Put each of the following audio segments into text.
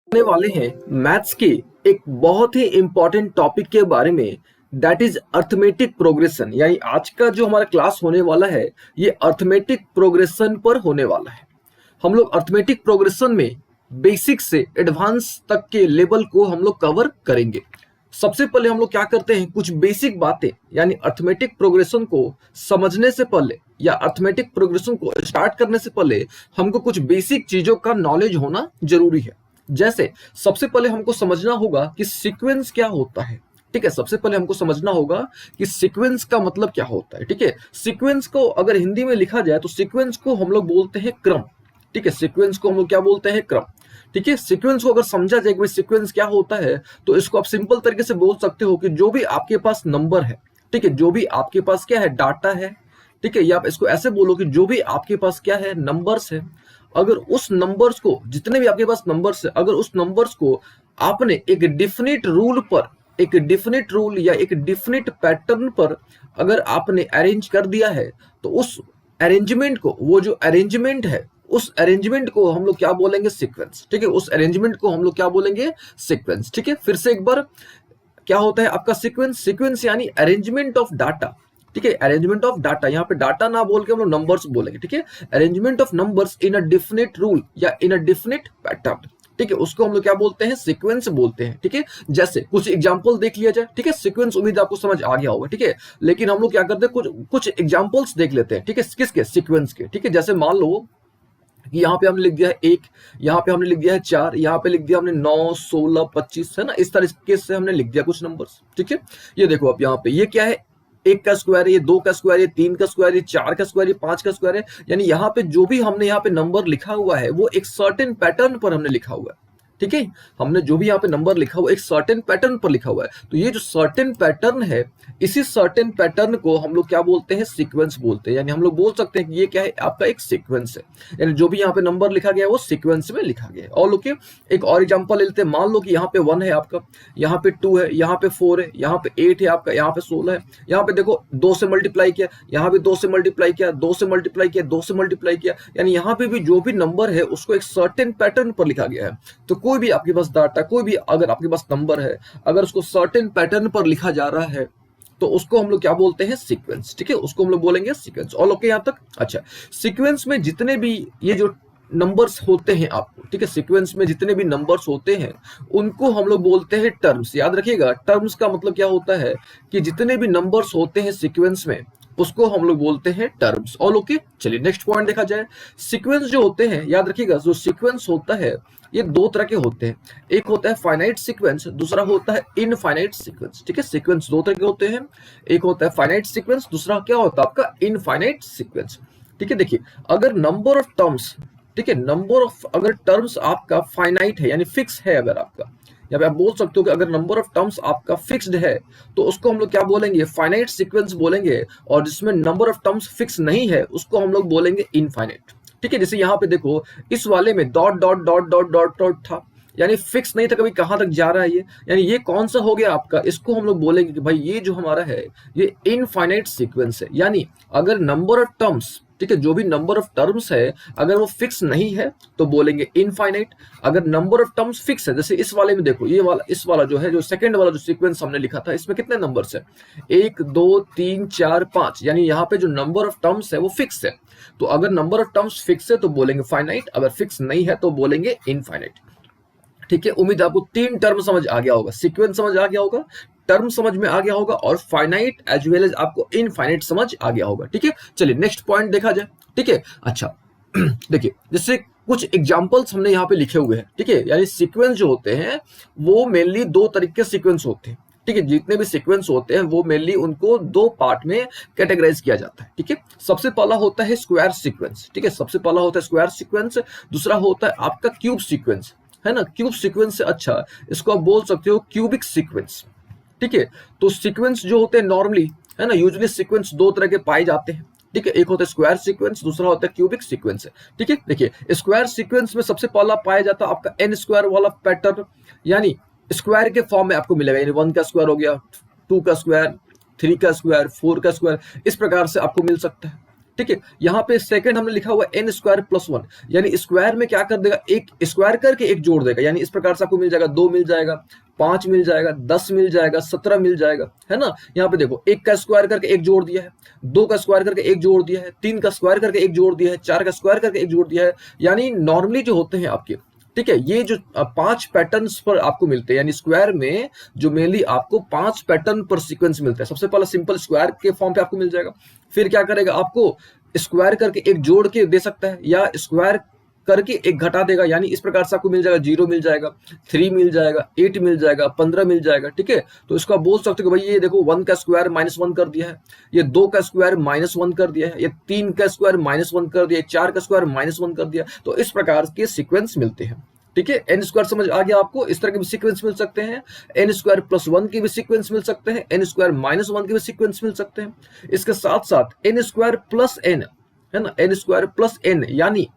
होने वाले हैं मैथ्स के एक बहुत ही इंपॉर्टेंट टॉपिक के बारे में, दैट इज अर्थमेटिक प्रोग्रेशन। यानी आज का जो हमारा क्लास होने वाला है ये अर्थमेटिक प्रोग्रेशन पर होने वाला है। हम लोग अर्थमेटिक प्रोग्रेशन में बेसिक से एडवांस तक के लेवल को हम लोग कवर करेंगे। सबसे पहले हम लोग क्या करते हैं, कुछ बेसिक बातें यानी अर्थमेटिक प्रोग्रेशन को समझने से पहले या अर्थमेटिक प्रोग्रेशन को स्टार्ट करने से पहले हमको कुछ बेसिक चीजों का नॉलेज होना जरूरी है। जैसे सबसे पहले हमको समझना होगा कि सीक्वेंस क्या होता है। ठीक है, सबसे पहले हमको समझना होगा कि सीक्वेंस का मतलब क्या होता है। ठीक है, सीक्वेंस को अगर हिंदी में लिखा जाए तो सीक्वेंस को हम लोग बोलते हैं क्रम। ठीक है, सीक्वेंस को हम लोग क्या बोलते हैं, क्रम। ठीक है, सीक्वेंस को अगर समझा जाए कि सीक्वेंस क्या होता है तो इसको आप सिंपल तरीके से बोल सकते हो कि जो भी आपके पास नंबर है, ठीक है, जो भी आपके पास क्या है, डाटा है। ठीक है, या आप इसको ऐसे बोलो कि जो भी आपके पास क्या है, नंबर्स है। अगर उस नंबर्स को, जितने भी आपके पास नंबर्स है, अगर उस नंबर्स को आपने एक डिफिनिट रूल पर, एक डिफिनिट रूल या एक डिफिनिट पैटर्न पर अगर आपने अरेंज कर दिया है तो उस अरेंजमेंट को, वो जो अरेंजमेंट है उस अरेंजमेंट को हम लोग क्या बोलेंगे, सीक्वेंस। ठीक है, उस अरेंजमेंट को हम लोग क्या बोलेंगे, सीक्वेंस। ठीक है, फिर से एक बार, क्या होता है आपका सीक्वेंस? सीक्वेंस यानी अरेंजमेंट ऑफ डाटा। ठीक है, अरेंजमेंट ऑफ डाटा, यहाँ पे डाटा ना बोल के हम लोग नंबर्स बोलेंगे। ठीक है, arrangement of numbers in a definite rule या इन अ डिफिनिट पैटर्न। ठीक है, उसको हम लोग क्या बोलते हैं, सीक्वेंस बोलते हैं। ठीक है, जैसे कुछ एग्जांपल देख लिया जाए। ठीक है, सीक्वेंस उम्मीद आपको समझ आ गया होगा। ठीक है, लेकिन हम लोग क्या करते हैं, कुछ कुछ एग्जांपल्स देख लेते हैं। ठीक है, किसके, सीक्वेंस के। ठीक है, जैसे मान लो कि यहाँ पे हमने लिख दिया है 1, यहाँ पे हमने लिख दिया है 4, यहाँ पे लिख दिया हमने 9, 16, 25, है ना, इस तरीके से हमने लिख दिया कुछ नंबर्स। ठीक है, ये देखो आप यहाँ पे, ये क्या है, 1 का स्क्वायर है, ये 2 का स्क्वायर है, 3 का स्क्वायर है, 4 का स्क्वायर है, 5 का स्क्वायर है। यानी यहाँ पे जो भी हमने यहाँ पे नंबर लिखा हुआ है वो एक सर्टेन पैटर्न पर हमने लिखा हुआ है। ठीक है, हमने जो भी यहाँ पे नंबर लिखा हुआ है एक सर्टेन पैटर्न पर लिखा हुआ है। तो ये जो सर्टेन पैटर्न है, इसी सर्टेन पैटर्न को हम लोग क्या बोलते हैं, सीक्वेंस बोलते हैं। यानी हम लोग बोल सकते हैं कि ये क्या है, आपका एक सीक्वेंस है। यानी जो भी यहाँ पे नंबर लिखा गया है वो सीक्वेंस में लिखा गया है। और लोग एक और एग्जांपल लेते हैं। मान लो कि यहाँ पे 1 है आपका, यहाँ पे 2 है, यहाँ पे 4 है, यहाँ पे 8 है आपका, यहाँ पे 16 है। यहाँ पे देखो 2 से मल्टीप्लाई किया, यहाँ पे 2 से मल्टीप्लाई किया, 2 से मल्टीप्लाई किया, 2 से मल्टीप्लाई किया। यानी यहाँ पे भी जो भी नंबर है उसको एक सर्टेन पैटर्न पर लिखा गया है। तो कोई भी आपके पास डाटा, कोई भी अगर आपके पास नंबर है, अगर उसको सर्टेन पैटर्न पर लिखा जा रहा है तो उसको हम लोग क्या बोलते हैं, सीक्वेंस। ठीक है, उसको हम लोग बोलेंगे सीक्वेंस। और ओके यहाँ तक? अच्छा, सीक्वेंस में जितने भी ये जो नंबर्स होते हैं आपको, ठीक है, सीक्वेंस में जितने भी नंबर्स होते हैं उनको हम लोग बोलते हैं टर्म्स। याद रखिएगा, टर्म्स का मतलब क्या होता है कि जितने भी नंबर्स होते हैं सीक्वेंस में उसको हम लोग बोलते हैं टर्म्स। ऑल ओके, चलिए नेक्स्ट पॉइंट देखा जाए। सीक्वेंस जो होते हैं, याद रखिएगा, जो सीक्वेंस होता है ये 2 तरह के होते हैं। एक होता है फाइनाइट सीक्वेंस, दूसरा होता है इनफाइनाइट सीक्वेंस। ठीक है, सीक्वेंस 2 तरह के होते हैं। एक होता है फाइनाइट सीक्वेंस, दूसरा क्या होता है आपका, इनफाइनाइट सीक्वेंस। ठीक है, देखिए, अगर नंबर ऑफ टर्म्स, ठीक है, नंबर ऑफ अगर टर्म्स आपका फाइनाइट है यानी फिक्स है, अगर आपका, या आप बोल सकते हो कि अगर नंबर ऑफ टर्म्स आपका फिक्स्ड है तो उसको हम लोग क्या बोलेंगे, फाइनाइट सीक्वेंस बोलेंगे। और जिसमें नंबर ऑफ टर्म्स फिक्स नहीं है उसको हम लोग बोलेंगे इनफाइनाइट। ठीक है, जैसे यहाँ पे देखो, इस वाले में dot dot dot dot dot dot था, यानी फिक्स नहीं था कभी कहां तक जा रहा है ये। यानी ये कौन सा हो गया आपका, इसको हम लोग बोलेंगे कि भाई ये जो हमारा है ये इनफाइनाइट सीक्वेंस है। यानी अगर नंबर ऑफ टर्म्स, ठीक है, जो भी नंबर ऑफ टर्म्स है अगर वो फिक्स नहीं है तो बोलेंगे इनफाइनाइट। अगर नंबर ऑफ टर्म्स फिक्स है, जैसे इस वाले में देखो, ये वाला, इस वाला जो है, जो सेकंड वाला जो सीक्वेंस हमने लिखा था, इसमें कितने नंबर्स है, 1 2 3 4 5। यानी यहाँ पे जो नंबर ऑफ टर्म्स है वो फिक्स है। तो अगर नंबर ऑफ टर्म्स फिक्स है तो बोलेंगे फाइनाइट, अगर फिक्स नहीं है तो बोलेंगे इनफाइनाइट। ठीक है, उम्मीद आपको 3 टर्म समझ आ गया होगा, सीक्वेंस समझ आ गया होगा, टर्म समझ में आ गया होगा, और फाइनाइट एज वेल एज आपको इनफाइनाइट समझ आ गया होगा। ठीक है, चलिए नेक्स्ट पॉइंट देखा जाए। ठीक है, अच्छा देखिए, जैसे कुछ एग्जांपल्स हमने यहाँ पे लिखे हुए हैं। ठीक है, यानी सीक्वेंस जो होते हैं वो मेनली 2 तरीके के सीक्वेंस होते हैं। ठीक है, जितने भी सीक्वेंस होते हैं वो मेनली उनको 2 पार्ट में कैटेगराइज किया जाता है। ठीक है, सबसे पहला होता है स्क्वायर सीक्वेंस। ठीक है, सबसे पहला होता है स्क्वायर सीक्वेंस, दूसरा होता है आपका क्यूब सीक्वेंस, है ना। क्यूब सीक्वेंस से अच्छा इसको आप बोल सकते हो क्यूबिक सीक्वेंस। ठीक है, तो सीक्वेंस जो होते हैं नॉर्मली, है ना, यूजुअली सीक्वेंस 2 तरह के पाए जाते हैं। ठीक है, एक होता है स्क्वायर सीक्वेंस, दूसरा होता है क्यूबिक सीक्वेंस। ठीक है, देखिए स्क्वायर सीक्वेंस में सबसे पहला पाया जाता है आपका एन स्क्वायर वाला पैटर्न। यानी स्क्वायर के फॉर्म में आपको मिलेगा, यानी 1 का स्क्वायर हो गया, 2 का स्क्वायर, 3 का स्क्वायर, 4 का स्क्वायर, इस प्रकार से आपको मिल सकता है। ठीक है। यहाँ पे सेकंड हमने लिखा हुआ n स्क्वायर प्लस 1, यानी स्क्वायर में क्या कर देगा, एक स्क्वायर करके एक जोड़ देगा, यानी इस प्रकार से आपको मिल जाएगा 2 मिल जाएगा, 5 मिल जाएगा, 10 मिल जाएगा, 17 मिल जाएगा, है ना। यहाँ पे देखो 1 का स्क्वायर करके एक जोड़ दिया है, 2 का स्क्वायर करके एक जोड़ दिया है, 3 का स्क्वायर करके एक जोड़ दिया है, 4 का स्क्वायर करके एक जोड़ दिया है। यानी नॉर्मली जो होते हैं आपके, ठीक है, ये जो 5 पैटर्न्स पर आपको मिलते हैं, यानी स्क्वायर में जो मेनली आपको 5 पैटर्न पर सीक्वेंस मिलते हैं। सबसे पहला सिंपल स्क्वायर के फॉर्म पे आपको मिल जाएगा, फिर क्या करेगा, आपको स्क्वायर करके एक जोड़ के दे सकता है, या स्क्वायर करके एक घटा देगा, यानी इस प्रकार से आपको मिल जाएगा 0 मिल जाएगा, 3 मिल जाएगा, 8 मिल जाएगा, 15 मिल जाएगा, ठीक है। तो इसको आप बोल सकते हो कि भाई ये देखो 1 का स्क्वायर -1 कर दिया है, ये 2 का स्क्वायर -1 कर दिया है, ये 3 का स्क्वायर -1 कर दिया है, 4 का स्क्वायर -1 कर दिया। तो इस प्रकार के सीक्वेंस मिलते हैं, ठीक है। n स्क्वायर समझ आ गया आपको, इस तरह के भी सीक्वेंस मिल सकते हैं, n स्क्वायर प्लस 1 के भी सीक्वेंस मिल सकते हैं, n स्क्वायर -1 के भी सीक्वेंस मिल सकते हैं। इसके साथ साथ n स्क्वायर प्लस n, है ना, n स्क्वायर प्लस n, यानी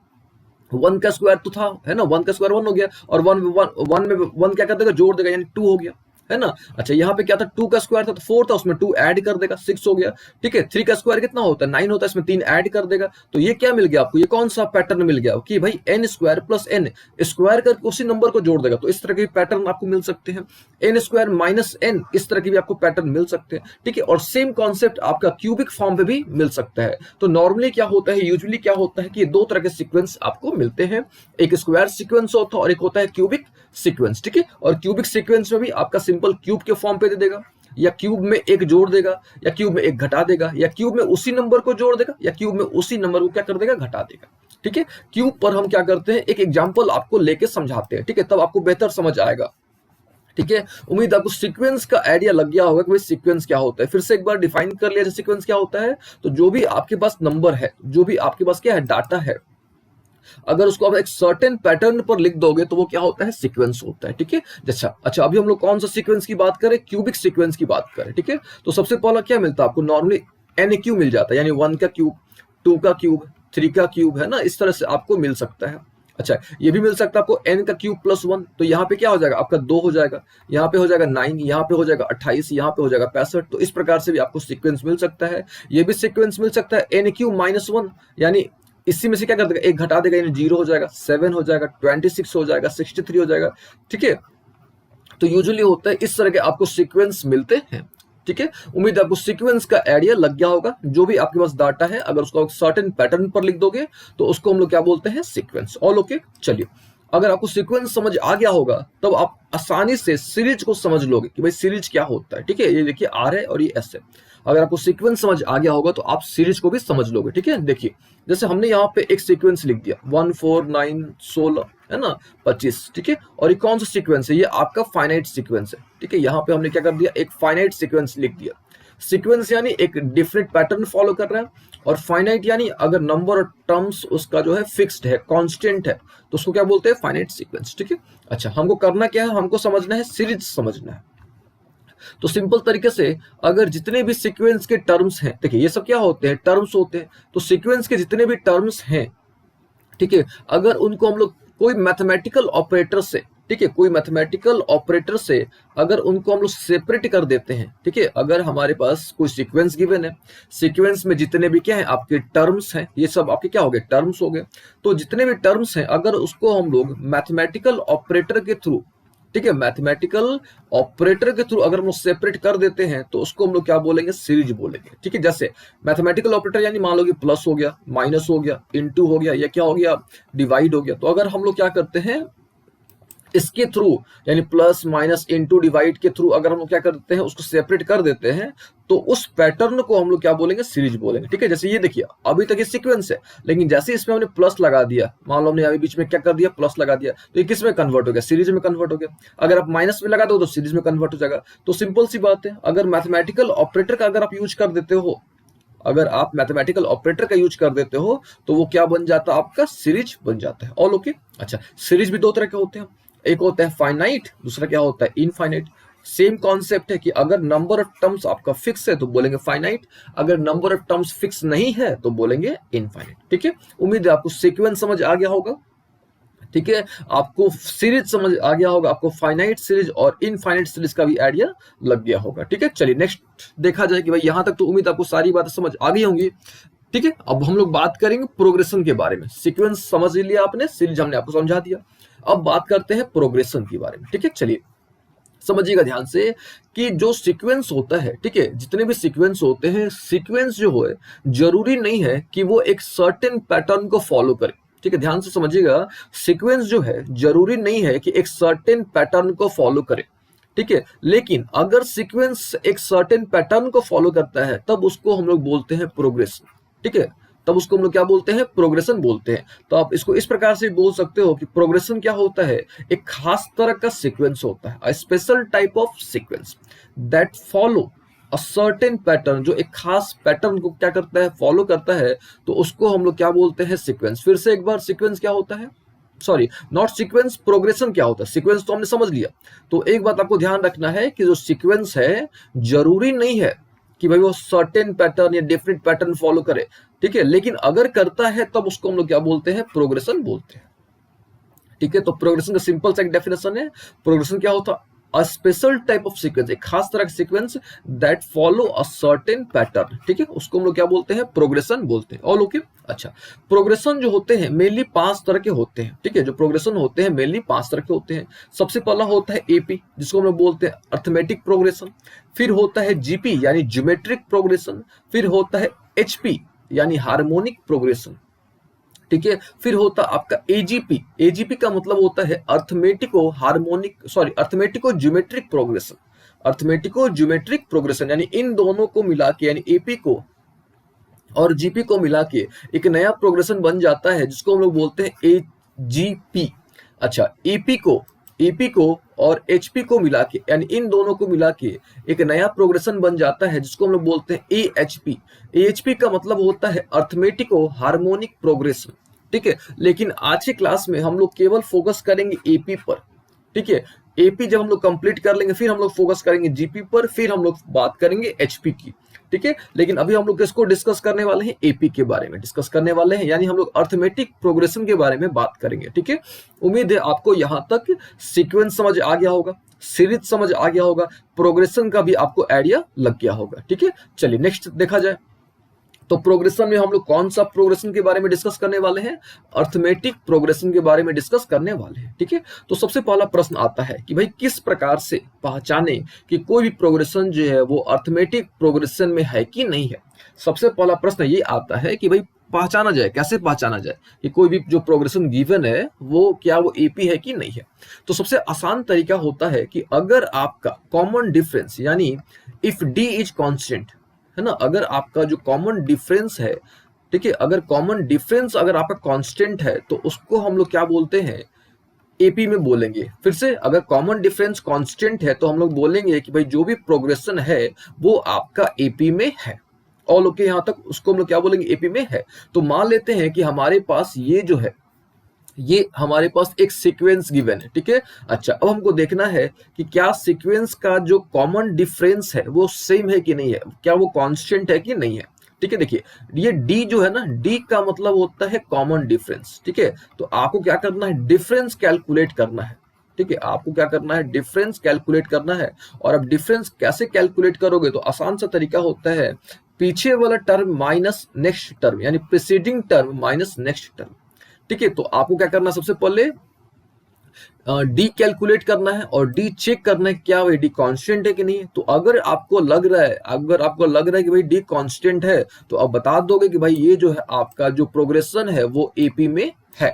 1 का स्क्वायर तो था, है ना, 1 का स्क्वायर 1 हो गया, और 1 में 1 क्या कर देगा, जोड़ देगा, यानी 2 हो गया, है ना। अच्छा, यहाँ पे क्या था, 2 का स्क्वायर था तो 4 था, उसमें 2 ऐड कर देगा, 6 हो गया, ठीक है। 3 का स्क्वायर कितना होता है, 9 होता है, इसमें 3 ऐड कर देगा। तो ये क्या मिल गया आपको, ये कौन सा पैटर्न मिल गया कि भाई n square plus n, square करके उसी नंबर को जोड़ देगा। तो इस तरह के पैटर्न आपको मिल सकते हैं। n स्क्वायर माइनस n, इस तरह के भी आपको पैटर्न मिल सकते हैं, ठीक है। और सेम कॉन्सेप्ट आपका क्यूबिक फॉर्म पे भी मिल सकता है। तो नॉर्मली क्या होता है, यूजुअली क्या होता है कि दो तरह के सीक्वेंस आपको मिलते हैं, एक स्क्वायर सीक्वेंस होता है और एक होता है क्यूबिक सीक्वेंस, ठीक है। और क्यूबिक सीक्वेंस में भी आपका सिंपल क्यूब के फॉर्म पे दे देगा, या क्यूब में एक जोड़ देगा, या क्यूब में एक घटा देगा, या क्यूब में उसी नंबर को जोड़ देगा, या क्यूब में उसी नंबर को क्या कर देगा, घटा देगा, ठीक है। क्यूब पर हम क्या करते हैं, एक एग्जांपल आपको लेके समझाते हैं, ठीक है, तब आपको बेहतर समझ आएगा, ठीक है। उम्मीद आपको सीक्वेंस का आइडिया लग गया होगा कि भाई सीक्वेंस क्या होता है। फिर से एक बार डिफाइन कर लिया जाए सीक्वेंस क्या होता है। तो जो भी आपके पास नंबर है, जो भी आपके पास क्या है, डाटा है, अगर उसको आप एक सर्टेन पैटर्न पर लिख दोगे तो वो क्या होता है, सीक्वेंस होता है, ठीक है। अच्छा, अभी हम लोग कौन सा सीक्वेंस की बात करें, क्यूबिक सीक्वेंस की बात करें, ठीक है। तो सबसे पहला क्या मिलता है आपको, नॉर्मली NQ मिल जाता है, यानी 1 का क्यूब, 2 का क्यूब, 3 का क्यूब, है ना, इस तरह से आपको मिल सकता है। अच्छा, ये भी मिल सकता है आपको n का क्यूब प्लस 1, तो यहाँ पे क्या हो जाएगा, आपका 2 हो जाएगा, यहाँ पे हो जाएगा 9, यहाँ पे हो जाएगा 28, यहाँ पे हो जाएगा 65। तो इस प्रकार से भी आपको सीक्वेंस मिल सकता है। ये भी सीक्वेंस मिल सकता है NQ -1, यानी इसी में से क्या कर देगा, एक घटा देगा, यानी 0 हो जाएगा, 7 हो जाएगा, 26 हो जाएगा, 63 हो जाएगा, ठीक है। तो यूजुअली होता है इस तरह के आपको सीक्वेंस मिलते हैं, ठीक है। उम्मीद है आपको सीक्वेंस का आइडिया लग गया होगा। जो भी आपके पास डाटा है, अगर उसको सर्टेन पैटर्न पर लिख दोगे तो उसको हम लोग क्या बोलते हैं, सीक्वेंस। All okay. चलिए, अगर आपको सीक्वेंस समझ आ गया होगा तब आप आसानी से सीरीज को समझ लोगे कि भाई सीरीज क्या होता है, ठीक है। ये देखिए R है और ये S है। अगर आपको सीक्वेंस समझ आ गया होगा तो आप सीरीज को भी समझ लोगे, ठीक है। देखिए, जैसे हमने यहाँ पे एक सीक्वेंस लिख दिया 1 4 9 16, है ना, 25, ठीक है। और ये कौन सा सीक्वेंस है, ये आपका फाइनाइट सीक्वेंस है, ठीक है। यहाँ पे हमने क्या कर दिया, एक फाइनाइट सीक्वेंस लिख दिया। सीक्वेंस यानी एक डिफरेंट पैटर्न फॉलो कर रहा है, और फाइनाइट यानी अगर नंबर और टर्म्स उसका जो है फिक्स्ड है, कांस्टेंट है, तो उसको क्या बोलते हैं, फाइनाइट सीक्वेंस, ठीक है। अच्छा, हमको करना क्या है, हमको समझना है सीरीज समझना है। तो सिंपल तरीके से अगर जितने भी सीक्वेंस के टर्म्स हैं, देखिए ये सब क्या होते हैं, टर्म्स होते हैं। तो सीक्वेंस के जितने भी टर्म्स हैं, ठीक है, अगर उनको हम लोग कोई मैथमेटिकल ऑपरेटर से, ठीक है, कोई मैथमेटिकल ऑपरेटर से अगर उनको हम लोग सेपरेट कर देते हैं, ठीक है, अगर हमारे पास कोई सीक्वेंस गिवन है, सीक्वेंस में जितने भी क्या है आपके टर्म्स हैं, ये सब आपके क्या हो गए, टर्म्स हो गए। तो जितने भी टर्म्स हैं, अगर उसको हम लोग मैथमेटिकल ऑपरेटर के थ्रू, ठीक है, मैथमेटिकल ऑपरेटर के थ्रू अगर हम लोग सेपरेट कर देते हैं तो उसको हम लोग क्या बोलेंगे, सीरीज बोलेंगे, ठीक है। जैसे मैथमेटिकल ऑपरेटर यानी मान लो कि प्लस हो गया, माइनस हो गया, इनटू हो गया, या क्या हो गया, डिवाइड हो गया। तो अगर हम लोग क्या करते हैं, इसके थ्रू यानी प्लस माइनस इनटू डिवाइड के थ्रू अगर हम लोग क्या करते हैं, उसको सेपरेट कर देते हैं, तो उस पैटर्न को हम लोग क्या बोलेंगे, सीरीज बोलेंगे, ठीक है। जैसे ये देखिए, अभी तक ये सीक्वेंस है, लेकिन जैसे इसमें हमने प्लस लगा दिया, मान लो हमने अभी बीच में क्या कर दिया, प्लस लगा दिया, तो ये किस में कन्वर्ट हो गया, सीरीज में कन्वर्ट हो गया। अगर आप माइनस में लगा दो तो सीरीज में कन्वर्ट हो जाएगा। तो सिंपल सी बात है, अगर मैथमेटिकल ऑपरेटर का अगर आप यूज कर देते हो, अगर आप मैथमेटिकल ऑपरेटर का यूज कर देते हो तो वो क्या बन जाता है, आपका सीरीज बन जाता है। All okay. अच्छा, सीरीज भी दो तरह के होते हैं, एक होता है फाइनाइट, दूसरा क्या होता है, इनफाइनाइट। सेम कॉन्सेप्ट है कि अगर नंबर ऑफ टर्म्स आपका फिक्स है तो बोलेंगे फाइनाइट, अगर नंबर ऑफ टर्म्स फिक्स नहीं है तो बोलेंगे इनफाइनाइट, ठीक है। उम्मीद है आपको सीक्वेंस समझ आ गया होगा, ठीक है। आपको सीरीज समझ आ गया होगा, आपको फाइनाइट सीरीज और इनफाइनाइट सीरीज का भी आइडिया लग गया होगा, ठीक है। चलिए नेक्स्ट देखा जाए कि भाई यहां तक तो उम्मीद आपको सारी बातें समझ आ गई होंगी। ठीक है, अब हम लोग बात करेंगे प्रोग्रेशन के बारे में। सीक्वेंस समझ लिया आपने, सीरीज हमने आपको समझा दिया। अब बात करते हैं प्रोग्रेशन के बारे में। ठीक है, चलिए समझिएगा ध्यान से कि जो सीक्वेंस होता है, ठीक है, जितने भी सीक्वेंस होते हैं, सीक्वेंस जो है जरूरी नहीं है कि वो एक सर्टेन पैटर्न को फॉलो करे। ठीक है, ध्यान से समझिएगा, सीक्वेंस जो है जरूरी नहीं है कि एक सर्टेन पैटर्न को फॉलो करे। ठीक है, लेकिन अगर सीक्वेंस एक सर्टेन पैटर्न को फॉलो करता है तब उसको हम लोग बोलते हैं प्रोग्रेशन। ठीक है, तब उसको हम लोग क्या बोलते हैं, प्रोग्रेशन बोलते हैं। तो आप इसको इस प्रकार से बोल सकते हो कि प्रोग्रेशन क्या होता है, एक खास तरह का सीक्वेंस होता है, a special type of sequence that follow a certain pattern, जो एक खास पैटर्न को क्या करता है, फॉलो करता है, तो उसको हम लोग क्या बोलते हैं, सीक्वेंस। फिर से एक बार, सीक्वेंस क्या होता है, सॉरी नॉट सीक्वेंस, प्रोग्रेशन क्या होता है। सीक्वेंस तो हमने समझ लिया। तो एक बात आपको ध्यान रखना है कि जो सीक्वेंस है जरूरी नहीं है कि भाई वो सर्टेन पैटर्न या डिफरेंट पैटर्न फॉलो करे। ठीक है, लेकिन अगर करता है तब उसको हम लोग क्या बोलते हैं, प्रोग्रेशन बोलते हैं। ठीक है, तो प्रोग्रेशन का सिंपल सा एक डेफिनेशन है, प्रोग्रेशन क्या होता है, a special type of sequence, एक खास तरह का sequence that follow a certain pattern. ठीक है, उसको हम लोग क्या बोलते हैं, प्रोग्रेशन बोलते हैं। All okay. अच्छा, प्रोग्रेशन जो होते हैं मेनली 5 तरह के होते हैं। ठीक है, जो प्रोग्रेशन होते हैं मेनली 5 तरह के होते हैं। सबसे पहला होता है एपी, जिसको हम लोग बोलते हैं अर्थमेटिक प्रोग्रेशन। फिर होता है जीपी यानी ज्योमेट्रिक प्रोग्रेशन। फिर होता है एचपी यानी हार्मोनिक प्रोग्रेशन। ठीक है, फिर होता आपका एजीपी। एजीपी का मतलब होता है अर्थमेटिको harmonic, sorry अर्थमेटिको geometric progression. अर्थमेटिको geometric progression यानी इन दोनों को मिला के, यानी एपी को और जीपी को मिला के एक नया प्रोग्रेशन बन जाता है, जिसको हम लोग बोलते हैं एजीपी। अच्छा, एपी को और एचपी को मिला के, यानी इन दोनों को मिला के एक नया प्रोग्रेशन बन जाता है, जिसको हम लोग बोलते हैं एएचपी। एएचपी का मतलब होता है अर्थमेटिको हार्मोनिक प्रोग्रेशन। ठीक है, लेकिन आज की क्लास में हम लोग केवल फोकस करेंगे एपी पर। ठीक है, एपी जब हम लोग कंप्लीट कर लेंगे फिर हम लोग फोकस करेंगे जीपी पर, फिर हम लोग बात करेंगे एचपी की। ठीक है, लेकिन अभी हम लोग किसको डिस्कस करने वाले हैं, एपी के बारे में डिस्कस करने वाले हैं, यानी हम लोग अर्थमेटिक प्रोग्रेशन के बारे में बात करेंगे। ठीक है, उम्मीद है आपको यहां तक सीक्वेंस समझ आ गया होगा, सीरीज समझ आ गया होगा, प्रोग्रेशन का भी आपको आइडिया लग गया होगा। ठीक है, चलिए नेक्स्ट देखा जाए। तो प्रोग्रेशन में हम लोग कौन सा प्रोग्रेशन के बारे में डिस्कस करने वाले हैं, अर्थमेटिक प्रोग्रेशन के बारे में डिस्कस करने वाले हैं। ठीक है, तो सबसे पहला प्रश्न आता है कि भाई किस प्रकार से पहचाने कि कोई भी प्रोग्रेशन जो है वो अर्थमेटिक प्रोग्रेशन में है कि नहीं है। सबसे पहला प्रश्न ये आता है कि भाई पहचाना जाए, कैसे पहचाना जाए कि कोई भी जो प्रोग्रेशन गिवन है वो क्या वो एपी है कि नहीं है। तो सबसे आसान तरीका होता है कि अगर आपका कॉमन डिफरेंस, यानी इफ डी इज कांस्टेंट, है ना, अगर आपका जो कॉमन डिफरेंस है, ठीक है, अगर कॉमन डिफरेंस अगर आपका कांस्टेंट है तो उसको हम लोग क्या बोलते हैं, एपी में बोलेंगे। फिर से, अगर कॉमन डिफरेंस कांस्टेंट है तो हम लोग बोलेंगे कि भाई जो भी प्रोग्रेशन है वो आपका एपी में है। ऑल ओके, यहां तक उसको हम लोग क्या बोलेंगे, एपी में है। तो मान लेते हैं कि हमारे पास ये जो है, ये हमारे पास एक सीक्वेंस गिवन है। ठीक है, अच्छा अब हमको देखना है कि क्या सीक्वेंस का जो कॉमन डिफरेंस है वो सेम है कि नहीं है, क्या वो कांस्टेंट है कि नहीं है। ठीक है, देखिए ये डी जो है ना, डी का मतलब होता है कॉमन डिफरेंस। ठीक है, तो आपको क्या करना है, डिफरेंस कैलकुलेट करना है। ठीक है, आपको क्या करना है, डिफरेंस कैलकुलेट करना है। और अब डिफरेंस कैसे कैलकुलेट करोगे, तो आसान सा तरीका होता है, पीछे वाला टर्म माइनस नेक्स्ट टर्म, यानी preceding term minus next term. ठीक है, तो आपको क्या करना है, सबसे पहले डी कैलकुलेट करना है और डी चेक करना है क्या डी कांस्टेंट है कि नहीं है। तो अगर आपको लग रहा है कि भाई डी कांस्टेंट है, तो आप बता दोगे कि भाई ये जो है आपका जो प्रोग्रेशन है वो एपी में है।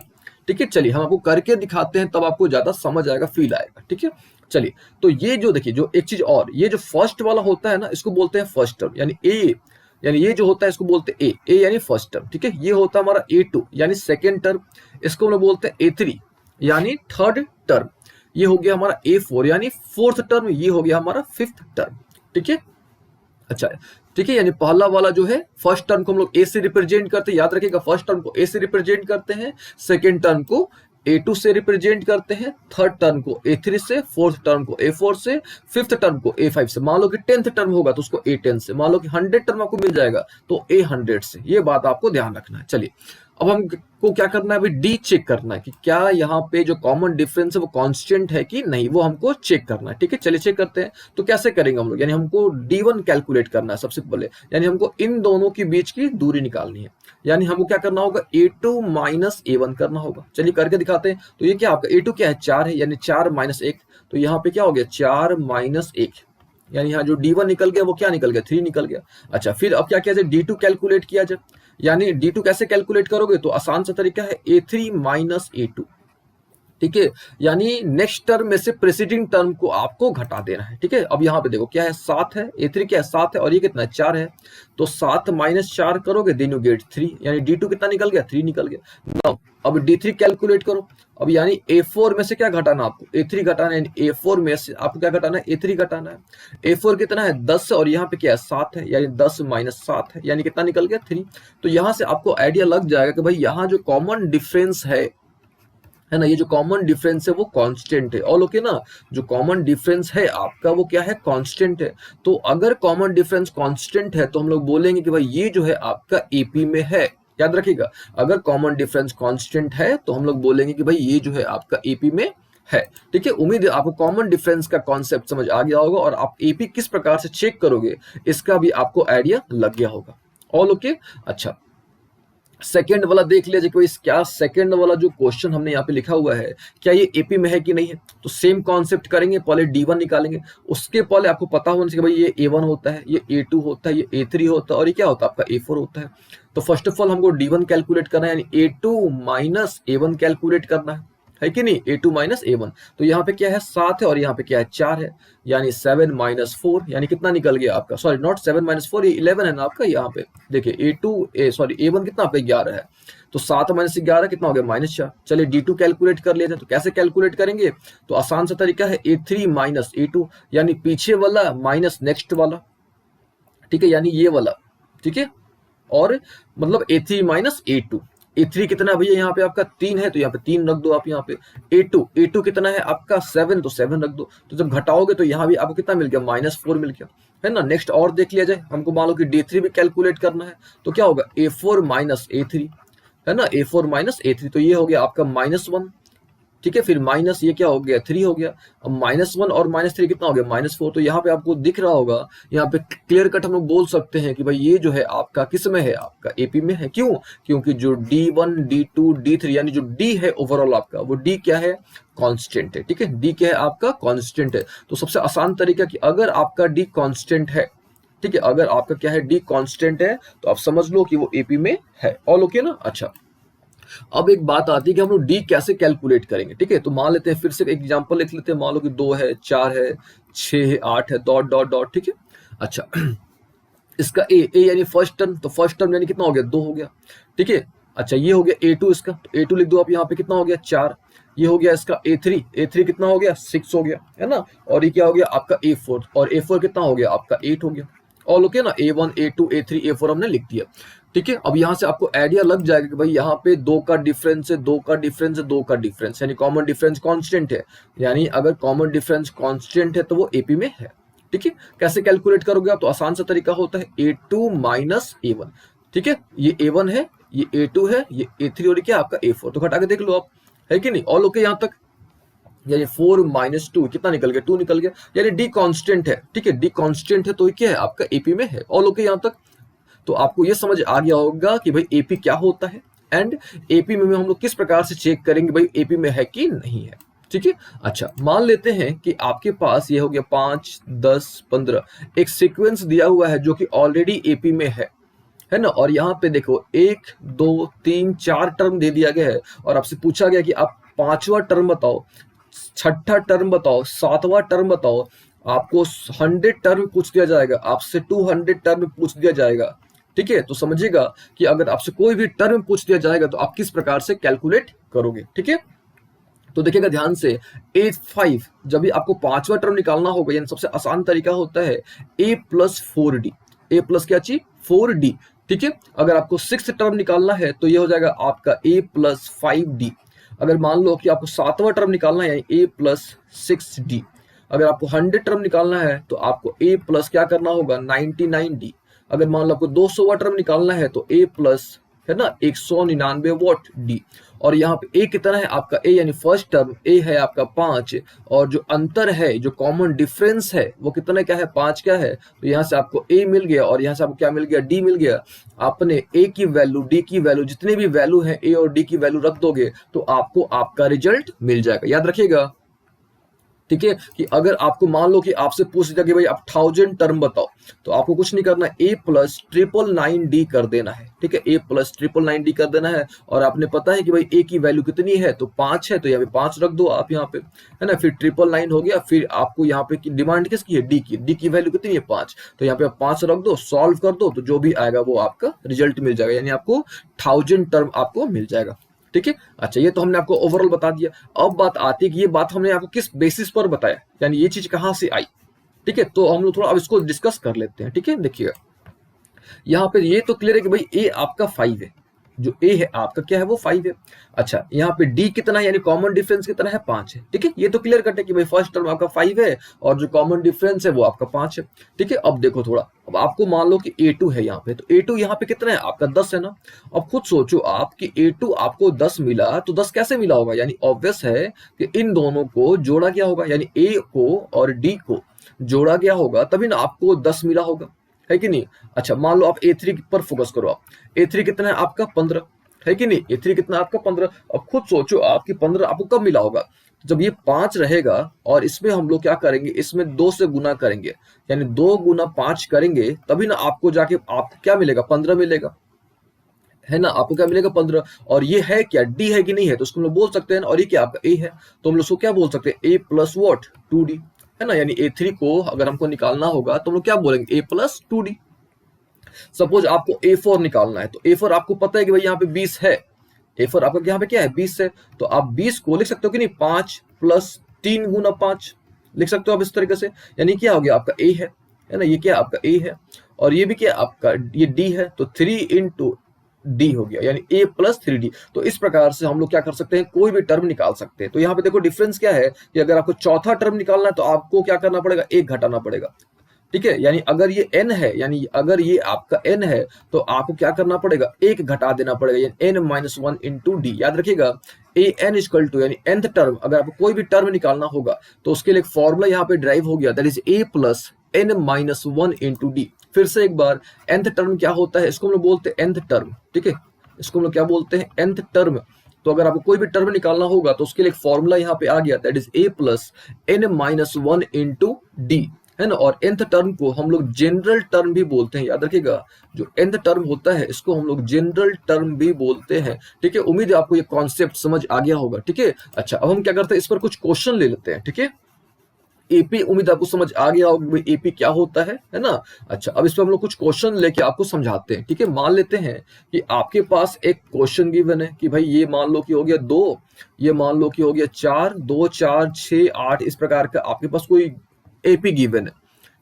ठीक है, चलिए हम आपको करके दिखाते हैं, तब आपको ज्यादा समझ आएगा, फील आएगा। ठीक है, चलिए तो ये जो देखिए, जो एक चीज और, ये जो फर्स्ट वाला होता है ना, इसको बोलते हैं फर्स्ट टर्म, यानी ए, यानी ये जो होता है इसको बोलते हैं ए यानी फर्स्ट टर्म। ठीक है, ये होता है हमारा A2 यानी सेकेंड टर्म, इसको हम लोग बोलते हैं A3 यानी थर्ड टर्म, ये हो गया हमारा A4 यानी फोर्थ टर्म, ये हो गया हमारा फिफ्थ टर्म। ठीक है, अच्छा ठीक है, यानी पहला वाला जो है फर्स्ट टर्म को हम लोग ए से रिप्रेजेंट करते हैं, याद रखिएगा फर्स्ट टर्म को ए से रिप्रेजेंट करते हैं, सेकेंड टर्म को A2 से रिप्रेजेंट करते हैं, थर्ड टर्म को A3 से, फोर्थ टर्म को A4 से, फिफ्थ टर्म को A5 से। मान लो कि 10th टर्म होगा तो उसको A10 से, मान लो कि 100 टर्म आपको मिल जाएगा तो A100 से। ये बात आपको ध्यान रखना है। चलिए अब हमको क्या करना है, अभी डी चेक करना है कि क्या यहाँ पे जो कॉमन डिफरेंस है वो कांस्टेंट है कि नहीं, वो हमको चेक करना है। ठीक है, चलिए चेक करते हैं। तो कैसे करेंगे हम लोग, यानी हमको D1 कैलकुलेट करना है सबसे पहले, यानी हमको इन दोनों के बीच की दूरी निकालनी है। यानी हमको क्या करना होगा, A2 माइनस A1 करना होगा। चलिए करके दिखाते हैं। तो ये क्या आपका A2 क्या है, 4 है, यानी 4 माइनस 1। तो यहाँ पे क्या हो गया, 4 माइनस 1, यानी यहाँ जो D1 निकल गया वो क्या निकल गया, 3 निकल गया। अच्छा, फिर अब क्या किया जाए, D2 कैलकुलेट किया जाए। यानी D2 कैसे कैलकुलेट करोगे, तो आसान सा तरीका है A3 माइनस A2। ठीक है, यानी नेक्स्ट टर्म में से प्रेसिडिंग टर्म को आपको घटा देना है। ठीक है, अब यहाँ पे देखो क्या है, 7 है, A3 क्या है, 7 है, और ये कितना है, 4 है। तो 7 माइनस 4 करोगे, देन यू गेट 3, यानी D2 कितना निकल गया, 3 निकल गया। नाउ अब D3 कैलकुलेट करो। अब यानी A4 में से क्या घटाना आपको, A3 घटाना है, यानी A4 में से आपको क्या घटाना है, A3 घटाना है। A4 कितना है, 10, और यहाँ पे क्या है, 7 है, यानी 10 माइनस 7 है, यानी कितना निकल गया, 3। तो यहाँ से आपको आइडिया लग जाएगा कि भाई यहाँ जो कॉमन डिफरेंस है ना, ये जो कॉमन डिफरेंस है वो कांस्टेंट है। और ओके ना, जो कॉमन डिफरेंस है आपका वो क्या है, कांस्टेंट है। तो अगर कॉमन डिफरेंस कांस्टेंट है तो हम लोग बोलेंगे कि भाई ये जो है आपका एपी में है। याद रखिएगा, अगर कॉमन डिफरेंस कांस्टेंट है तो हम लोग बोलेंगे कि भाई ये जो है आपका एपी में है। ठीक है, उम्मीद है आपको कॉमन डिफरेंस का कॉन्सेप्ट समझ आ गया होगा, और आप एपी किस प्रकार से चेक करोगे इसका भी आपको आइडिया लग गया होगा। All okay. अच्छा, सेकंड वाला देख लीजिए कि क्या सेकंड वाला जो क्वेश्चन हमने यहाँ पे लिखा हुआ है, क्या ये एपी में है कि नहीं है। तो सेम कॉन्सेप्ट करेंगे, पहले D1 निकालेंगे। उसके पहले आपको पता होना चाहिए भाई ये A1 होता है, ये A2 होता है, ये A3 होता है, और ये क्या होता है आपका A4 होता है। तो फर्स्ट ऑफ ऑल हमको D1 कैलकुलेट करना है, यानी A2 माइनस A1 कैलकुलेट करना है कि नहीं, A2 माइनस A1। तो यहाँ पे क्या है, 7 है, और यहाँ पे क्या है, 4 है, यानी 7 माइनस 4, यानी कितना निकल गया आपका, सॉरी नॉट 7 माइनस 4, ये 11 है ना आपका। यहाँ पे देखिए A1 कितना आपका 11 है। तो 7 माइनस 11 कितना हो गया, माइनस 4। चलिए D2 कैलकुलेट कर लेते हैं। तो कैसे कैलकुलेट करेंगे, तो आसान सा तरीका है A3 माइनस A2, यानी पीछे वाला माइनस नेक्स्ट वाला। ठीक है, यानी ये वाला। ठीक है, और मतलब A3 माइनस A2। A3 कितना है भैया, यहाँ पे आपका 3 है, तो यहाँ पे 3 रख दो आप। यहाँ पे A2 कितना है आपका 7, तो 7 रख दो। तो जब घटाओगे तो यहाँ भी आपको कितना मिल गया, -4 मिल गया, है ना। नेक्स्ट और देख लिया जाए, हमको मान लो कि D3 भी कैलकुलेट करना है। तो क्या होगा, A4 माइनस A3, है ना, A4 माइनस A3। तो ये हो गया आपका -1। ठीक है, फिर माइनस ये क्या हो गया, 3 हो गया। अब -1 और -3 कितना हो गया, -4। तो यहाँ पे आपको दिख रहा होगा, यहाँ पे क्लियर कट हम लोग बोल सकते हैं कि भाई ये जो है आपका किस में है, आपका एपी में है। क्यों, क्योंकि जो D1 D2 D3 यानी जो D है ओवरऑल आपका, वो D क्या है, कांस्टेंट है। ठीक है, D क्या है आपका, कांस्टेंट है। तो सबसे आसान तरीका कि अगर आपका D कांस्टेंट है, ठीक है, अगर आपका क्या है, D कांस्टेंट है, तो आप समझ लो कि वो एपी में है। ऑल ओके ना। अच्छा, अब एक बात आती है कि हम लोग डी कैसे कैलकुलेट करेंगे। ठीक है, तो मान लेते हैं, फिर से एक एग्जांपल लिख लेते हैं। मान लो कि 2 है, 4 है, 6 है, 8 है, डॉट डॉट डॉट। ठीक है, अच्छा इसका ए यानी फर्स्ट टर्म, तो फर्स्ट टर्म यानी कितना हो गया, 2 हो गया। ठीक है, अच्छा ये हो गया A2 इसका, तो A2 लिख दो आप। यहाँ पे कितना हो गया, 4। ये हो गया इसका A3 कितना हो गया, 6 हो गया, है ना। और ये क्या हो गया आपका A4, और A4 कितना हो गया आपका 8 हो गया। ऑल ओके ना, A1 A2 A3 A4 हमने लिख दिया। ठीक है, अब यहाँ से आपको आइडिया लग जाएगा कि भाई यहाँ पे 2 का डिफरेंस है, 2 का डिफरेंस है, 2 का डिफरेंस, यानी कॉमन डिफरेंस कांस्टेंट है। यानी अगर कॉमन डिफरेंस कांस्टेंट है तो वो एपी में है। ठीक है, कैसे कैलकुलेट करोगे आप, तो आसान सा तरीका होता है A2 माइनस A1। ठीक है, ये A1 है, ये A2 है, ये A3, और क्या आपका A4। तो घटा के देख लो आप, है कि नहीं। ऑल ओके यहाँ तक, यानी 4 माइनस 2 कितना निकल गया, 2 निकल गया, यानी डी कांस्टेंट है। ठीक है, डी कांस्टेंट है तो ये क्या है आपका एपी में है। ऑल ओके यहाँ तक। तो आपको ये समझ आ गया होगा कि भाई एपी क्या होता है, एंड एपी में हम लोग किस प्रकार से चेक करेंगे भाई एपी में है कि नहीं है। ठीक है, अच्छा मान लेते हैं कि आपके पास ये हो गया 5 10 15 एक सीक्वेंस दिया हुआ है जो कि ऑलरेडी एपी में है ना। और यहाँ पे देखो 1 2 3 4 टर्म दे दिया गया है, और आपसे पूछा गया कि आप 5वां टर्म बताओ, 6ठा टर्म बताओ, 7वां टर्म बताओ। आपको 100 टर्म पूछ दिया जाएगा, आपसे 200 टर्म पूछ दिया जाएगा। ठीक है, तो समझिएगा कि अगर आपसे कोई भी टर्म पूछ दिया जाएगा तो आप किस प्रकार से कैलकुलेट करोगे। ठीक है, तो देखिएगा ध्यान से, A5 जब भी आपको 5वां टर्म निकालना होगा, यानी सबसे आसान तरीका होता है A plus 4D। A plus क्या चीज, 4D। ठीक है, अगर आपको 6th टर्म निकालना है तो ये हो जाएगा आपका A प्लस 5D। अगर मान लो कि आपको 7वां टर्म निकालना है, A प्लस 6D। अगर आपको 100 टर्म निकालना है तो आपको A प्लस क्या करना होगा, 99D। अगर मान लो आपको 200वां टर्म निकालना है तो A प्लस है ना, 199 वॉट डी। और यहाँ पे ए कितना है आपका, ए यानी फर्स्ट टर्म ए है आपका 5, और जो अंतर है, जो कॉमन डिफरेंस है वो कितना क्या है, 5 क्या है। तो यहाँ से आपको ए मिल गया और यहाँ से आपको क्या मिल गया, डी मिल गया। आपने ए की वैल्यू, डी की वैल्यू, जितने भी वैल्यू है ए और डी की वैल्यू रख दोगे तो आपको आपका रिजल्ट मिल जाएगा। याद रखिएगा, ठीक है, कि अगर आपको मान लो कि आपसे पूछ दिया कि भाई आप 1000 टर्म बताओ, तो आपको कुछ नहीं करना, ए प्लस 999D कर देना है। ठीक है, ए प्लस 999D कर देना है। और आपने पता है कि भाई ए की वैल्यू कितनी है, तो 5 है, तो यहाँ पे 5 रख दो आप यहाँ पे, है ना। फिर 999 हो गया, फिर आपको यहाँ पे की डिमांड किसकी है, डी की। डी की वैल्यू कितनी है, 5, तो यहाँ पे आप 5 रख दो, सॉल्व कर दो, तो जो भी आएगा वो आपका रिजल्ट मिल जाएगा, यानी आपको 1000 टर्म आपको मिल जाएगा। ठीक है, अच्छा, ये तो हमने आपको ओवरऑल बता दिया। अब बात आती है कि ये बात हमने आपको किस बेसिस पर बताया, यानी ये चीज कहां से आई। ठीक है, तो हम लोग थोड़ा अब इसको डिस्कस कर लेते हैं। ठीक है, देखिएगा, यहाँ पे ये तो क्लियर है कि भाई ए आपका 5 है, जो ए है आपका क्या है, वो 5 है। अच्छा, यहाँ पे डी कितना है, यानी कॉमन डिफरेंस कितना है, 5 है। ठीक है, ये तो क्लियर कट है कि भाई फर्स्ट टर्म आपका 5 है और जो कॉमन डिफरेंस है वो आपका 5 है। ठीक है, अब देखो थोड़ा, अब आपको मान लो कि A2 है यहाँ पे, तो A2 यहाँ पे कितना है आपका, 10 है ना। अब खुद सोचो आप कि A2 आपको 10 मिला, तो 10 कैसे मिला होगा, यानी ऑब्वियस है कि इन दोनों को जोड़ा गया होगा, यानी ए को और डी को जोड़ा गया होगा, तभी ना आपको 10 मिला होगा, है कि नहीं। अच्छा, मान लो आप A3 पर फोकस करो, आप A3 कितना है आपका, 15, है कि नहीं। A3 कितना आपका, 15। अब खुद सोचो आप कि 15 आपको कब मिला होगा, जब ये 5 रहेगा और इसमें हम लोग क्या करेंगे, इसमें 2 से गुना करेंगे, यानी 2 गुना 5 करेंगे, तभी ना आपको जाके आपको क्या मिलेगा, 15 मिलेगा, है ना। आपको क्या मिलेगा, 15। और ये है क्या, डी है कि नहीं है, तो उसको हम लोग बोल सकते हैं। और ये क्या आपका ए है, तो हम लोग उसको क्या बोल सकते हैं, ए प्लस वॉट, 2D, है ना। यानी A3 को अगर हमको निकालना होगा तो हम लोग क्या बोलेंगे, ए प्लस 2D। सपोज आपको A4 निकालना है, तो A4 आपको पता है कि भाई यहाँ पे 20 है, A4 आपका यहाँ पे क्या है, 20 है, तो आप 20 को लिख सकते हो कि नहीं, 5 प्लस 3 गुना 5 लिख सकते हो आप इस तरीके से। यानी क्या हो गया आपका ए है ना, ये क्या आपका ए है, और ये भी क्या आपका, ये डी है, तो 3 इंटू डी हो गया, यानी ए प्लस 3D। तो इस प्रकार से हम लोग क्या कर सकते हैं, कोई भी टर्म निकाल सकते हैं। तो यहाँ पे देखो डिफरेंस क्या है, कि अगर आपको चौथा टर्म निकालना है तो आपको क्या करना पड़ेगा, एक घटाना पड़ेगा। ठीक है, यानी अगर ये n है, यानी अगर ये आपका n है, तो आपको क्या करना पड़ेगा, एक घटा देना पड़ेगा, यानी n माइनस 1 इंटू डी। याद रखिएगा, ए एन इक्वल टू, यानी nth टर्म, अगर आपको कोई भी टर्म निकालना होगा तो उसके लिए एक फॉर्मूला यहाँ पे ड्राइव हो गया, that is a plus n minus 1 into D. फिर से एक बार, nth टर्म क्या होता है, इसको हम लोग बोलते हैं nth टर्म। ठीक है, इसको हम लोग क्या बोलते हैं, nth टर्म। तो अगर आपको कोई भी टर्म निकालना होगा तो उसके लिए एक फॉर्मूला यहाँ पे आ गया, that is a plus n minus 1 into D, है ना। और nth टर्म को हम लोग जनरल टर्म भी बोलते हैं, याद रखिएगा, जो nth टर्म होता है इसको हम लोग जनरल टर्म भी बोलते हैं। ठीक है, उम्मीद है आपको ये कॉन्सेप्ट समझ आ गया होगा। ठीक है, अच्छा, अब हम क्या करते हैं, इस पर कुछ क्वेश्चन ले लेते हैं। ठीक है, एपी, उम्मीद आपको समझ आ गया होगा भाई एपी क्या होता है ना। अच्छा, अब इस पर हम लोग कुछ क्वेश्चन लेके आपको समझाते हैं। ठीक है, मान लेते हैं कि आपके पास एक क्वेश्चन गिवन है कि भाई ये मान लो कि हो गया 2, ये मान लो कि हो गया 4, 2 4 6 8, इस प्रकार का आपके पास कोई एपी गिवन है।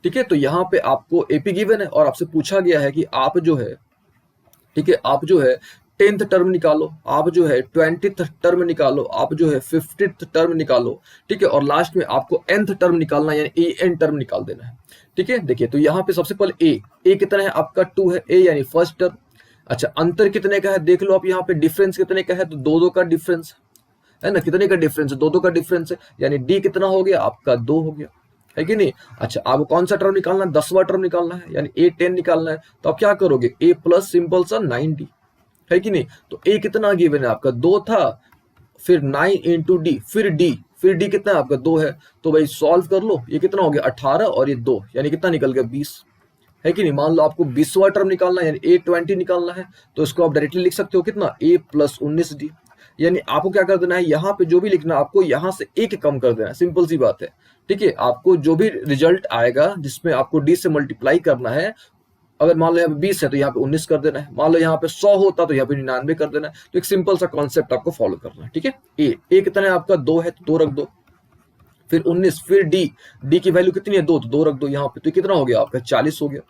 ठीक है, तो यहाँ पे आपको एपी गिवन है और आपसे पूछा गया है कि आप जो है, ठीक है, आप जो है 10th टर्म निकालो, आप जो है 20th टर्म निकालो, आप जो है 50th टर्म निकालो। ठीक है, और लास्ट में आपको nth टर्म निकालना है, यानी एन टर्म निकाल देना है। ठीक है, देखिए, तो यहाँ पे सबसे पहले ए कितना है आपका, 2 है, ए यानी फर्स्ट टर्म। अच्छा, अंतर कितने का है देख लो आप, यहाँ पे डिफरेंस कितने का है, तो 2 का डिफरेंस है ना। कितने का डिफरेंस है, 2 का डिफरेंस है, यानी डी कितना हो गया आपका, 2 हो गया, है कि नहीं। अच्छा, आपको कौन सा टर्म निकालना है, 10वां टर्म निकालना है, यानी A10 निकालना है। तो आप क्या करोगे, ए प्लस सिंपल सा 9D, है कि नहीं। तो ए कितना गिवन है आपका, 2 था, फिर 9 इंटू डी, फिर डी कितना है आपका, 2 है। तो भाई सॉल्व कर लो, ये कितना हो गया 18 और ये 2, यानी कितना निकल गया 20, है कि नहीं। मान लो आपको 20वां टर्म निकालना है, यानी A20 निकालना है, तो इसको आप डायरेक्टली लिख सकते हो कितना, a प्लस 19D। यानी आपको क्या कर देना है, यहाँ पे जो भी लिखना है आपको यहाँ से एक कम कर देना है, सिंपल सी बात है। ठीक है, आपको जो भी रिजल्ट आएगा जिसमें आपको डी से मल्टीप्लाई करना है, अगर मान लो यहाँ पे 20 है तो यहाँ पे 19 कर देना है, मान लो यहाँ पे 100 होता तो यहाँ पे 99 कर देना है। तो एक सिंपल सा कॉन्सेप्ट आपको फॉलो करना है। ठीक है, ए कितना है आपका, 2 है, तो 2 रख दो, फिर 19, फिर डी की वैल्यू कितनी है, 2, तो 2 रख दो यहाँ पे, तो कितना हो गया आपका, 40 हो गया,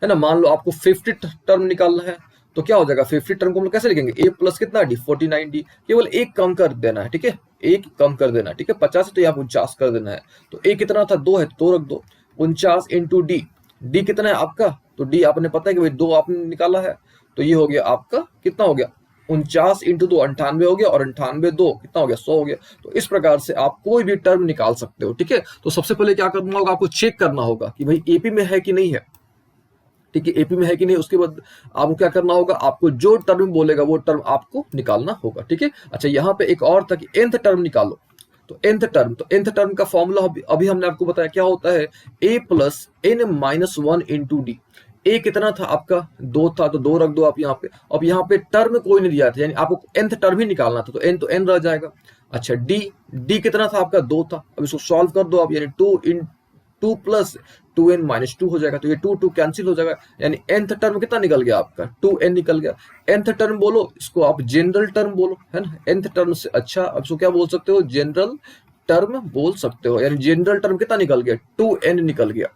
है ना। मान लो आपको 50 टर्म निकालना है, तो क्या हो जाएगा, 50 टर्म को हम लोग कैसे लिखेंगे, ए प्लस कितना डी, 49D, केवल एक कम कर देना है। ठीक है, एक कम कर देना है। ठीक है, 50 है तो यहाँ 49 कर देना है। तो ए कितना था, 2 है, तो 2 रख दो, 49 इंटू डी, डी कितना है आपका, तो डी आपने पता है कि भाई 2 आपने निकाला है, तो ये हो गया आपका कितना हो गया 49 इंटू 2 98 हो गया, और 98 2 कितना हो गया 100 हो गया। तो इस प्रकार से आप कोई भी टर्म निकाल सकते हो। ठीक है, तो सबसे पहले क्या करना होगा, आपको चेक करना होगा कि भाई एपी में है कि नहीं है। ठीक है, एपी में है कि नहीं, उसके बाद आपको क्या करना होगा, आपको जो टर्म बोलेगा वो टर्म आपको निकालना होगा। ठीक है, अच्छा यहाँ पे एक और था कि nth टर्म निकालो। तो nth टर्म का फॉर्मूला अभी हमने आपको बताया क्या होता है, a plus n minus one into d. A कितना था आपका 2 था, तो 2 रख दो आप यहाँ पे। अब यहाँ पे टर्म कोई नहीं दिया था, यानी आपको nth टर्म ही निकालना था, तो n रह जाएगा। अच्छा डी कितना था आपका 2 था, अब इसको सॉल्व कर दो आप, यानी 2 प्लस 2n माइनस 2 हो जाएगा, तो ये 2 कैंसिल हो जाएगा, यानी nth टर्म कितना निकल गया आपका 2n निकल गया। nth टर्म बोलो, इसको आप जनरल टर्म बोलो, है ना, nth टर्म से अच्छा अब इसको क्या बोल सकते हो, जनरल टर्म बोल सकते हो, यानी जनरल टर्म कितना निकल गया 2n निकल गया।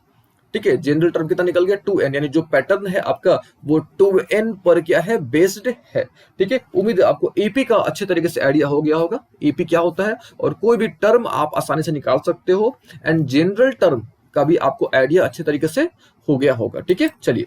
ठीक है, जनरल टर्म कितना निकल गया 2n, यानी जो पैटर्न है आपका वो 2n पर क्या है, बेस्ड है। ठीक है, उम्मीद है आपको एपी का अच्छे तरीके से आइडिया हो गया होगा, एपी क्या होता है और कोई भी टर्म आप आसानी से निकाल सकते हो, एंड जनरल टर्म का भी आपको आइडिया अच्छे तरीके से हो गया होगा। ठीक है, चलिए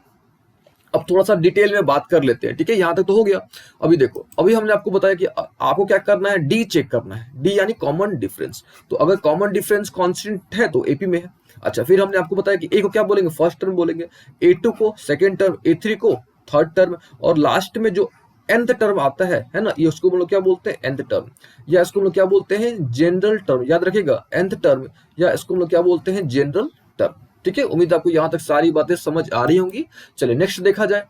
अब थोड़ा सा डिटेल में बात कर लेते हैं। ठीक है, यहां तक तो हो गया। अभी देखो, अभी हमने आपको बताया कि आपको क्या करना है, डी चेक करना है, डी यानी कॉमन डिफरेंस। तो अगर कॉमन डिफरेंस कांस्टेंट है तो एपी में है। अच्छा, फिर हमने आपको बताया कि ए को क्या बोलेंगे, फर्स्ट टर्म बोलेंगे, ए2 को सेकेंड टर्म, ए3 को थर्ड टर्म, और लास्ट में जो nth टर्म आता है ना, ये उसको हम लोग क्या बोलते हैं nth टर्म, या इसको हम लोग क्या बोलते हैं जनरल टर्म। याद रखिएगा nth टर्म, या इसको हम लोग क्या बोलते हैं जनरल टर्म। ठीक है, उम्मीद आपको यहां तक सारी बातें समझ आ रही होंगी। चलिए नेक्स्ट देखा जाए।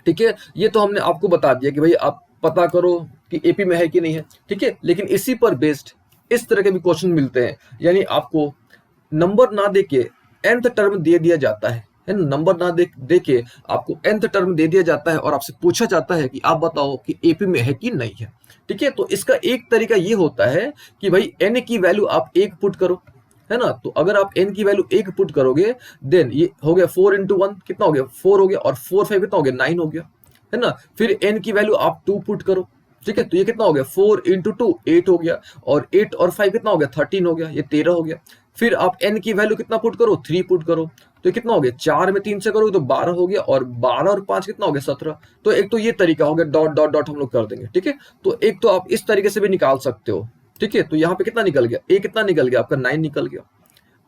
ठीक है, ये तो हमने आपको बता दिया कि भाई आप पता करो कि एपी में है कि नहीं है। ठीक है, लेकिन इसी पर बेस्ड इस तरह के भी क्वेश्चन मिलते हैं, यानी आपको नंबर ना देके nth टर्म दे दिया जाता है ना, नंबर ना दे के आपको nth टर्म दे दिया जाता है, और आपसे पूछा जाता है कि आप बताओ कि एपी में है कि नहीं है। ठीक है, तो इसका एक तरीका ये होता है कि भाई n की वैल्यू आप 1 पुट करो, है ना। तो अगर आप n की वैल्यू 1 पुट करोगे, देन ये हो गया 4 इंटू 1 कितना हो गया 4 हो गया, और 4 5 कितना हो गया 9 हो गया, है ना। फिर n की वैल्यू आप 2 पुट करो, ठीक है, तो ये कितना हो गया 4 इंटू 2 8 हो गया, और 8 और 5 कितना हो गया 13 हो गया, ये 13 हो गया। फिर आप n की वैल्यू कितना पुट करो 3 पुट करो, तो ये कितना हो गया 4 में 3 से करोगे तो 12 हो गया, और 12 और 5 कितना हो गया 17। तो एक तो ये तरीका हो गया, डॉट डॉट डॉट हम लोग कर देंगे। ठीक है, तो एक तो आप इस तरीके से भी निकाल सकते हो। ठीक है, तो यहाँ पे कितना निकल गया, ए कितना निकल गया आपका 9 निकल गया।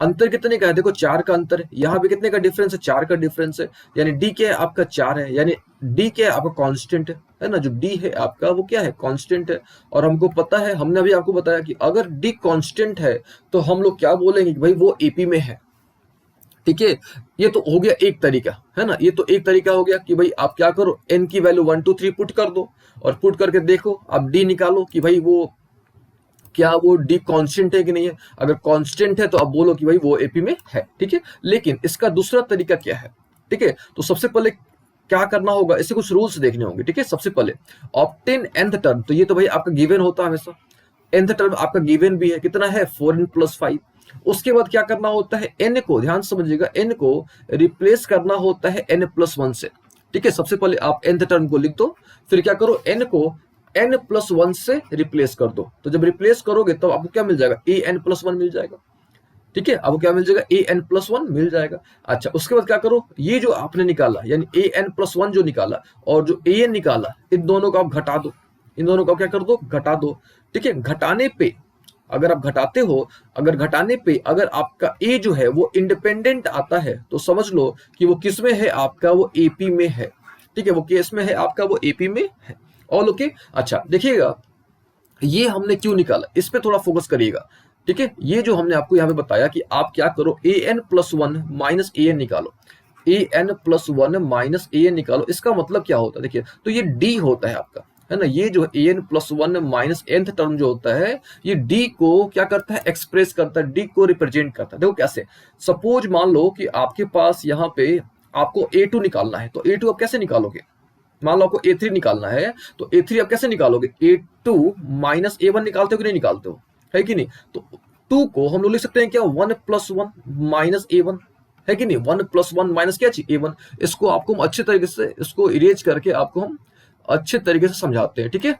अंतर कितने का है, देखो 4 का अंतर है, यहाँ पे कितने का डिफरेंस है 4 का डिफरेंस है, यानी डी क्या है आपका 4 है, यानी डी क्या है आपका कांस्टेंट है ना, जो डी है आपका वो क्या है कांस्टेंट है। और हमको पता है, हमने अभी आपको बताया कि अगर डी कांस्टेंट है तो हम लोग क्या बोलेंगे कि भाई वो एपी में है। ठीक है, ये तो हो गया एक तरीका, है ना, ये तो एक तरीका हो गया कि भाई आप क्या करो एन की वैल्यू 1 2 3 पुट कर दो, और पुट करके देखो आप डी निकालो कि भाई वो क्या वो डी कांस्टेंट है कि नहीं है। अगर कांस्टेंट है तो आप बोलो कि भाई वो एपी में है। ठीक है, लेकिन इसका दूसरा तरीका क्या है। ठीक है, तो सबसे पहले क्या करना होगा, इससे कुछ रूल्स देखने होंगे। ठीक है, सबसे पहले ऑब्टेन nth टर्म, तो ये तो भाई आपका गिवन होता है हमेशा, nth टर्म आपका गिवन भी है, कितना है 4n प्लस 5। उसके बाद क्या करना होता है, n को ध्यान समझिएगा, n को रिप्लेस करना होता है n प्लस 1 से। ठीक है, सबसे पहले आप nth टर्म को लिख दो, फिर क्या करो n को n प्लस 1 से रिप्लेस कर दो। तो जब रिप्लेस करोगे तो आपको क्या मिल जाएगा, ए एन प्लस 1 मिल जाएगा। ठीक है, आपको क्या मिल जाएगा, ए एन प्लस 1 मिल जाएगा। अच्छा, उसके बाद क्या करो, ये जो आपने निकाला यानी ए एन प्लस 1 जो निकाला और जो ए एन निकाला, इन दोनों को आप घटा दो, इन दोनों को क्या कर दो, घटा दो। ठीक है, घटाने पे अगर आप घटाते हो, अगर घटाने पे अगर आपका ए जो है वो इंडिपेंडेंट आता है तो समझ लो कि वो किस में है आपका, वो एपी में है। ठीक है, वो केस में है आपका, वो एपी में है। All okay. अच्छा देखिएगा, ये हमने क्यों निकाला, इस पे थोड़ा फोकस करिएगा। ठीक है, ये जो हमने आपको यहाँ पे बताया कि आप क्या करो, ए n plus 1 minus a N निकालो, ए n plus 1 minus a N निकालो। इसका मतलब क्या होता है, देखिए, तो ये डी होता है आपका, है ना, ये जो a n plus 1 minus nth term जो होता है, ये डी को क्या करता है, एक्सप्रेस करता है, डी को रिप्रेजेंट करता है। देखो कैसे, सपोज मान लो कि आपके पास यहाँ पे आपको A2 निकालना है, तो A2 आप कैसे निकालोगे, मान लो आपको A3 निकालना है, तो A3 आप कैसे निकालोगे, A2 माइनस A1 निकालते हो कि नहीं निकालते हो, है कि नहीं। तो 2 को हम लोग लिख सकते हैं क्या, 1 प्लस 1 माइनस A1, है कि नहीं, 1 प्लस 1 माइनस क्या चाहिए A1। इसको आपको हम अच्छे तरीके से इसको इरेज करके आपको हम अच्छे तरीके से समझाते हैं। ठीक है,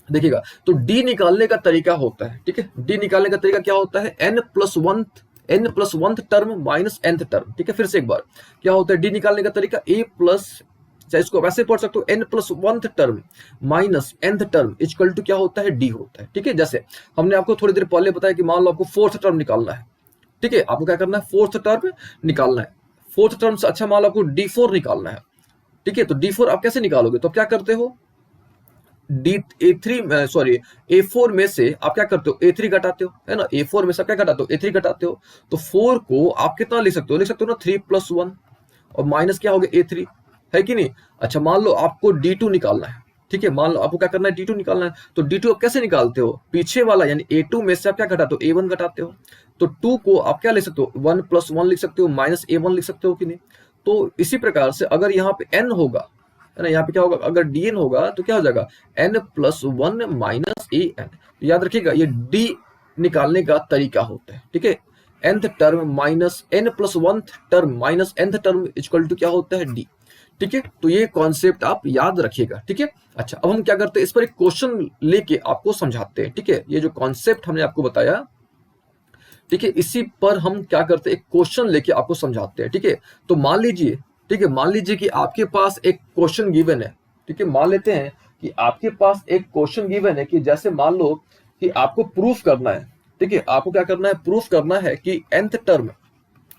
देखिएगा, तो डी निकालने का तरीका होता है, ठीक है, डी निकालने का तरीका क्या होता है, n plus 1 term minus nth term. ठीक है, फिर से एक बार क्या होता है डी निकालने का तरीका, a प्लस चाहे इसको वैसे पढ़ सकते हो, n plus 1th term minus nth term equal to क्या होता है, d होता है। ठीक है, जैसे हमने आपको थोड़ी देर पहले बताया कि मान लो आपको 4th टर्म निकालना है। ठीक है, आपको क्या करना है, 4th टर्म निकालना है। 4th टर्म से अच्छा मान लो आपको d4 निकालना है। ठीक है, तो d4 आप कैसे निकालोगे, तो क्या करते हो, A4 में से आप क्या करते हो, A3 घटाते हो, है ना। A4 में से आप क्या घटाते हो, A3 घटाते हो। तो 4 को आप कितना लिख सकते हो, लिख सकते हो ना 3 + 1 और माइनस क्या हो गया A3, है कि नहीं। अच्छा, मान लो आपको D2 निकालना है। ठीक है, मान लो आपको क्या करना है, D2 निकालना है। तो D2 आप कैसे निकालते हो, पीछे वाला यानी A2 में से आप क्या घटाते हो, A1 घटाते हो। तो 2 को आप क्या लिख सकते हो, 1 + 1 लिख सकते हो, माइनस A1 लिख सकते हो कि नहीं। तो इसी प्रकार से अगर यहाँ पे n होगा, है ना, यहाँ पे क्या होगा, अगर dn होगा तो क्या हो जाएगा, n + 1 माइनस an। याद रखिएगा, ये d निकालने का तरीका होता है। ठीक है, nth term minus n + 1th term minus nth term equal to क्या होता है, d। ठीक है, तो ये कॉन्सेप्ट आप याद रखिएगा। ठीक है, अच्छा, अब हम क्या करते हैं, इस पर एक क्वेश्चन लेके आपको समझाते हैं। ठीक है, ये जो कॉन्सेप्ट हमने आपको बताया, ठीक है, इसी पर हम क्या करते हैं, एक क्वेश्चन लेके आपको समझाते हैं। ठीक है, तो मान लीजिए, ठीक है, मान लीजिए कि आपके पास एक क्वेश्चन गिवन है। ठीक है, मान लेते हैं कि आपके पास एक क्वेश्चन गिवन है कि जैसे मान लो कि आपको प्रूफ करना है। ठीक है, आपको क्या करना है, प्रूफ करना है कि nth टर्म,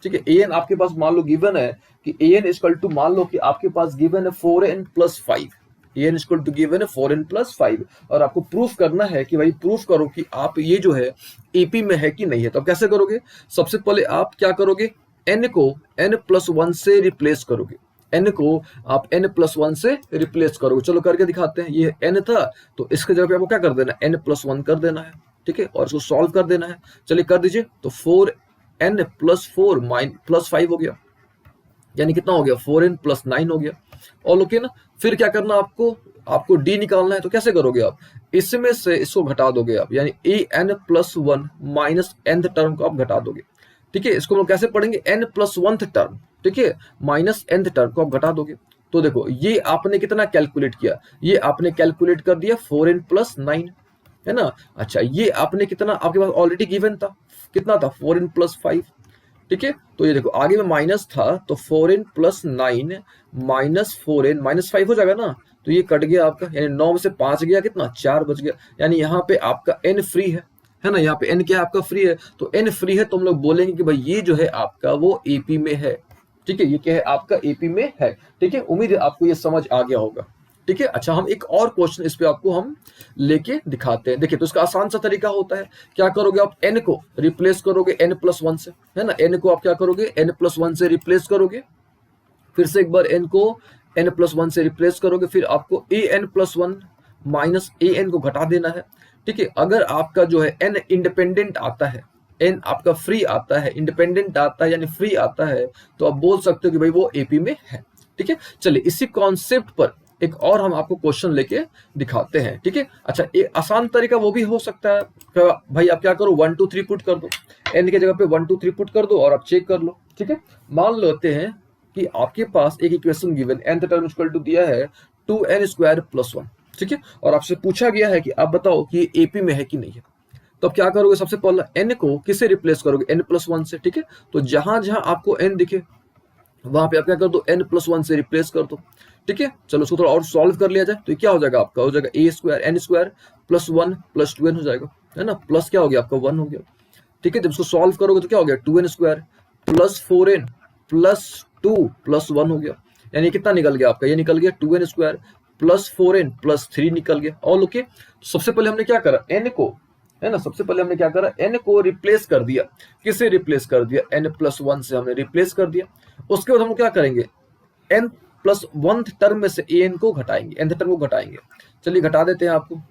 ठीक है, an आपके पास मान लो गिवन है कि an इक्वल टू, मान लो कि आपके पास गिवन है 4n + 5, an equal to given है 4n + 5, और आपको प्रूफ करना है कि भाई प्रूफ करो कि आप ये जो है एपी में है कि नहीं है। तो आप कैसे करोगे, सबसे पहले आप क्या करोगे, n को n + 1 से रिप्लेस करोगे। n को आप n + 1 से रिप्लेस करोगे। चलो करके दिखाते हैं। ये n था तो इसके जगह पे आपको क्या कर देना है, n + 1 कर देना है। ठीक है, और इसको सॉल्व कर देना है। चलिए कर दीजिए। तो 4n + 4 + 5 हो गया, यानी कितना हो गया, 4n + 9 हो गया। और ओके ना, फिर क्या करना आपको d निकालना है। तो कैसे करोगे आप, इसमें से इसको घटा दोगे आप, यानी an + 1 माइनस nth टर्म को आप घटा दोगे। ठीक है, इसको हम कैसे पढ़ेंगे, n + 1th टर्म, ठीक है, माइनस nth टर्म को आप घटा दोगे। तो देखो, ये आपने कितना कैलकुलेट किया, ये आपने कैलकुलेट कर दिया 4n + 9, है ना। अच्छा, ये आपने कितना, आपके पास ऑलरेडी गिवन था, कितना था, 4n + 5। ठीक है, तो ये देखो आगे में माइनस था, तो 4n + 9 माइनस 4n माइनस 5 हो जाएगा ना। तो ये कट गया आपका, यानी 9 में से 5 गया, कितना, 4 बच गया। यानी यहाँ पे आपका n फ्री है ना, यहाँ पे n क्या है आपका, फ्री है। तो n फ्री है तो हम लोग बोलेंगे कि भाई ये जो है आपका वो एपी में है। ठीक है, ये क्या है आपका, एपी में है। ठीक है, उम्मीद है आपको ये समझ आ गया होगा। ठीक है, अच्छा, हम एक और क्वेश्चन इस पे आपको हम लेके दिखाते हैं। देखिए, तो इसका आसान सा तरीका होता है, क्या करोगे आप, n को रिप्लेस करोगे n + 1 से, है ना। n को आप क्या करोगे, n + 1 से रिप्लेस करोगे, फिर से एक बार n को n + 1 से रिप्लेस करोगे, फिर आपको an + 1 माइनस an को घटा देना है। ठीक है, अगर आपका जो है n इंडिपेंडेंट आता है, n आपका फ्री आता है, इंडिपेंडेंट आता है यानी फ्री आता है, तो आप बोल सकते हो कि भाई वो एपी में है। ठीक है, चलिए इसी कॉन्सेप्ट पर एक और हम आपको क्वेश्चन लेके दिखाते हैं। ठीक है, अच्छा, एक आसान तरीका वो भी हो सकता है, भाई आप क्या करो, 1 2 3 पुट कर दो, n की जगह पे 1 2 3 पुट कर दो और आप चेक कर लो। ठीक है, मान लेते हैं कि आपके पास एक equation given, nth term equal to दिया है 2n² + 1। ठीक है, और आपसे पूछा गया है कि आप बताओ कि ये एपी में है कि नहीं है। तो आप क्या करोगे, सबसे पहले n को किससे रिप्लेस करोगे, n + 1 से। ठीक है, तो जहां जहां आपको n दिखे वहां पे आप क्या कर दो, n + 1 से रिप्लेस कर दो। ठीक है, चलो उसको थोड़ा और सॉल्व कर लिया जाए। तो क्या हो जाएगा आपका, हो जाएगा a² n² + 1 + 2n हो जाएगा, है ना। प्लस क्या हो गया आपका, 1 हो गया। ठीक है, जब इसको सॉल्व करोगे तो क्या हो गया, 2n² + 4n + 2 + 1 हो गया। यानी कितना निकल गया आपका, ये निकल गया 2n² + 4n + 3 निकल गया। और ओके, सबसे पहले हमने क्या करा, n को, है ना, सबसे पहले हमने क्या करा, n को रिप्लेस कर दिया, किसे रिप्लेस कर दिया, n + 1 से हमने रिप्लेस कर दिया। उसके बाद हम क्या करेंगे, n + 1th टर्म में से an को घटाएंगे, nth टर्म को घटाएंगे। चलिए घटा देते हैं आपको।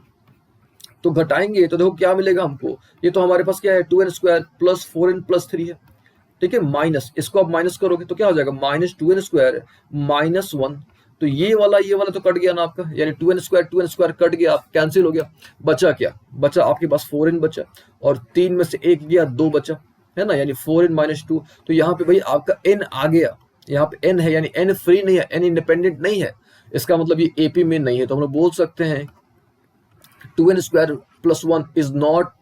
तो घटाएंगे तो देखो क्या मिलेगा हमको, ये तो हमारे पास क्या है, 2n² + 4n + 3 है। ठीक है, माइनस, इसको आप माइनस करोगे तो क्या हो जाएगा, -2n² - 1। तो ये वाला तो कट गया ना आपका, यानी 2n² कट गया, आप कैंसिल हो गया। बचा क्या, बचा आपके पास 4n बचा, और 3 में से 1 गया, 2 बचा, है ना, यानी 4n - 2। तो यहाँ पे भाई आपका n आ गया, यहाँ पे n है, यानी n फ्री नहीं है, n इंडिपेंडेंट नहीं है। इसका मतलब ये एपी में नहीं है। तो हम लोग बोल सकते हैं 2n² + 1 is not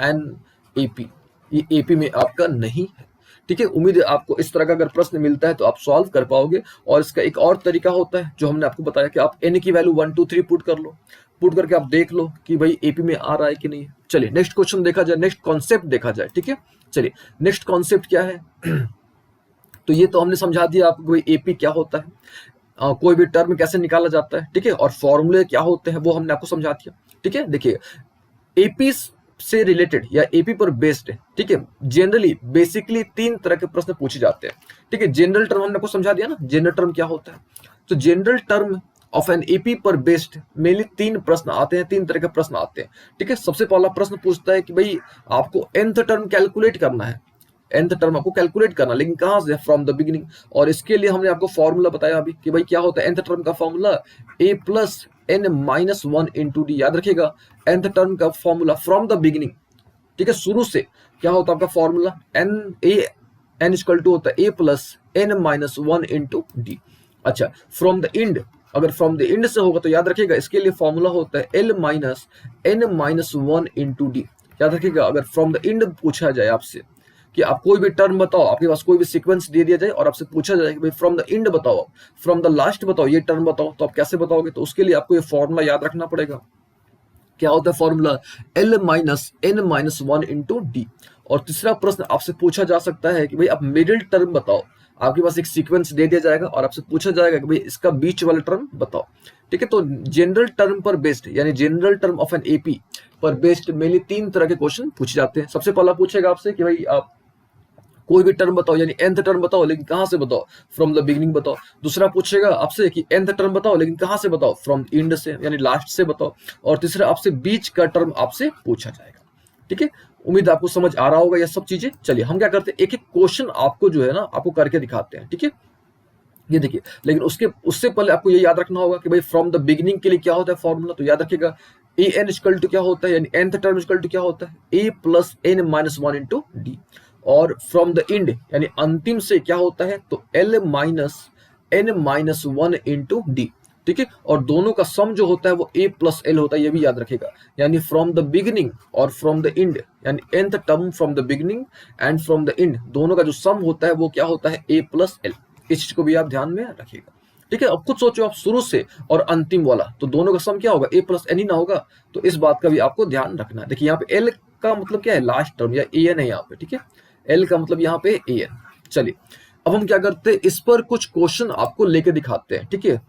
an AP, ये एपी में आपका नहीं है। ठीक है, उम्मीद है आपको इस तरह का अगर प्रश्न मिलता है तो आप सॉल्व कर पाओगे। और इसका एक और तरीका होता है जो हमने आपको बताया कि आप n की वैल्यू 1 2 3 पुट कर लो, पुट करके आप देख लो कि भाई एपी में आ रहा है कि नहीं। चलिए नेक्स्ट क्वेश्चन देखा जाए, नेक्स्ट कॉन्सेप्ट देखा जाए। ठीक है, चलिए नेक्स्ट कॉन्सेप्ट क्या है तो ये तो हमने समझा दिया आपको भाई एपी क्या होता है, कोई भी टर्म कैसे निकाला जाता है, ठीक है, और फॉर्मूले क्या होते हैं वो हमने आपको समझा दिया। ठीक है, देखिए एपी से रिलेटेड या एपी पर बेस्ड है, ठीक है, जनरली बेसिकली 3 तरह के प्रश्न पूछे जाते हैं। ठीक है, जनरल टर्म हमने आपको समझा दिया ना, जनरल टर्म क्या होता है। तो general term of n AP पर बेस्ड मेनली 3 प्रश्न आते हैं, 3 तरह के प्रश्न आते हैं। ठीक है, सबसे पहला प्रश्न पूछता है कि भाई आपको nth टर्म कैलकुलेट करना है, nth टर्म आपको कैलकुलेट करना, लेकिन कहां से, फ्रॉम द बिगिनिंग। और इसके लिए हमने आपको फॉर्मूला बताया अभी कि भाई क्या होता है nth टर्म का formula a plus n minus 1 into D. याद रखिएगा nth टर्म का फॉर्मूला फ्रॉम द बिगिनिंग, ठीक है, शुरू से क्या होता है आपका फॉर्मूला n इक्वल टू होता है a plus n minus 1 into D. अच्छा, फ्रॉम द इंड, अगर फ्रॉम द इंड से होगा तो याद रखिएगा इसके लिए फॉर्मूला होता है l minus n minus 1 into D. याद रखिएगा अगर फ्रॉम द इंड पूछा जाए आपसे कि आप कोई भी टर्म बताओ, आपके पास कोई भी सीक्वेंस दे दिया जाए और आपसे पूछा जाए कि भाई फ्रॉम द इंड बताओ, फ्रॉम द लास्ट बताओ, ये टर्म बताओ, तो आप कैसे बताओगे। तो उसके लिए आपको ये फॉर्मूला याद रखना पड़ेगा। क्या होता है formula, l minus n minus 1 into D. और तीसरा प्रश्न आपसे पूछा जा सकता है कि भाई आप मिडिल टर्म बताओ, आपके पास एक सीक्वेंस दे दिया जाएगा और आपसे पूछा जाएगा कि भाई इसका बीच वाला टर्म बताओ। ठीक है, तो जनरल टर्म पर बेस्ड यानी general term of n AP पर बेस्ड मेनली 3 तरह के क्वेश्चन पूछे जाते हैं। सबसे पहला पूछेगा आपसे कि भाई आप कोई भी टर्म बताओ, यानी nth टर्म बताओ, लेकिन कहां से बताओ, फ्रॉम द बिगिनिंग बताओ। दूसरा पूछेगा आपसे कि nth टर्म बताओ, लेकिन कहां से बताओ, फ्रॉम इंड से यानी लास्ट से बताओ। और तीसरा आपसे बीच का टर्म आपसे पूछा जाएगा। ठीक है, उम्मीद आपको समझ आ रहा होगा ये सब चीजें। चलिए हम क्या करते हैं, एक एक क्वेश्चन आपको जो है ना आपको करके दिखाते हैं। ठीक है, ये देखिए, लेकिन उससे पहले आपको ये याद रखना होगा कि भाई फ्रॉम द बिगिनिंग के लिए क्या होता है फॉर्मूला। तो याद रखिएगा ए एन इक्वल टू क्या होता है, यानी nth टर्म इक्वल टू क्या होता है, a plus n minus 1 into D. और फ्रॉम द इंड यानी अंतिम से क्या होता है, तो l minus n minus 1 into D. ठीक है, और दोनों का सम जो होता है वो a प्लस l होता है, ये भी याद रखेगा। यानी फ्रॉम द बिगिनिंग और फ्रॉम द इंड, यानी nth term from the beginning and from the end, दोनों का जो सम होता है वो क्या होता है, a प्लस l। इस चीज को भी आप ध्यान में रखिएगा। ठीक है, अब खुद सोचो आप शुरू से और अंतिम वाला, तो दोनों का सम क्या होगा, a प्लस n ही ना होगा। तो इस बात का भी आपको ध्यान रखना है। देखिए यहाँ पे l का मतलब क्या है, लास्ट टर्म या an है यहाँ पे। ठीक है, l का मतलब यहाँ पे an। चलिए अब हम क्या करते हैं, इस पर कुछ क्वेश्चन आपको लेके दिखाते हैं। ठीक है,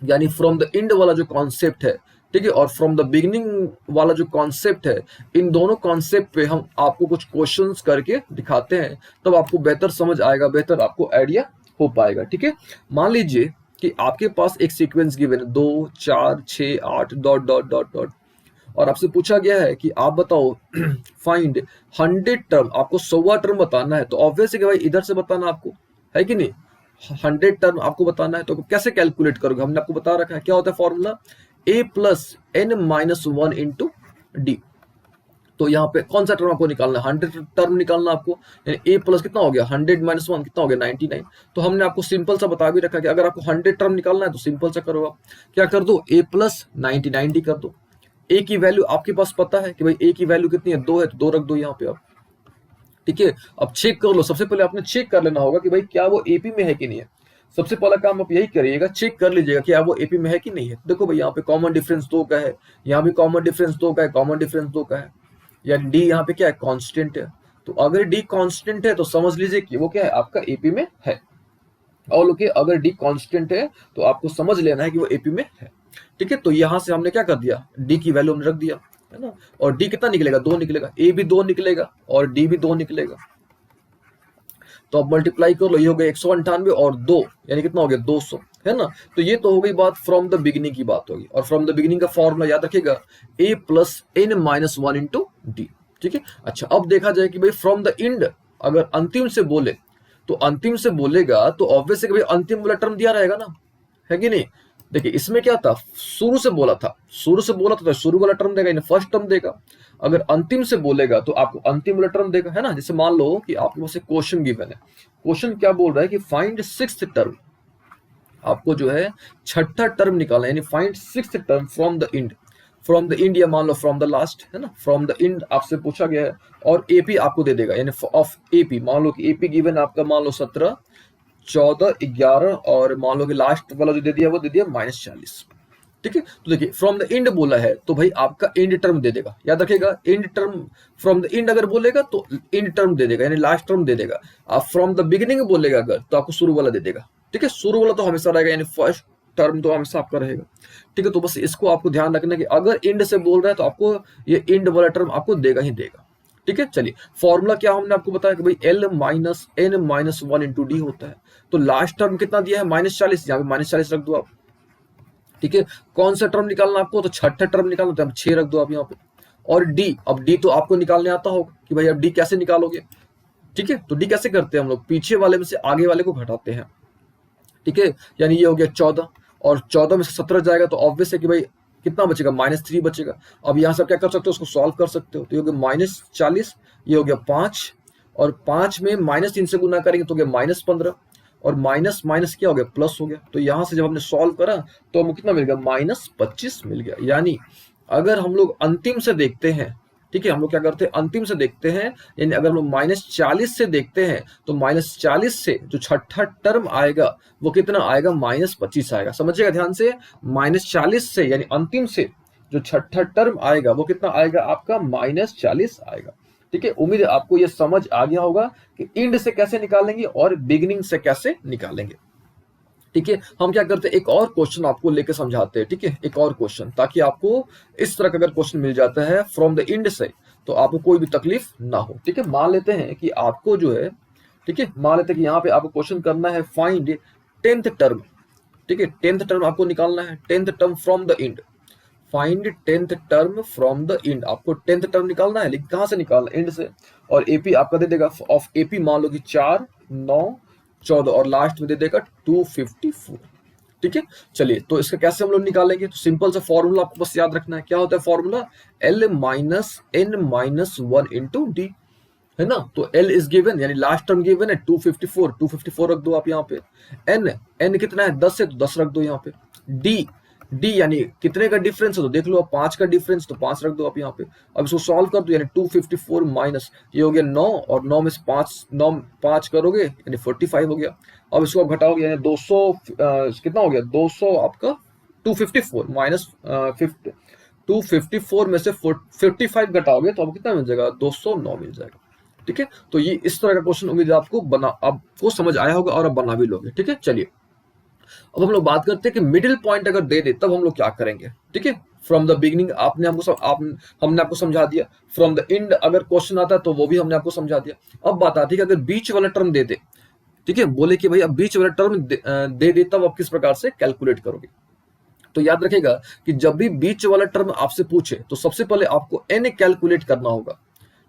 यानी फ्रॉम द इंड वाला जो कॉन्सेप्ट है, ठीक है, और फ्रॉम द बिगिनिंग वाला जो कॉन्सेप्ट है, इन दोनों कॉन्सेप्ट पे हम आपको कुछ क्वेश्चंस करके दिखाते हैं, तब आपको बेहतर समझ आएगा, बेहतर आपको आइडिया हो पाएगा। ठीक है, मान लीजिए कि आपके पास एक सीक्वेंस गिवन है 2 4 6 8 डॉट डॉट डॉट डॉट, और आपसे पूछा गया है कि आप बताओ फाइंड 100 टर्म, आपको 100वां टर्म बताना है। तो ऑब्वियस है कि भाई इधर से बताना आपको, है कि नहीं, 100 टर्म आपको बताना है। तो कैसे कैलकुलेट करोगे, हमने आपको बता रखा है क्या होता है formula, a plus n minus 1 into d. तो यहाँ पे कौन सा टर्म आपको निकालना है, 100 टर्म निकालना आपको, यानी a प्लस कितना हो गया, 100 माइनस 1 कितना हो गया, 99। तो हमने आपको सिंपल सा बता भी रखा कि अगर आपको 100 टर्म निकालना है तो सिंपल सा करो, आप क्या कर दो, a प्लस 99 कर दो। a की वैल्यू आपके पास पता है कि भाई a की वैल्यू कितनी है, 2 है, तो 2 रख दो यहाँ पे आप। ठीक है, अब चेक कर लो, सबसे पहले आपने चेक कर लेना होगा कि भाई क्या वो एपी में है कि नहीं है। सबसे पहला काम आप यही करिएगा, चेक कर लीजिएगा कि वो एपी में है कि नहीं है। देखो भाई यहाँ पे कॉमन डिफरेंस 2 का है, यहाँ भी कॉमन डिफरेंस 2 का है, कॉमन डिफरेंस 2 का है, यानी डी यहाँ पे क्या है, कांस्टेंट है। तो अगर डी कांस्टेंट है तो समझ लीजिए कि वो क्या है, आपका एपी में है। और लोग अगर डी कांस्टेंट है तो आपको समझ लेना है कि वो एपी में है। ठीक है, तो यहां से हमने क्या कर दिया, डी की वैल्यू हमने रख दिया, है ना। और डी कितना निकलेगा, 2 निकलेगा, ए भी 2 निकलेगा और डी भी 2 निकलेगा। तो अब मल्टीप्लाई कर लो, ये हो गया 198 और 2 यानी कितना हो गया, 200, है ना। तो ये तो हो गई बात फ्रॉम द बिगिनिंग की बात होगी। और फ्रॉम द बिगिनिंग का फॉर्मूला याद रखिएगा, a plus n minus 1 into D. ठीक है, अच्छा अब देखा जाए कि भाई फ्रॉम द इंड अगर अंतिम से बोले, तो अंतिम से बोलेगा तो ऑब्वियस है कि भाई अंतिम वाला टर्म दिया रहेगा ना, है कि नहीं। देखिए इसमें क्या था, शुरू से बोला था, शुरू से बोला था तो शुरू वाला टर्म देगा, फर्स्ट टर्म देगा। अगर अंतिम से बोलेगा तो आपको अंतिम वाला टर्म देगा, है ना। जैसे मान लो कि आपके पास एक क्वेश्चन गिवन है, क्वेश्चन क्या बोल रहा है कि फाइंड 6th टर्म, आपको जो है 6ठा टर्म निकालना है, यानी find 6th term from the end. From the end या मान लो फ्रॉम द लास्ट, है ना, फ्रॉम द इंड आपसे पूछा गया है और एपी आपको दे देगा, यानी ऑफ एपी मान लो कि एपी गिवन आपका मान लो 17, 14, 11 और मान लो कि लास्ट वाला जो दे दिया वो दे दिया -40। ठीक है, तो देखिए फ्रॉम द इंड बोला है तो भाई आपका इंड टर्म दे देगा, याद रखिएगा end term, from the end अगर बोलेगा तो इंड टर्म दे देगा यानी लास्ट टर्म दे देगा। आप फ्रॉम द बिगिनिंग बोलेगा अगर तो आपको शुरू वाला दे देगा। ठीक है, शुरू वाला तो हमेशा रहेगा यानी फर्स्ट टर्म तो हमेशा आपका रहेगा। ठीक है, तो बस इसको आपको ध्यान रखना कि अगर इंड से बोल रहा है तो आपको ये इंड वाला टर्म आपको देगा ही देगा। ठीक है, चलिए फॉर्मूला क्या हमने आपको बताया कि भाई L minus N minus 1 into d होता है। तो लास्ट टर्म कितना दिया है -40, यहाँ पे -40 रख दो आप। ठीक है, कौन सा टर्म निकालना आपको, तो छठा टर्म निकालना, तो 6 रख दो आप यहाँ पे। और डी, अब डी तो आपको निकालने आता होगा कि भाई अब डी कैसे निकालोगे। ठीक है, तो डी कैसे करते हैं हम लोग, पीछे वाले में से आगे वाले को घटाते हैं। ठीक है, यानी ये हो गया 14 और 14 में से 17 जाएगा तो ऑब्वियस है कि भाई कितना बचेगा, -3 बचेगा। अब यहाँ से क्या कर सकते हो, उसको सॉल्व कर सकते हो। तो ये हो गया -40, ये हो गया 5 और 5 में -3 से गुना करेंगे तो हो गया -15 और माइनस माइनस क्या हो गया, प्लस हो गया। तो यहां से जब हमने सॉल्व करा तो हमको कितना मिल गया, -25 मिल गया। यानी अगर हम लोग अंतिम से देखते हैं, ठीक है, हम लोग क्या करते हैं अंतिम से देखते हैं, यानी अगर हम लोग -40 से देखते हैं तो -40 से जो छठा टर्म आएगा वो कितना आएगा, -25 आएगा। समझिएगा ध्यान से, -40 से यानी अंतिम से जो छठा टर्म आएगा वो कितना आएगा आपका, -40 आएगा। ठीक है, उम्मीद है आपको ये समझ आ गया होगा कि इंड से कैसे निकालेंगे और बिगिनिंग से कैसे निकालेंगे। ठीक है, हम क्या करते हैं एक और क्वेश्चन आपको लेके समझाते हैं। ठीक है, एक और क्वेश्चन, ताकि आपको इस तरह का अगर क्वेश्चन मिल जाता है फ्रॉम द इंड से तो आपको कोई भी तकलीफ ना हो। ठीक है, मान लेते हैं कि आपको जो है, ठीक है, मान लेते हैं कि यहाँ पे आपको क्वेश्चन करना है फाइंड 10th टर्म। ठीक है, 10th टर्म आपको निकालना है, 10th term from the end. Find 10th term from the end, आपको 10th टर्म निकालना है, लेकिन कहां से निकालना है, इंड से। और एपी आपका दे देगा ऑफ एपी मान लो कि 4, 9, 14 और लास्ट में दे देगा 254। ठीक है, चलिए तो इसका कैसे हम लोग निकालेंगे, तो सिंपल सा फॉर्मूला आपको बस याद रखना है। क्या होता है formula, L minus N minus 1 into D, है ना। तो L इज गिवन यानी लास्ट टर्म गिवन है 254, 254 रख दो आप यहाँ पे। N कितना है 10 है तो 10 रख दो यहाँ पे। डी यानी कितने का डिफरेंस है तो देख लो आप, 5 का डिफरेंस तो 5 रख दो आप यहाँ पे। अब इसको सॉल्व कर दो, यानी 254 माइनस ये हो गया 9 और 9 में से 5 करोगे यानी 45 हो गया। अब इसको आप घटाओगे यानी 200 कितना हो गया 200 आपका 254 माइनस 254 में से 55 घटाओगे तो आपको कितना मिल जाएगा, 209 मिल जाएगा। ठीक है, तो ये इस तरह का क्वेश्चन उम्मीद है आपको समझ आया होगा और आप बना भी लोगे। ठीक है, चलिए अब हम लोग बात करते हैं कि मिडिल पॉइंट अगर दे दे तब हम लोग क्या करेंगे। ठीक है, फ्रॉम द बिगिनिंग आपने हमने आपको समझा दिया, फ्रॉम द एंड अगर क्वेश्चन आता है तो वो भी हमने आपको समझा दिया। अब बात आती है कि अगर बीच वाला टर्म दे दे, ठीक है, बोले कि भाई अब बीच वाला टर्म दे दे तब आप किस प्रकार से कैलकुलेट करोगे। तो याद रखिएगा कि जब भी बीच वाला टर्म आपसे पूछे तो सबसे पहले आपको एन कैलकुलेट करना होगा।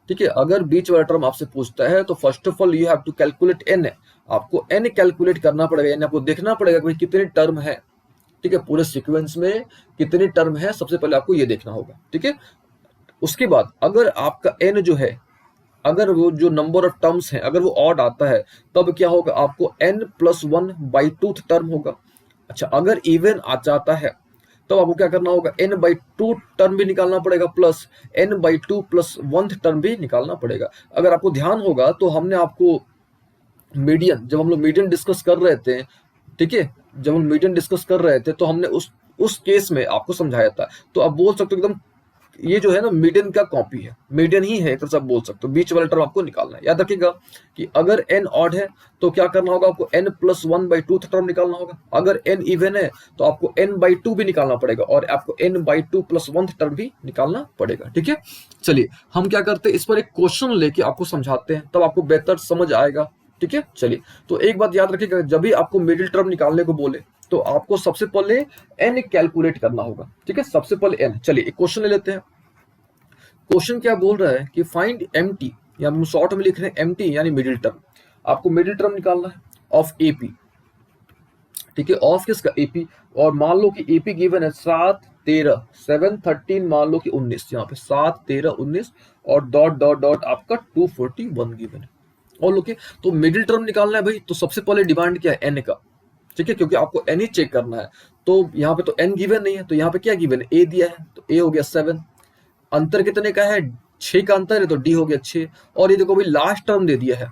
ठीक है, अगर बीच वाला टर्म आपसे पूछता है तो first of all you have to calculate n, आपको एन कैलकुलेट करना पड़ेगा, यानी आपको देखना पड़ेगा कि कितने टर्म है। ठीक है, पूरे सीक्वेंस में कितने टर्म है सबसे पहले आपको ये देखना होगा। ठीक है, उसके बाद अगर आपका एन जो है, अगर वो जो नंबर ऑफ टर्म्स है अगर वो ऑड आता है तब क्या होगा, आपको n+1/2 टर्म होगा। अच्छा, अगर इवन आ जाता है तो आपको क्या करना होगा, n/2 टर्म भी निकालना पड़ेगा प्लस n/2 + 1 टर्म भी निकालना पड़ेगा। अगर आपको ध्यान होगा तो हमने आपको मीडियन, जब हम लोग मीडियन डिस्कस कर रहे थे, ठीक है, जब हम मीडियन डिस्कस कर रहे थे तो हमने उस केस में आपको समझाया था। तो आप बोल सकते हो एकदम ये जो है ना मीडियन का कॉपी है, मीडियन ही है एक तरह से आप बोल सकते हो। बीच वाला टर्म आपको निकालना है। याद रखिएगा कि अगर n ऑड है तो क्या करना होगा, आपको n+1/2 टर्म निकालना होगा। अगर n इवन है तो आपको n/2 भी निकालना पड़ेगा और आपको n/2 + 1 टर्म भी निकालना पड़ेगा। ठीक है, चलिए हम क्या करते हैं इस पर एक क्वेश्चन लेके आपको समझाते हैं, तब आपको बेहतर समझ आएगा। ठीक है, चलिए तो एक बात याद रखिएगा, जब भी आपको मिडिल टर्म निकालने को बोले तो आपको सबसे पहले n कैलकुलेट करना होगा। ठीक है, सबसे पहले n। चलिए एक क्वेश्चन ले लेते हैं। क्वेश्चन क्या बोल रहा है कि फाइंड mt, या हम शॉर्ट में लिख रहे हैं mt यानी मिडिल टर्म। आपको मिडिल टर्म निकालना है ऑफ AP। ठीक है, ऑफ किसका, AP। और मान लो कि AP गिवन है 7, 13, 7, 13 मान लो कि 19, यहाँ पे 7, 13, 19 और डॉट डॉट डॉट आपका 241 गिवन है। और लोग तो मिडिल टर्म निकालना है भाई, तो सबसे पहले डिमांड क्या है n का। ठीक है, क्योंकि आपको n ही चेक करना है। तो यहाँ पे तो n गिवन नहीं है, तो यहाँ पे क्या गिवन है, a दिया है, तो a हो गया 7। अंतर कितने का है, 6 का अंतर है, तो d हो गया 6। और ये देखो भाई लास्ट टर्म दे दिया है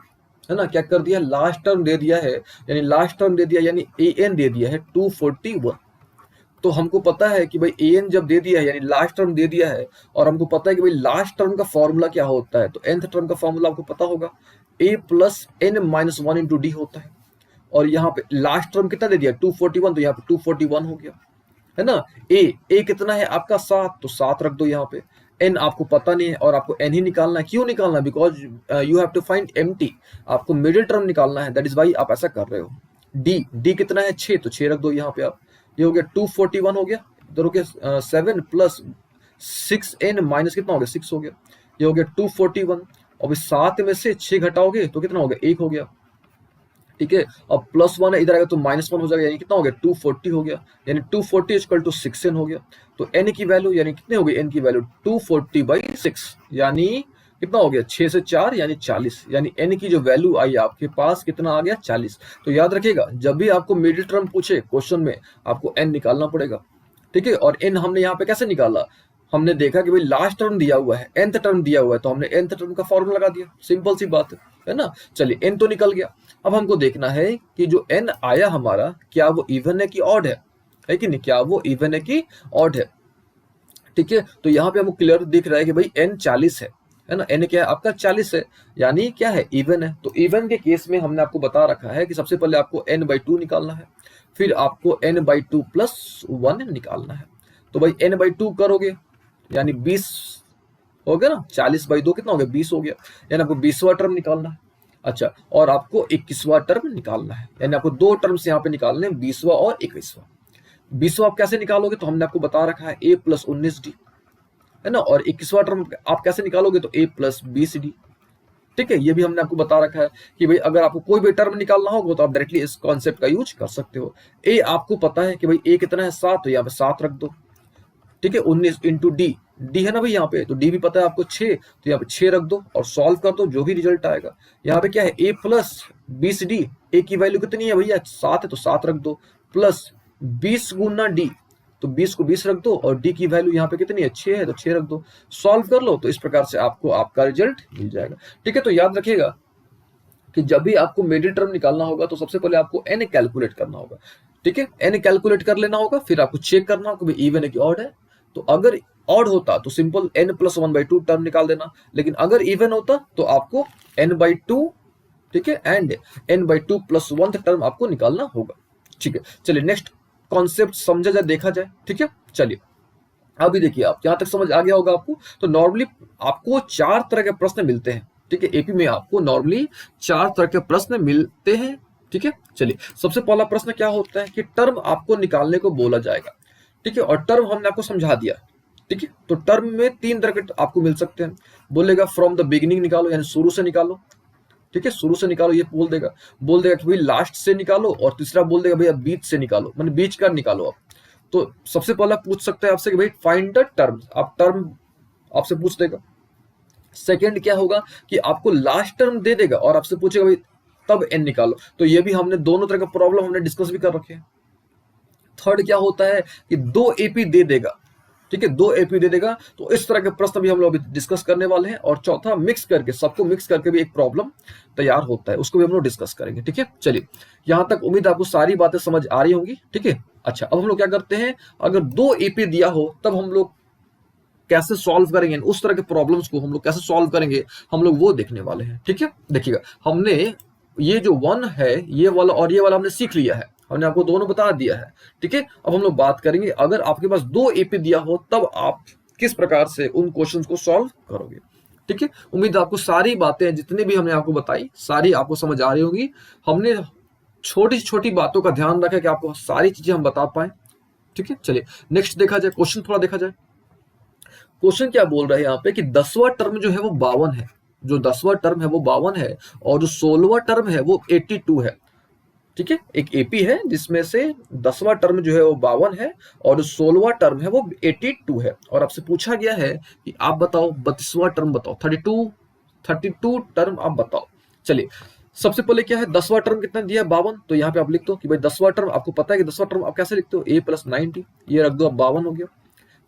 ना, क्या कर दिया, लास्ट टर्म दे दिया है, यानी लास्ट टर्म दे दिया, यानी an दे दिया है 241। तो हमको पता है कि भाई an जब दे दिया है यानी लास्ट टर्म दे दिया है, और हमको पता है कि भाई लास्ट टर्म का फॉर्मूला क्या होता है, तो nth टर्म का फॉर्मूला आपको पता होगा, a plus n minus 1 into d होता है। और यहाँ पे लास्ट टर्म कितना दे दिया 241, तो यहाँ पे 241 हो गया, है ना। ए कितना है आपका 7, तो 7 रख दो यहाँ पे। एन आपको पता नहीं है और आपको एन ही निकालना है, क्यों निकालना है, because you have to find empty, आपको मिडिल टर्म निकालना है, दैट इज वाई आप ऐसा कर रहे हो। डी कितना है 6, तो 6 रख दो यहाँ पे आप। ये हो गया 241 हो गया, इधर हो गया 7 प्लस 6n माइनस कितना हो गया 6 हो गया, ये हो गया 241। और 7 में से 6 घटाओगे तो कितना हो गया 1 हो गया, ठीक है। अब +1 है इधर आएगा तो -1 हो जाएगा, यानी कितना हो गया 240 हो गया, यानी 240 इक्वल टू 6n हो गया। तो n की वैल्यू यानी कितने हो गई, n की वैल्यू 240/6, यानी कितना हो गया 6 से 4 यानी 40, यानी n की जो वैल्यू आई आपके पास कितना आ गया 40। तो याद रखिएगा जब भी आपको मिडिल टर्म पूछे क्वेश्चन में आपको n निकालना पड़ेगा, ठीक है। और n हमने यहाँ पे कैसे निकाला, हमने देखा कि भाई लास्ट टर्म दिया हुआ है, nth टर्म दिया हुआ है, तो हमने nth टर्म का फॉर्मूला लगा दिया, सिंपल सी बात है ना। चलिए n तो निकल गया, अब हमको देखना है कि जो n आया हमारा क्या वो इवन है कि ऑड है कि नहीं, क्या वो इवन है कि ऑड है, ठीक है। तो यहाँ पे हमको क्लियर दिख रहा है कि भाई n 40 है ना, n क्या है आपका 40 है, यानी क्या है इवन है। तो इवन के केस में हमने आपको बता रखा है कि सबसे पहले आपको n/2 निकालना है, फिर आपको n/2 + 1 निकालना है। तो भाई n/2 करोगे यानी 20 हो गया ना, 40/2 कितना हो गया 20 हो गया, यानी आपको 20वां टर्म निकालना है। अच्छा, और आपको 21वां टर्म निकालना है, यानी आपको 2 टर्म्स यहाँ पे निकालने हैं, 20वां और 21वां। 20वां आप कैसे निकालोगे, तो हमने आपको बता रखा है a + 19d, है ना। और 21वां टर्म आप कैसे निकालोगे, तो a + 20d, ठीक है। ये भी हमने आपको बता रखा है कि भाई अगर आपको कोई भी टर्म निकालना होगा तो आप डायरेक्टली इस कॉन्सेप्ट का यूज कर सकते हो। a आपको पता है कि भाई a कितना है 7, तो यहाँ पे 7 रख दो, ठीक है। 19 इंटू डी, डी है ना भाई यहाँ पे, तो डी भी पता है आपको 6, तो यहाँ पे 6 रख दो और सॉल्व कर दो, जो भी रिजल्ट आएगा। यहाँ पे क्या है a + 20d, a की वैल्यू कितनी है भैया 7 है, तो 7 रख दो, प्लस 20 गुना d, तो 20 को 20 रख दो, और d की वैल्यू यहाँ पे कितनी है 6 है, तो 6 रख दो, सॉल्व कर लो। तो इस प्रकार से आपको आपका रिजल्ट मिल जाएगा, ठीक है। तो याद रखिएगा कि जब भी आपको मिडिल टर्म निकालना होगा तो सबसे पहले आपको n कैलकुलेट करना होगा, ठीक है। n कैलकुलेट कर लेना होगा, फिर आपको चेक करना होगा कि इवन है कि ऑड है। तो अगर ऑड होता तो सिंपल n + 1/2 टर्म निकाल देना, लेकिन अगर इवन होता तो आपको n/2, ठीक है, एंड n/2 + 1th टर्म आपको निकालना होगा, ठीक है। चलिए नेक्स्ट कॉन्सेप्ट समझा जाए, देखा जाए, ठीक है। चलिए अभी देखिए आप यहां तक समझ आ गया होगा आपको। तो नॉर्मली आपको 4 तरह के प्रश्न मिलते हैं, ठीक है। एपी में आपको नॉर्मली 4 तरह के प्रश्न मिलते हैं, ठीक है। चलिए सबसे पहला प्रश्न क्या होता है कि टर्म आपको निकालने को बोला जाएगा, ठीक है। और टर्म हमने आपको समझा दिया, ठीक है। तो टर्म में 3 तरह के आपको मिल सकते हैं, बोलेगा फ्रॉम द बिगिनिंग निकालो, यानी शुरू से निकालो, ठीक है, शुरू से निकालो, ये बोल देगा कि भाई लास्ट से निकालो, और तीसरा बोल देगा भैया बीच से निकालो, मतलब बीच का निकालो आप। तो सबसे पहला पूछ सकते हैं आपसे कि भाई फाइंड द टर्म, आप टर्म आपसे पूछ देगा। सेकंड क्या होगा कि आपको लास्ट टर्म दे देगा और आपसे पूछेगा भाई तब n निकालो। तो ये भी हमने दोनों तरह का प्रॉब्लम हमने डिस्कस भी कर रखे हैं। थर्ड क्या होता है कि 2 एपी दे देगा, ठीक है, 2 एपी दे देगा। तो इस तरह के प्रश्न भी हम लोग अभी डिस्कस करने वाले हैं। और चौथा मिक्स करके, सबको मिक्स करके भी एक प्रॉब्लम तैयार होता है, उसको भी हम लोग डिस्कस करेंगे, ठीक है। चलिए यहां तक उम्मीद आपको सारी बातें समझ आ रही होंगी, ठीक है। अच्छा, अब हम लोग क्या करते हैं, अगर 2 एपी दिया हो तब हम लोग कैसे सॉल्व करेंगे, उस तरह के प्रॉब्लम्स को हम लोग कैसे सॉल्व करेंगे, हम लोग वो देखने वाले हैं, ठीक है। देखिएगा हमने ये जो 1 है ये वाला और ये वाला हमने सीख लिया है, हमने आपको दोनों बता दिया है, ठीक है। अब हम लोग बात करेंगे अगर आपके पास 2 एपी दिया हो तब आप किस प्रकार से उन क्वेश्चंस को सॉल्व करोगे, ठीक है। उम्मीद आपको सारी बातें जितनी भी हमने आपको बताई सारी आपको समझ आ रही होंगी। हमने छोटी छोटी बातों का ध्यान रखा कि आपको सारी चीजें हम बता पाए, ठीक है। चलिए नेक्स्ट देखा जाए, क्वेश्चन थोड़ा देखा जाए। क्वेश्चन क्या बोल रहा है यहाँ पे कि 10वां टर्म जो है वो 52 है, जो 10वां टर्म है वो 52 है, और जो 16वां टर्म है वो 82 है, ठीक है। एक एपी है जिसमें से 10वां टर्म जो है वो 52 है और जो 16वां टर्म है वो 82 है। और आपसे पूछा गया है कि आप बताओ 32वां टर्म बताओ, 32 टर्म आप बताओ। चलिए सबसे पहले क्या है, 10वां टर्म कितना दिया है 52, तो यहाँ पे आप लिख दो कि भाई 10वां टर्म, आपको पता है कि 10वां टर्म आप कैसे लिखते हो, a + 90, ये रख दो, अब 52 हो गया।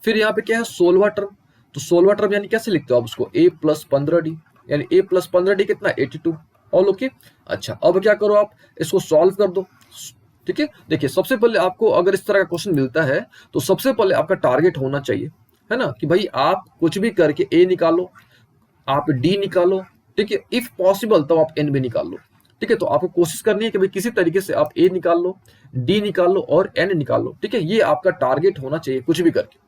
फिर यहाँ पे क्या है 16वां टर्म, तो 16वां टर्म यानी कैसे लिखते हो आप उसको, a + 15d, यानी a + 15d कितना 82, ऑल ओके। अच्छा अब क्या करो, आप इसको सॉल्व कर दो, ठीक है। देखिए सबसे पहले आपको अगर इस तरह का क्वेश्चन मिलता है तो सबसे पहले आपका टारगेट होना चाहिए, है ना, कि भाई आप कुछ भी करके a निकालो, आप डी निकालो, ठीक है, इफ पॉसिबल तो आप एन भी निकाल लो, ठीक है। तो आपको कोशिश करनी है कि भाई किसी तरीके से आप ए निकाल लो, डी निकाल लो और एन निकाल लो, ठीक है, ये आपका टारगेट होना चाहिए कुछ भी करके,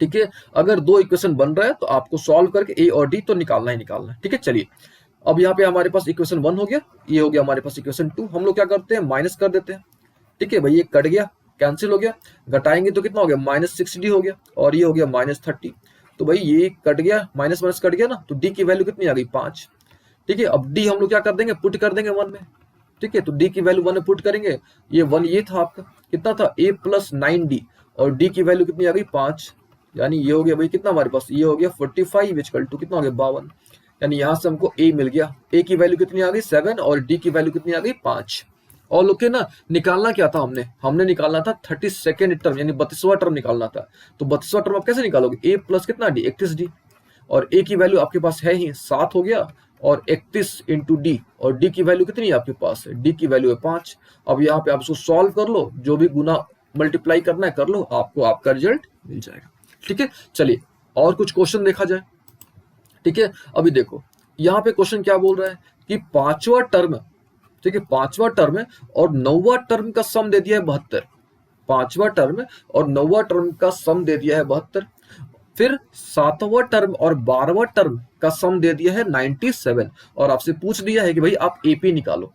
ठीक है। अगर दो इक्वेशन बन रहा है तो आपको सॉल्व करके ए और डी तो निकालना ही निकालना है, ठीक है। चलिए अब यहाँ पे हमारे पास इक्वेशन 1 हो गया, ये हो गया हमारे पास इक्वेशन 2, हम लोग क्या करते हैं माइनस कर देते हैं, ठीक है भाई, ये कट गया, कैंसिल हो गया, घटाएंगे तो कितना हो गया -6d हो गया, और ये हो गया -30, तो भाई ये कट गया, माइनस माइनस कट गया ना, तो डी की वैल्यू कितनी आ गई 5, ठीक है। अब डी हम लोग क्या कर देंगे, पुट कर देंगे 1 में, ठीक है, तो डी की वैल्यू 1 में पुट करेंगे, ये 1 ये था आपका, कितना था a + 9d, और डी की वैल्यू कितनी आ गई 5, यानी ये हो गया भाई कितना हमारे पास, ये हो गया 45 इक्वल टू कितना हो गया 52, यानी यहां से हमको a मिल गया, a की वैल्यू कितनी आ गई 7 और d की वैल्यू कितनी आ गई 5। और लोग के ना निकालना क्या था, हमने निकालना था 32nd टर्म, यानी 32वां टर्म निकालना था। तो 32वां टर्म आप कैसे निकालोगे, a प्लस कितना d 31d, और a की वैल्यू आपके पास है ही 7 हो गया, और 31 इंटू डी, और डी की वैल्यू कितनी है आपके पास, डी की वैल्यू है 5। अब यहाँ पे आप उसको सॉल्व कर लो, जो भी गुना मल्टीप्लाई करना है कर लो, आपको आपका रिजल्ट मिल जाएगा, ठीक है। चलिए और कुछ क्वेश्चन देखा जाए, ठीक है। अभी देखो यहाँ पे क्वेश्चन क्या बोल रहा है कि 5वां टर्म, ठीक है, 5वां टर्म है और 9वां टर्म का सम दे दिया है 72, 5वां टर्म और 9वां टर्म का सम दे दिया है 72, फिर 7वां टर्म और 12वां टर्म का सम दे दिया है 97, और आपसे पूछ दिया है कि भाई आप एपी निकालो,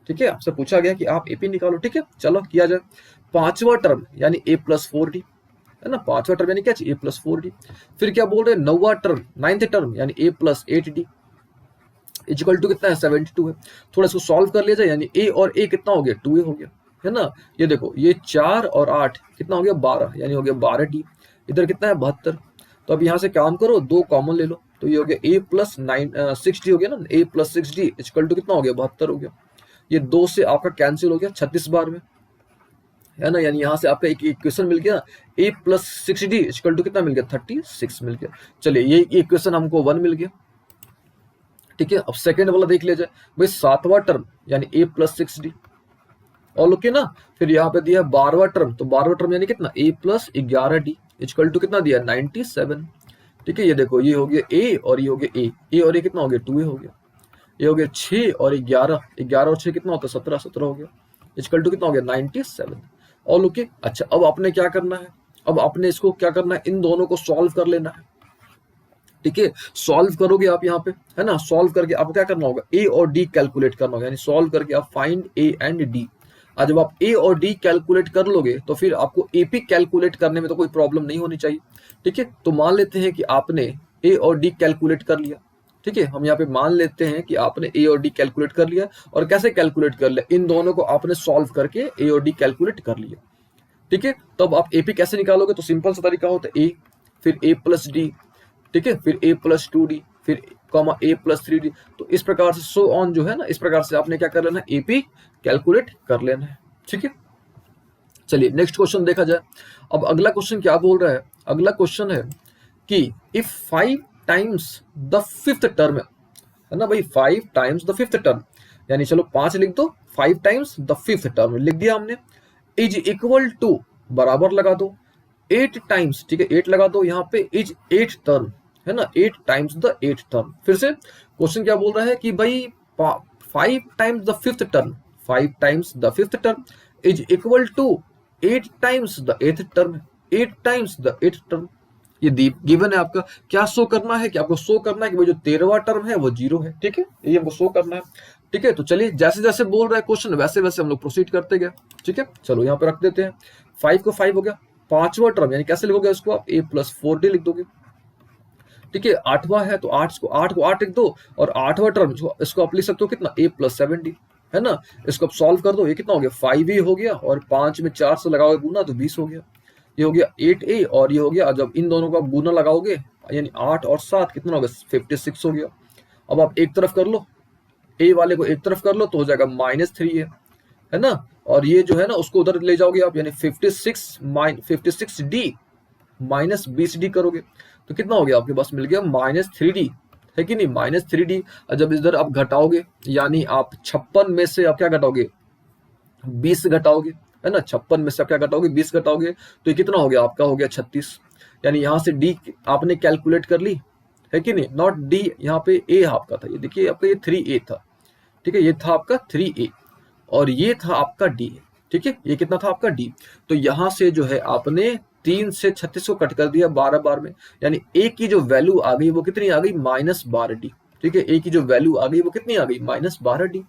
ठीक है, आपसे पूछा गया कि आप एपी निकालो, ठीक है। चलो किया जाए, 5वां टर्म यानी a + 4d, है ना, 5वां टर्म यानी क्या चाहिए a + 4d, फिर क्या बोल रहे हैं 9वां टर्म 9th टर्म यानी a + 8d इक्वल टू कितना है 72 है। थोड़ा इसको सॉल्व कर लिया जाए, यानी a और a कितना हो गया 2a हो गया, है ना। ये देखो ये 4 और 8 कितना हो गया 12, यानी हो गया 12d, इधर कितना है 72, तो अब यहाँ से काम करो, 2 कॉमन ले लो, तो ये हो गया a + 6d हो गया ना, a + 6d इक्वल टू कितना हो गया 72 हो गया, ये 2 से आपका कैंसिल हो गया 36 बार में, है ना, यानी यहाँ से आपका एक इक्वेशन मिल गया, a + 6d इक्वल टू कितना मिल गया 36 मिल गया। चलिए ये इक्वेशन हमको 1 मिल गया, ठीक है। अब सेकंड वाला देख लिया जाए, भाई 7वां टर्म यानी a + 6d, और ओके ना, फिर यहाँ पे दिया 12वां टर्म, तो 12वां टर्म यानी कितना a + 11d इक्वल टू कितना दिया 97, ठीक है। ये देखो ये हो गया a और ये हो गया a और a कितना हो गया 2a हो गया, ये हो गया 6 और 11, 11 और 6 कितना होता है 17, 17 हो गया, इक्वल टू कितना हो गया 97, और ओके। अच्छा अब आपने क्या करना है, अब आपने इसको क्या करना है, इन दोनों को सॉल्व कर लेना है, ठीक है। सॉल्व करोगे आप यहाँ पे, है ना, सॉल्व करके आपको क्या करना होगा, ए और डी कैलकुलेट करना होगा, यानी सॉल्व करके आप फाइंड ए एंड डी। आज जब आप ए और डी कैलकुलेट कर लोगे तो फिर आपको एपी कैलकुलेट करने में तो कोई प्रॉब्लम नहीं होनी चाहिए, ठीक है। तो मान लेते हैं कि आपने ए और डी कैलकुलेट कर लिया, ठीक है, हम यहाँ पे मान लेते हैं कि आपने ए और डी कैलकुलेट कर लिया, और कैसे कैलकुलेट कर लिया, इन दोनों को आपने सॉल्व करके ए और डी कैलकुलेट कर लिया, ठीक है। तब आप एपी कैसे निकालोगे, तो सिंपल सा तरीका होता है ए, फिर a + d, ठीक है, फिर a + 2d, फिर कॉमा a + 3d, तो इस प्रकार से सो ऑन जो है ना, इस प्रकार से आपने क्या कर लेना है, एपी कैलकुलेट कर लेना है, ठीक है। चलिए नेक्स्ट क्वेश्चन देखा जाए। अब अगला क्वेश्चन क्या बोल रहा है, अगला क्वेश्चन है कि if 5 times the 5th term, है ना भाई, 5 टाइम्स द 5th टर्म, यानी चलो 5 लिख दो, 5 टाइम्स द 5th टर्म लिख दिया हमने, इज इक्वल टू बराबर लगा दो 8 टाइम्स, ठीक है 8 लगा दो यहाँ पे, इज 8 टर्म, है ना, 8 टाइम्स द 8th टर्म। फिर से क्वेश्चन क्या बोल रहा है कि भाई 5 times the 5th term, 5 times the 5th term is equal to 8 times the 8th term, 8 times the 8th term. ये गिवन है आपका, क्या शो करना है कि आपको शो करना है कि भाई जो 13वां टर्म है वो 0 है, ठीक है, ये हमको शो करना है, ठीक है। तो चलिए जैसे जैसे बोल रहा है क्वेश्चन वैसे वैसे हम लोग प्रोसीड करते गए, ठीक है। चलो यहाँ पे रख देते हैं, 5 को 5 हो गया, 5वां टर्म यानी कैसे लिखोगे इसको आप, a + 4d लिख दोगे, ठीक है। 8वां है तो 8 को 8 लिख दो, और 8वां टर्म इसको आप लिख सकते हो कितना, a + 7d, है ना। इसको आप सॉल्व कर दो, ये कितना हो गया 5a हो गया, और 5 में 4 से लगाओगे गुना तो 20 हो गया, ये हो गया 8a, और ये हो गया, जब इन दोनों का गुना लगाओगे यानी 8 और 7 कितना हो गया 56 हो गया। अब आप एक तरफ कर लो, ए वाले को एक तरफ कर लो तो हो जाएगा -3 है ना, और ये जो है ना उसको उधर ले जाओगे आप, यानी 56D -20D करोगे तो कितना हो गया आपके पास, मिल गया -3D, है कि नहीं, -3D। और जब इधर आप घटाओगे, यानी आप 56 में से आप क्या घटाओगे, 20 घटाओगे, है ना, 56 में से आप क्या घटाओगे, 20 घटाओगे, तो ये कितना हो गया आपका, हो गया 36। यानी यहाँ से डी आपने कैलकुलेट कर ली, है कि नहीं, नॉट डी, यहाँ पे ए आपका था, ये देखिए आपका ये 3A था, ठीक है, ये था आपका 3A और ये था आपका डी, ठीक है, ये कितना था आपका डी। तो यहाँ से जो है आपने 3 से 36 को कट कर दिया 12 बार में, यानी ए की जो वैल्यू आ गई वो कितनी आ गई, -12D, ठीक है, ए की जो वैल्यू आ गई वो कितनी आ गई, -12D।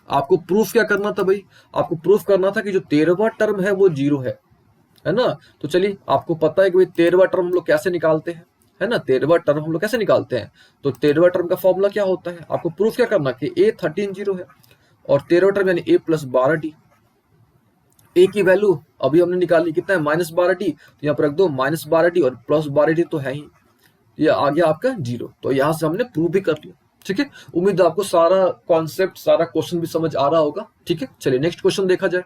आपको प्रूफ क्या करना था भाई, आपको प्रूफ करना था कि जो 13वां टर्म है वो 0 है ना। तो चलिए, आपको पता है कि भाई 13वां टर्म हम लोग कैसे निकालते हैं, है ना, 13वां टर्म हम लोग कैसे निकालते हैं, तो 13वां टर्म का फॉर्मूला क्या होता है, आपको प्रूफ क्या करना कि A13 0 है, और 13वां टर्म यानी A + 12D। ए की वैल्यू अभी हमने निकाली, कितना है, -12D, तो यहाँ पर रख दो -12D, और +12D तो है ही, ये आ गया आपका 0। तो यहाँ से हमने प्रूव भी कर लिया, ठीक है। उम्मीद है आपको सारा कॉन्सेप्ट, सारा क्वेश्चन भी समझ आ रहा होगा, ठीक है। चलिए नेक्स्ट क्वेश्चन देखा जाए।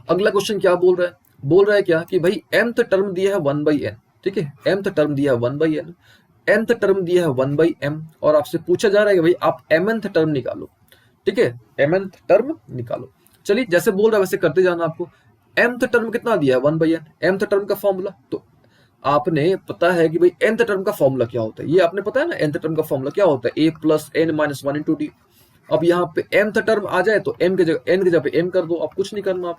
अगला क्वेश्चन क्या बोल रहा है, बोल रहा है क्या कि भाई mth टर्म दिया है 1/n, ठीक है, mth टर्म दिया है 1/n, nth टर्म दिया है 1/m, और आपसे पूछा जा रहा है कि भाई आप mnth टर्म निकालो, ठीक है, mnth टर्म निकालो। चलिए जैसे बोल रहा है वैसे करते जाना। आपको mth टर्म कितना दिया है, 1/n, mth टर्म का फॉर्मूला, तो आपने पता है कि भाई nth टर्म का फॉर्मूला क्या होता है, ये आपने पता है ना, nth टर्म का फॉर्मूला क्या होता है, a + n - 1 × d। अब यहाँ पे mth टर्म आ जाए तो m के जगह, n की जगह पे m कर दो, आप कुछ नहीं करना आप,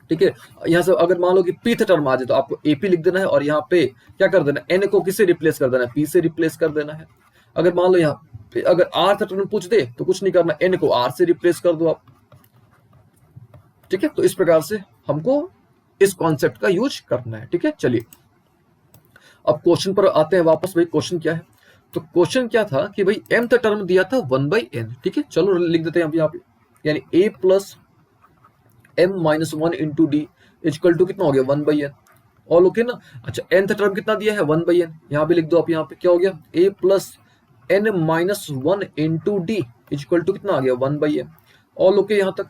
ठीक है। यहाँ से अगर मान लो कि pth टर्म आ जाए तो आपको ap लिख देना है, और यहाँ पे क्या कर देना है, n को किससे रिप्लेस कर देना है, p से रिप्लेस कर देना है। अगर मान लो यहाँ पे अगर rth टर्म पूछ दे तो कुछ नहीं करना, n को r से रिप्लेस कर दो आप, ठीक है। तो इस प्रकार से हमको इस कॉन्सेप्ट का यूज करना है, ठीक है। चलिए अब क्वेश्चन पर आते हैं वापस, भाई क्वेश्चन क्या है, तो क्वेश्चन क्या था कि भाई mth टर्म दिया था 1/n, ठीक है, चलो लिख देते हैं अब यहाँ पे, यानी a + m - 1 × d = कितना हो गया, 1/n, और ओके ना। अच्छा nth टर्म कितना दिया है, 1/n, यहाँ पे लिख दो आप, यहाँ पे क्या हो गया, a + n - 1 × d = कितना आ गया, 1/n, और ओके यहाँ तक।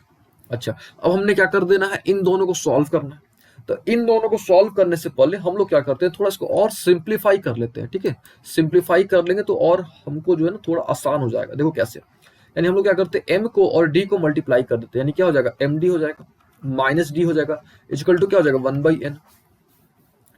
अच्छा अब हमने क्या कर देना है, इन दोनों को सॉल्व करना है। तो इन दोनों को सॉल्व करने से पहले हम लोग क्या करते हैं, थोड़ा इसको और सिंप्लीफाई कर लेते हैं, ठीक है। सिंप्लीफाई कर लेंगे तो और हमको जो है ना थोड़ा आसान हो जाएगा। देखो कैसे, यानी हम लोग क्या करते हैं, m को और d को मल्टीप्लाई कर देते हैं, यानी क्या हो जाएगा, md हो जाएगा, -d हो जाएगा, = क्या हो जाएगा, 1/n,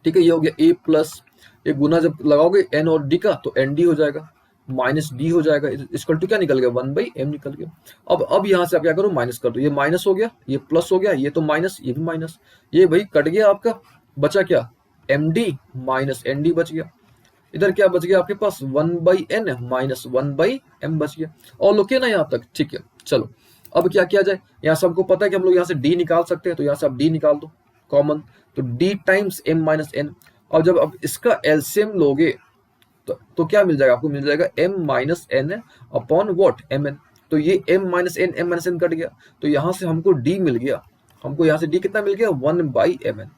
ठीक है। ये हो गया a + ये गुना जब लगाओगे n और d का तो nd हो जाएगा, -d हो जाएगा, = क्या निकल गया, 1/m निकल गया। अब यहाँ से आप क्या करो, माइनस कर दो, ये माइनस हो गया, ये प्लस हो गया, ये तो माइनस, ये भी माइनस, ये भाई कट गया आपका, बचा क्या, md - nd बच गया। इधर क्या बच गया आपके पास, 1/n - 1/m बच गया, और लोग ना यहाँ तक, ठीक है। चलो अब क्या किया जाए, यहाँ से हमको पता है कि हम लोग यहाँ से d निकाल सकते हैं, तो यहाँ से आप d निकाल दो कॉमन, तो d × m - n, और जब अब इसका एलसीएम लोगे तो क्या मिल जाएगा आपको, मिल जाएगा m - n upon what, mn। तो ये m - n m - n cut गया, तो यहाँ से हमको d मिल गया, हमको यहाँ से d कितना मिल गया, 1/mn,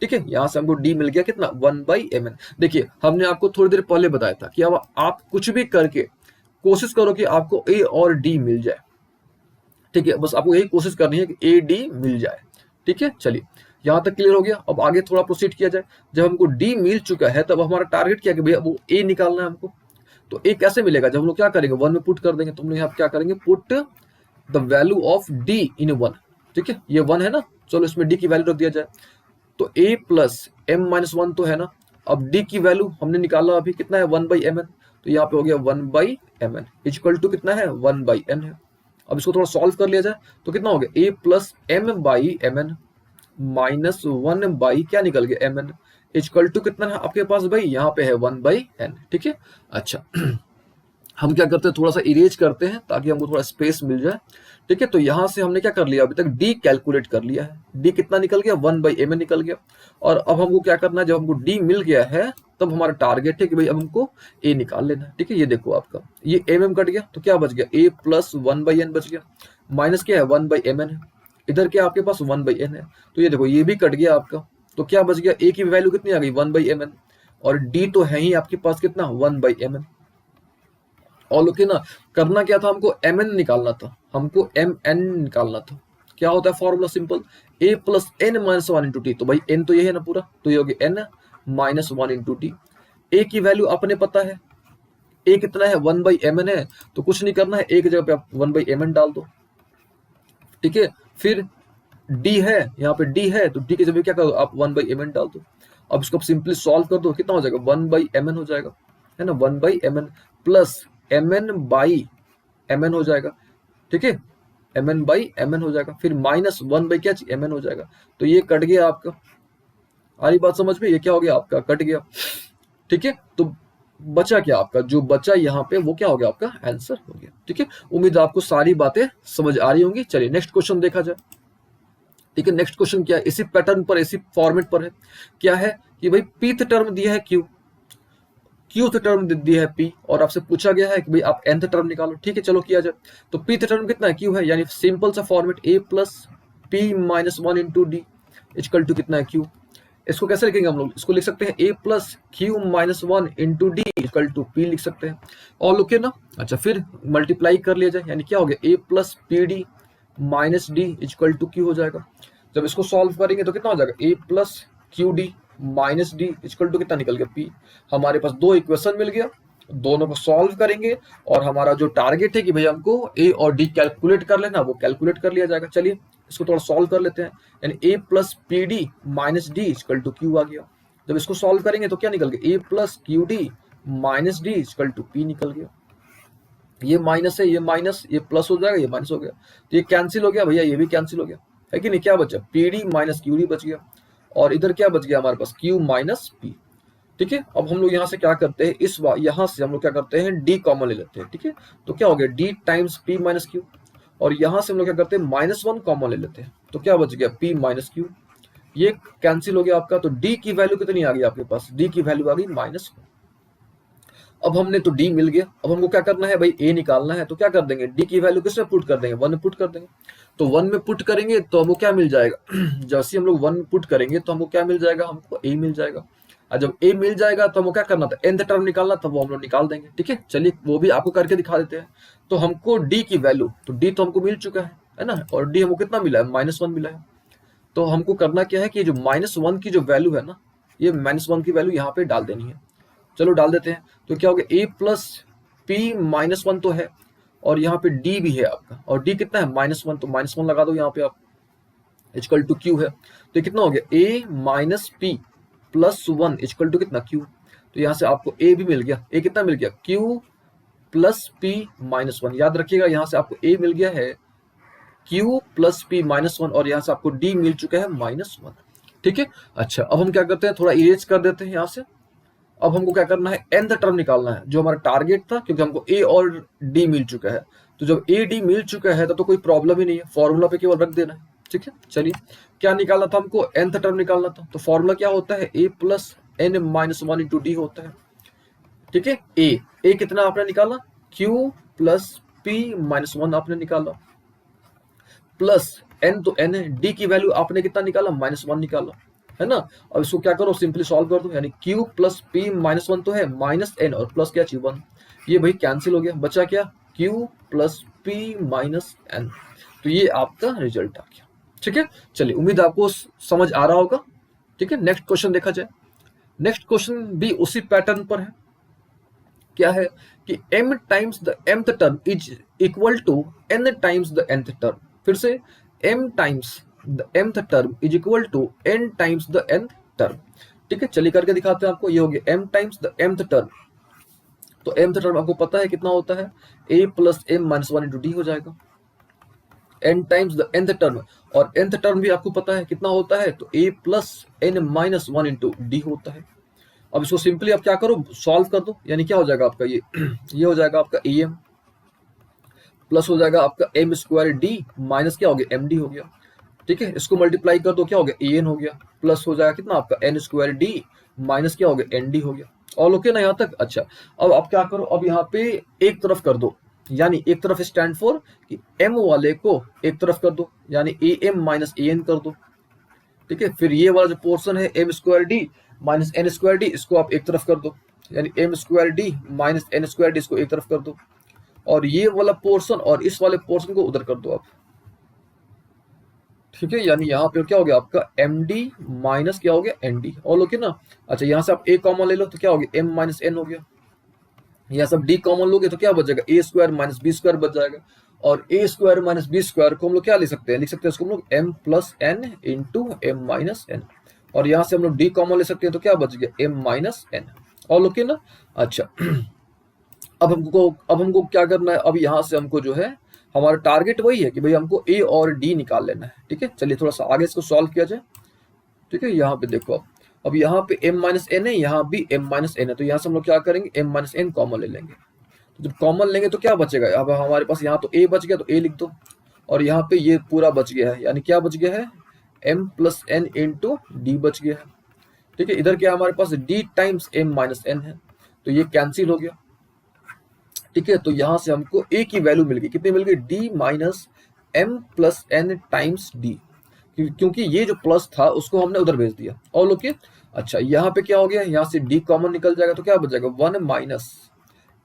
ठीक है। यहाँ से हमको d मिल गया कितना, 1/mn। देखिए हमने आपको थोड़ी देर पहले बताया था कि अब आप कुछ भी करके कोशिश करो कि आपको a और d मिल जाए, ठीक है, बस आपको यही कोशिश करनी है कि a d मिल जाए, ठीक है। चलिए यहाँ तक क्लियर हो गया। अब आगे थोड़ा प्रोसीड किया जाए। जब हमको डी मिल चुका है तब हमारा टारगेट क्या है कि भैया वो ए निकालना है हमको। तो ए कैसे मिलेगा, जब हम लोग क्या करेंगे, 1 में पुट कर देंगे। तो हम लोग यहाँ क्या करेंगे, put the value of d in 1, ठीक है, ये 1 है ना, चलो इसमें डी की वैल्यू रख दिया जाए। तो a + m - 1 तो है ना, अब d की वैल्यू हमने निकाला अभी कितना है, 1/mn, तो यहाँ पे हो गया 1/mn = कितना है, 1/n है। अब इसको थोड़ा सॉल्व कर लिया जाए तो कितना हो गया, a + m/mn -1 क्या निकल गया, mn = कितना है आपके पास भाई, यहाँ पे है 1/n, ठीक है। अच्छा हम क्या करते हैं, थोड़ा सा इरेज करते हैं ताकि हमको थोड़ा स्पेस मिल जाए, ठीक है। तो यहाँ से हमने क्या कर लिया, अभी तक d कैलकुलेट कर लिया है, d कितना निकल गया, 1/mn निकल गया। और अब हमको क्या करना है, जब हमको d मिल गया है तब हमारा टारगेट है कि भाई अब हमको a निकाल लेना है, ठीक है। ये देखो आपका ये mm कट गया तो क्या बच गया, a + 1/n बच गया, माइनस क्या है, 1/mn है, इधर क्या आपके पास 1/n है, तो ये देखो ये भी कट गया आपका, तो क्या बच गया, a की वैल्यू कितनी आ गई, 1/mn, और d तो है ही आपके पास कितना, 1/mn, और ओके ना, करना क्या था, हमको एम एन निकालना था, हमको एम एन निकालना था। क्या होता है formula, simple, a plus n minus one into t. तो भाई एन तो ये है ना पूरा, तो ये हो गया n minus one into t. A की वैल्यू अपने पता है, ए कितना है, वन बाई एम एन है, तो कुछ नहीं करना है, ए की जगह पे आप वन बाई एम एन डाल दो, ठीक है। फिर डी है, यहाँ पे डी है, तो डी की जगह क्या करो आप वन बाई एम एन डाल दो। अब इसको सिंपली सॉल्व कर दो, कितना हो जाएगा, वन बाई एम एन हो जाएगा, है ना, one by m n plus m n by m n हो जाएगा, ठीक है, m n by m n हो जाएगा, फिर माइनस वन बाई क्या एम एन हो जाएगा। तो ये कट गया आपका, आ रही बात समझ में, ये क्या हो गया आपका, कट गया, ठीक है। तो बचा क्या आपका, जो बचा यहाँ पे वो क्या हो गया, आपका आंसर हो गया, ठीक है। उम्मीद है आपको सारी बातें समझ आ रही होंगी। चलिए नेक्स्ट क्वेश्चन देखा जाए, ठीक है। नेक्स्ट क्वेश्चन क्या है, इसी पैटर्न पर, इसी फॉर्मेट पर है। क्या है कि भाई पीथ टर्म दिया है क्यू, क्यूथ टर्म दिया है पी, और आपसे पूछा गया है कि भाई आप nth टर्म निकालो, ठीक है, चलो किया जाए। तो पीथ टर्म कितना है, क्यू है, यानी सिंपल सा format a plus p minus one into d equal to कितना है, क्यू। इसको कैसे लिखेंगे हम लोग, इसको लिख सकते हैं a plus q minus one into d equal to p लिख सकते हैं, और ओके ना। अच्छा, फिर मल्टीप्लाई कर लिया जाए, यानी क्या हो गया, a plus p d minus d equal to q हो जाएगा। जब इसको सॉल्व करेंगे तो कितना हो जाएगा, a plus q d minus d equal to कितना निकल गया, पी। हमारे पास दो इक्वेशन मिल गया, दोनों को सॉल्व करेंगे, और हमारा जो टारगेट है कि भाई हमको ए और डी कैलकुलेट कर लेना, वो कैलकुलेट कर लिया जाएगा। चलिए इसको थोड़ा सॉल्व कर लेते हैं, यानी a plus p d minus d equal to q आ गया। जब इसको सॉल्व करेंगे तो क्या निकल गया, a plus q d minus d equal to p निकल गया। ये माइनस है, ये माइनस, ये प्लस हो जाएगा, ये माइनस हो गया, तो ये कैंसिल हो गया भैया, ये भी कैंसिल हो गया, है कि नहीं। क्या बचा, P d minus Q D बच गया, और इधर क्या बच गया हमारे पास, क्यू माइनस पी, ठीक है। अब हम लोग यहाँ से क्या करते हैं, इस यहाँ से हम लोग क्या करते हैं, डी कॉमन ले लेते हैं, ठीक है। तो क्या हो गया, D times P minus Q, और यहाँ से हम लोग क्या करते हैं, माइनस वन कॉमन ले लेते हैं, तो क्या बच गया, पी माइनस क्यू, ये कैंसिल हो गया आपका। तो डी की वैल्यू कितनी आ गई आपके पास, डी की वैल्यू आ गई माइनस। अब हमने तो डी मिल गया, अब हमको क्या करना है भाई, ए निकालना है, तो क्या कर देंगे, डी की वैल्यू किसमें पुट कर देंगे, वन में पुट कर देंगे। तो वन में पुट करेंगे तो हमको क्या मिल जाएगा जैसे हम लोग वन में पुट करेंगे तो हमको क्या मिल जाएगा, हमको ए मिल जाएगा। और जब ए मिल जाएगा तो हमको क्या करना था, nth टर्म निकालना था, वो हम लोग निकाल देंगे, ठीक है। चलिए वो भी आपको करके दिखा देते हैं। तो हमको डी की वैल्यू, तो डी तो हमको मिल चुका है ना, और डी हमको कितना मिला है, माइनस वन मिला है। तो हमको करना क्या है कि जो माइनस वन की जो वैल्यू है ना, ये माइनस वन की वैल्यू यहाँ पे डाल देनी है। चलो डाल देते हैं, तो क्या हो गया, a plus p minus one तो है, और यहाँ पे डी भी है आपका, और डी कितना है, माइनस वन, तो माइनस वन लगा दो यहाँ पे आप, इक्वल टू क्यू है। तो कितना हो गया, a minus p plus one equal to कितना, क्यू। तो यहाँ से आपको ए भी मिल गया, ए कितना मिल गया, Q plus p minus one. याद रखिएगा यहाँ से आपको ए मिल गया है Q plus p minus one, और यहाँ से आपको डी मिल चुका है माइनस वन, ठीक है। अच्छा, अब हम क्या करते हैं, थोड़ा इरेज कर देते हैं यहाँ से। अब हमको क्या करना है, nth टर्म निकालना है, जो हमारा टारगेट था, क्योंकि हमको ए और डी मिल चुका है। तो जब ए डी मिल चुका है तो कोई प्रॉब्लम ही नहीं है, फॉर्मूला पे केवल रख देना है, ठीक है। चलिए क्या निकालना था हमको, nth टर्म निकालना था, तो फॉर्मूला क्या होता है, a plus n minus one into d होता है, ठीक है। ए कितना आपने निकाला, q plus p minus one आपने निकाला, प्लस एन तो एन है, डी की वैल्यू आपने कितना निकाला, माइनस वन निकाला, है ना। अब इसको क्या करो, सिंपली सॉल्व कर दो, यानी Q plus p minus one तो है, माइनस एन और प्लस क्या चाहिए, वन, ये भाई कैंसिल हो गया, बचा क्या, q plus p minus n. तो ये आपका रिजल्ट आ गया, ठीक है। चलिए उम्मीद आपको समझ आ रहा होगा, ठीक है। नेक्स्ट क्वेश्चन देखा जाए। नेक्स्ट क्वेश्चन भी उसी पैटर्न पर है। क्या है कि m times the mth term is equal to n times the nth term. फिर से m times the mth term is equal to n times the nth term, ठीक है। चलिए करके दिखाते हैं आपको। ये हो गया m times the mth term, तो mth टर्म आपको पता है कितना होता है, a plus m minus one into D हो जाएगा, n times the nth term, और nth टर्म भी आपको पता है कितना होता है, तो a plus n minus one into d होता है। अब इसको सिंपली आप क्या करो, सॉल्व कर दो, यानी क्या हो जाएगा आपका ये हो जाएगा आपका ए एम, प्लस हो जाएगा आपका एम स्क्वायर डी, माइनस क्या हो गया, एम डी हो गया, ठीक है। इसको मल्टीप्लाई कर दो, क्या हो गया, ए एन हो गया, प्लस हो जाएगा कितना आपका एन स्क्वायर डी, माइनस क्या हो गया, एन डी हो गया। ऑल ओके ना यहाँ तक। अच्छा, अब आप क्या करो, अब यहाँ पे एक तरफ कर दो, यानी एक तरफ स्टैंड फॉर कि एम वाले को एक तरफ कर दो, यानी a m minus a n कर दो, ठीक है। फिर ये वाला जो पोर्शन है m square d minus n square d, इसको आप एक तरफ कर दो, यानी m square d minus n square d, इसको एक तरफ कर दो। और ये वाला पोर्शन और इस वाले पोर्शन को उधर कर दो आप, ठीक है। यानी यहाँ पे क्या हो गया आपका एम डी माइनस क्या हो गया एन डी, और ओके ना। अच्छा यहाँ से आप ए कॉमन ले लो तो क्या हो गया एम माइनस एन हो गया। यहाँ सब डी कॉमन लोगे तो क्या बचेगा ए स्क्वायर माइनस बी स्क्वायर बच जाएगा। और ए स्क्वायर माइनस बी स्क्वायर को हम लोग क्या लिख सकते हैं, लिख सकते हैं उसको हम लोग m plus n into m minus n. और यहाँ से हम लोग डी कॉमन ले सकते हैं तो क्या बच गया एम माइनस एन, और ओके ना। अच्छा अब हमको क्या करना है, अब यहाँ से हमको जो है हमारा टारगेट वही है कि भाई हमको ए और डी निकाल लेना है, ठीक है। चलिए थोड़ा सा आगे इसको सॉल्व किया जाए, ठीक है। यहाँ पे देखो अब यहाँ पे m माइनस एन है, यहाँ भी m माइनस एन है, तो यहाँ से हम लोग क्या करेंगे m माइनस एन कॉमन ले लेंगे। तो जब कॉमन लेंगे तो क्या बचेगा, अब हमारे पास यहाँ तो a बच गया तो a लिख दो, और यहाँ पे ये पूरा बच गया है, यानी क्या बच गया है m plus n into d बच गया है, ठीक है। इधर क्या हमारे पास d times m minus n है, तो ये कैंसिल हो गया, ठीक है। तो यहाँ से हमको a की वैल्यू मिल गई, कितनी मिल गई d minus m plus n times d, क्योंकि ये जो प्लस था उसको हमने उधर भेज दिया, और ओके। अच्छा यहाँ पे क्या हो गया, यहाँ से d कॉमन निकल जाएगा तो क्या बचेगा 1 माइनस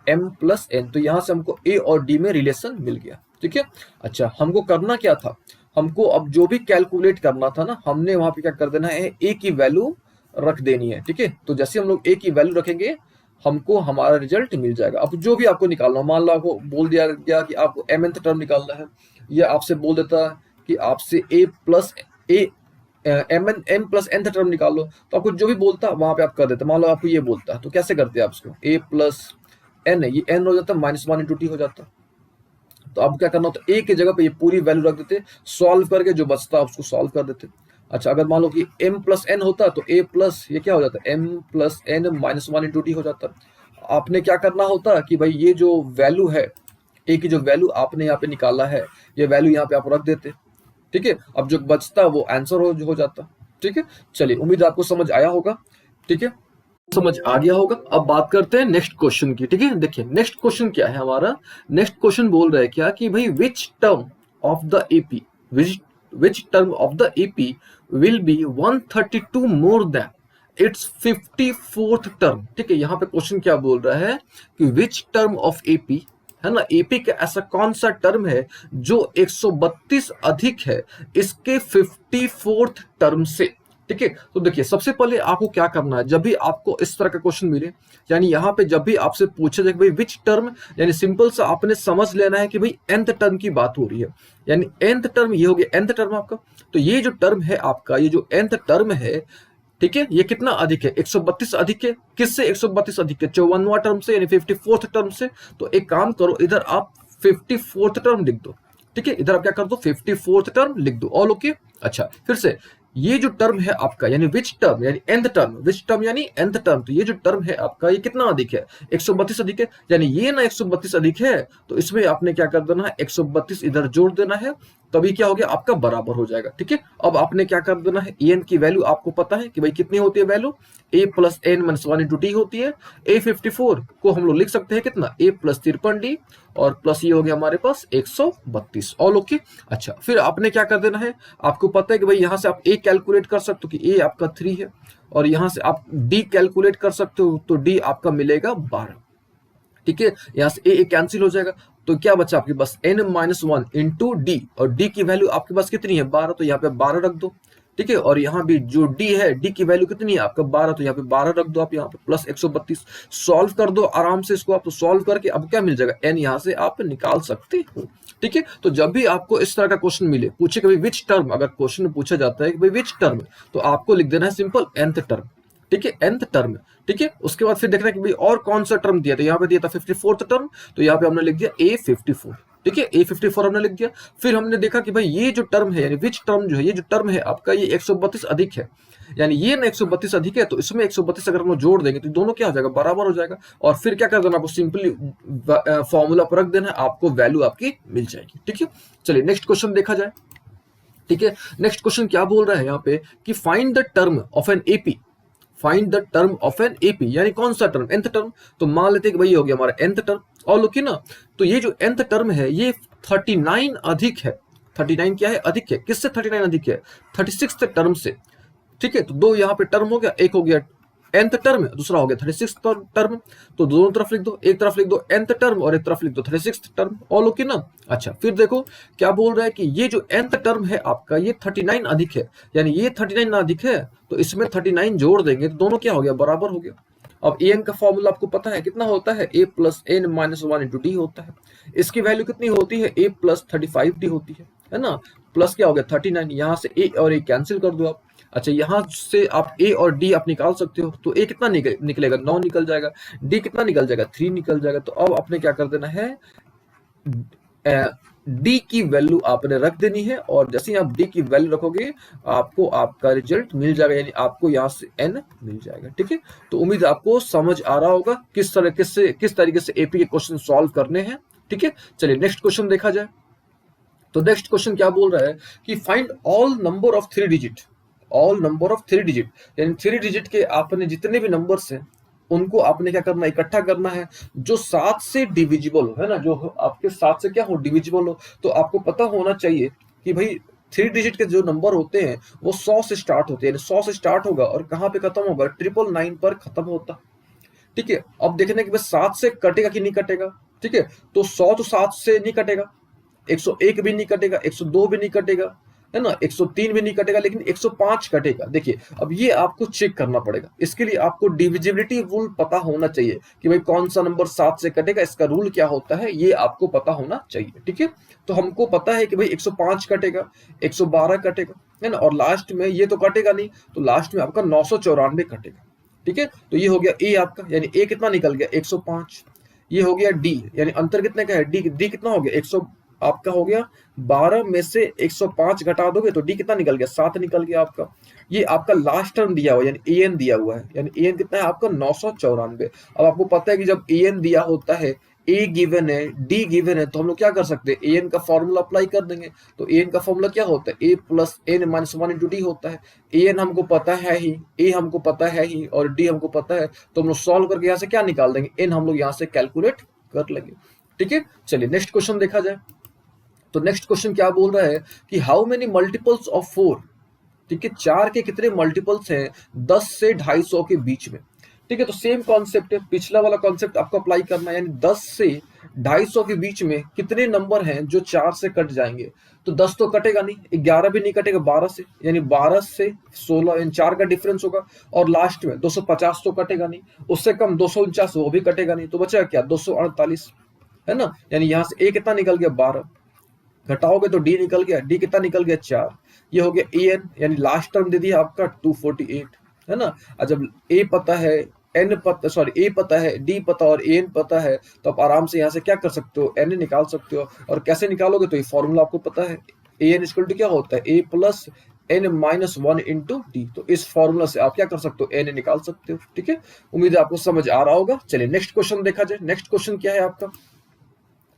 m प्लस एन, तो यहाँ से हमको a और d में रिलेशन मिल गया, ठीक है। अच्छा हमको करना क्या था, हमको अब जो भी कैलकुलेट करना था ना, हमने वहां पे क्या कर देना है a की वैल्यू रख देनी है, ठीक है। तो जैसे हम लोग a की वैल्यू रखेंगे हमको हमारा रिजल्ट मिल जाएगा। अब जो भी आपको निकालना हो, मान लो आपको बोल दिया गया कि आपको mnth टर्म निकालना है, या आपसे बोल देता है कि आपसे a plus a m plus n term निकाल लो, तो आपको जो भी बोलता वहां पे आप कर देते। मान लो आपको ये बोलता तो कैसे करते आप इसको, a प्लस एन है, ये n हो जाता माइनस वन इंटू टी हो जाता। तो अब क्या करना होता है, a की जगह पे ये पूरी वैल्यू रख देते, सॉल्व करके जो बचता उसको सॉल्व कर देते। अच्छा अगर मान लो कि m प्लस एन होता तो a प्लस ये क्या हो जाता है m plus n minus one into t हो जाता। आपने क्या करना होता कि भाई ये जो वैल्यू है a की, जो वैल्यू आपने यहाँ पे निकाला है, ये वैल्यू यहाँ पे आप रख देते, ठीक है। अब जो बचता वो आंसर हो जाता, ठीक है। चलिए उम्मीद आपको समझ आया होगा, ठीक है, समझ आ गया होगा। अब बात करते हैं नेक्स्ट क्वेश्चन की, ठीक है। देखिए नेक्स्ट क्वेश्चन क्या है हमारा, नेक्स्ट क्वेश्चन बोल रहा है क्या कि भाई which term of the AP, which term of the AP will be 132 more than it's 54th term, ठीक है। यहाँ पे क्वेश्चन क्या बोल रहा है कि विच टर्म ऑफ एपी, है ना, एपी का ऐसा कौन सा टर्म है जो 132 अधिक है इसके 54th टर्म से, ठीक है। तो देखिए सबसे पहले आपको क्या करना है, जब भी आपको इस तरह का क्वेश्चन मिले, यानी यहाँ पे जब भी आपसे पूछा जाए कि भाई विच टर्म, यानी सिंपल सा आपने समझ लेना है कि भाई nth टर्म की बात हो रही है, यानी nth टर्म ये हो गया nth टर्म आपका। तो ये जो टर्म है आपका, ये जो nth टर्म है, ठीक है, ये कितना अधिक है 132 अधिक है, किससे 132 अधिक है 54वां टर्म से, यानी 54th टर्म से। तो एक काम करो, इधर आप 54th टर्म लिख दो, ठीक है, इधर आप क्या कर दो 54th टर्म लिख दो, ऑल ओके। अच्छा फिर से ये जो टर्म है आपका, यानी विच टर्म यानी nth टर्म, विच टर्म यानी nth टर्म, तो ये जो टर्म है आपका ये कितना अधिक है 132 अधिक है, यानी ये ना 132 अधिक है, तो इसमें आपने क्या कर देना है 132 इधर जोड़ देना है, तभी क्या हो गया आपका बराबर हो जाएगा, ठीक है। अब आपने क्या कर देना है, एन की वैल्यू आपको पता है कि भाई कितनी होती है value, a plus n minus one into t होती है। a54 को हम लोग लिख सकते हैं कितना, a प्लस 53d और प्लस ये हो गया हमारे पास 132, ऑल ओके। अच्छा फिर आपने क्या कर देना है, आपको पता है कि भाई यहाँ से आप a कैलकुलेट कर सकते हो कि a आपका 3 है, और यहाँ से आप d कैलकुलेट कर सकते हो तो d आपका मिलेगा 12, ठीक है। यहाँ से a कैंसिल हो जाएगा, तो क्या बचा आपके पास n minus one into D, और d की वैल्यू आपके पास कितनी है 12, तो यहाँ पे 12 रख दो, ठीक है। और यहाँ भी जो d है, d की वैल्यू कितनी है आपका 12, तो यहाँ पे 12 रख दो आप, यहाँ पे प्लस 132, सॉल्व कर दो आराम से इसको आप, तो सॉल्व करके अब क्या मिल जाएगा n यहाँ से आप निकाल सकते हो, ठीक है। तो जब भी आपको इस तरह का क्वेश्चन मिले, पूछे कि भाई विच टर्म, अगर क्वेश्चन में पूछा जाता है कि भाई विच टर्म, तो आपको लिख देना है सिंपल nth टर्म, ठीक है, nth टर्म, ठीक है। उसके बाद फिर देखना है कि भाई और कौन सा टर्म दिया, तो यहाँ पे दिया था 54th टर्म, तो यहाँ पे हमने लिख दिया a54, ठीक है, a54 हमने लिख दिया। फिर हमने देखा कि भाई ये जो टर्म है, यानी विच टर्म जो है, ये जो टर्म है आपका ये 132 अधिक है, यानी ये ना 132 अधिक है, तो इसमें 132 अगर हम जोड़ देंगे तो दोनों क्या हो जाएगा बराबर हो जाएगा, और फिर क्या कर देना आपको सिंपली फॉर्मूला पर रख देना है, आपको वैल्यू आपकी मिल जाएगी, ठीक है। चलिए नेक्स्ट क्वेश्चन देखा जाए, ठीक है। नेक्स्ट क्वेश्चन क्या बोल रहा है यहाँ पे कि find the term of n AP, find the term of n AP, यानी कौन सा टर्म nth टर्म, तो मान लेते हैं कि भाई हो गया हमारा nth टर्म, और लोग ना, तो ये जो nth टर्म है ये 39 अधिक है, 39 क्या है अधिक है, किससे 39 अधिक है 36th टर्म से, ठीक है। तो दो यहाँ पे टर्म हो गया, एक हो गया nth टर्म है, दूसरा हो गया 36th टर्म। तो दोनों तरफ लिख दो, एक तरफ लिख दो nth टर्म और एक तरफ लिख दो 36th टर्म। ऑल ओके ना। अच्छा फिर देखो क्या बोल रहा है कि ये जो nth टर्म है आपका ये 39 अधिक है, यानी ये 39 अधिक है तो इसमें 39 जोड़ देंगे तो दोनों क्या हो गया, बराबर हो गया। अब an का फॉर्मूला आपको पता है कितना होता है, a plus n minus one into d होता है। इसकी वैल्यू कितनी होती है, a प्लस 35d होती है ना। प्लस क्या हो गया 39, यहाँ से a और a कैंसिल कर दो आप। अच्छा यहाँ से आप a और d आप निकाल सकते हो, तो a कितना निकलेगा 9 निकल जाएगा, d कितना निकल जाएगा 3 निकल जाएगा। तो अब आपने क्या कर देना है, डी की वैल्यू आपने रख देनी है और जैसे ही आप डी की वैल्यू रखोगे आपको आपका रिजल्ट मिल जाएगा, यानी आपको यहाँ से एन मिल जाएगा। ठीक है, तो उम्मीद आपको समझ आ रहा होगा किस तरीके से एपी के क्वेश्चन सॉल्व करने हैं। ठीक है, चलिए नेक्स्ट क्वेश्चन देखा जाए। तो नेक्स्ट क्वेश्चन क्या बोल रहा है कि find all number of 3 digit, all number of 3 digit, यानी 3 डिजिट के आपने जितने भी नंबर्स हैं उनको आपने क्या करना है, इकट्ठा करना है जो 7 से डिविजिबल हो, है ना, जो आपके 7 से क्या हो, डिविजिबल हो। तो आपको पता होना चाहिए कि भाई 3 डिजिट के जो नंबर होते हैं वो 100 से स्टार्ट होते हैं, 100 से स्टार्ट होगा और कहाँ पे खत्म होगा, 999 पर खत्म होता। ठीक है, अब देखने के बाद 7 से कटेगा कि नहीं कटेगा। ठीक है, तो 100 तो 7 से नहीं कटेगा, 101 भी नहीं कटेगा, 102 भी नहीं कटेगा, है ना, 103 भी नहीं कटेगा, लेकिन 105 कटेगा। देखिए अब ये आपको चेक करना पड़ेगा, इसके लिए आपको डिविजिबिलिटी रूल पता होना चाहिए कि भाई कौन सा नंबर 7 से कटेगा, इसका रूल क्या होता है ये आपको पता होना चाहिए। ठीक है, तो हमको पता है कि भाई 105 कटेगा, 112 कटेगा, है ना, और लास्ट में ये तो कटेगा नहीं, तो लास्ट में आपका 994 कटेगा। ठीक है, तो ये हो गया ए आपका, यानी ए कितना निकल गया 105। ये हो गया डी, यानी अंतर कितने का है, डी कितना हो गया 100, आपका हो गया 12 में से 105 घटा दोगे तो डी कितना निकल गया 7 निकल गया आपका। ये आपका लास्ट टर्म दिया हुआ, यानी एन दिया हुआ है, यानी एन कितना है आपका 994। अब आपको पता है कि जब एन दिया होता है, ए गिवन है, डी गिवन है, तो हम लोग क्या कर सकते हैं, एन का फॉर्मूला अप्लाई कर देंगे। तो एन का फॉर्मूला क्या होता है, a plus n minus one into d होता है। एन हमको पता है ही, ए हमको पता है ही और डी हमको पता है, तो हम लोग सॉल्व करके यहाँ से क्या निकाल देंगे, एन हम लोग यहाँ से कैलकुलेट कर लेंगे। ठीक है, चलिए नेक्स्ट क्वेश्चन देखा जाए। तो नेक्स्ट क्वेश्चन क्या बोल रहा है कि हाउ मेनी मल्टीपल्स ऑफ 4, ठीक है, 4 के कितने मल्टीपल्स हैं 10 से 250 के बीच में। ठीक है, तो सेम कॉन्सेप्ट है, पिछला वाला कॉन्सेप्ट आपको अप्लाई करना है, यानी 10 से 250 के बीच में कितने नंबर हैं जो 4 से कट जाएंगे। तो 10 तो कटेगा नहीं, 11 भी नहीं कटेगा 12 से, यानी 12 से 16, यानी 4 का डिफरेंस होगा। और लास्ट में 250 तो कटेगा नहीं, उससे कम 249 वो भी कटेगा नहीं, तो बचेगा क्या 248, है ना, यानी यहाँ से ए कितना निकल गया 12, घटाओगे तो डी निकल गया, डी कितना निकल गया 4। ये हो गया ए एन, यानी लास्ट टर्म दे दिया आपका 248, है ना। और जब ए पता है, एन पता, सॉरी ए पता है, डी पता और एन पता है, तो आप आराम से यहाँ से क्या कर सकते हो, एन निकाल सकते हो। और कैसे निकालोगे, तो ये फॉर्मूला आपको पता है, ए एन इक्वल टू क्या होता है, a plus n minus one into d. तो इस फॉर्मूला से आप क्या कर सकते हो, एन निकाल सकते हो। ठीक है, उम्मीद है आपको समझ आ रहा होगा। चलिए नेक्स्ट क्वेश्चन देखा जाए। नेक्स्ट क्वेश्चन क्या है आपका,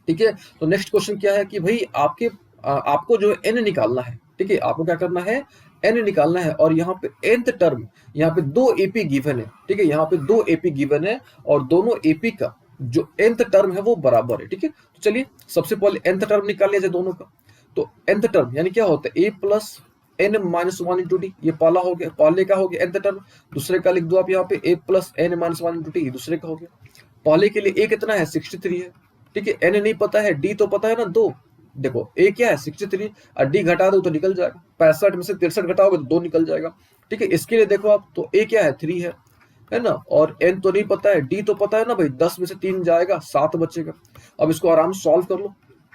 ठीक है, तो नेक्स्ट क्वेश्चन क्या है कि भाई आपको जो है एन निकालना है। ठीक है, आपको क्या करना है, एन निकालना है, और यहाँ पे nth टर्म, यहाँ पे 2 एपी गिवन है। ठीक है, यहाँ पे 2 एपी गिवन है और दोनों एपी का जो nth टर्म है वो बराबर है। ठीक है, तो चलिए सबसे पहले nth टर्म निकाल लिया जाए दोनों का। तो nth टर्म यानी क्या होता है, a plus n minus one into d, ये पहला हो गया, पहले का हो गया nth टर्म। दूसरे का लिख दो आप यहाँ पे a plus n minus one into d, दूसरे का हो गया। पहले के लिए ए कितना है 63 है। ठीक है, एन नहीं पता है, डी तो पता है ना 2। देखो ए क्या है 63 और डी घटा दो तो निकल जाएगा, 65 में से 63 घटाओगे तो 2 निकल जाएगा। ठीक है, इसके लिए देखो आप, तो ए क्या है 3 है ना, और एन तो नहीं पता है, डी तो पता है ना भाई, 10 में से 3 जाएगा 7 बचेगा। अब इसको आराम से सॉल्व कर लो,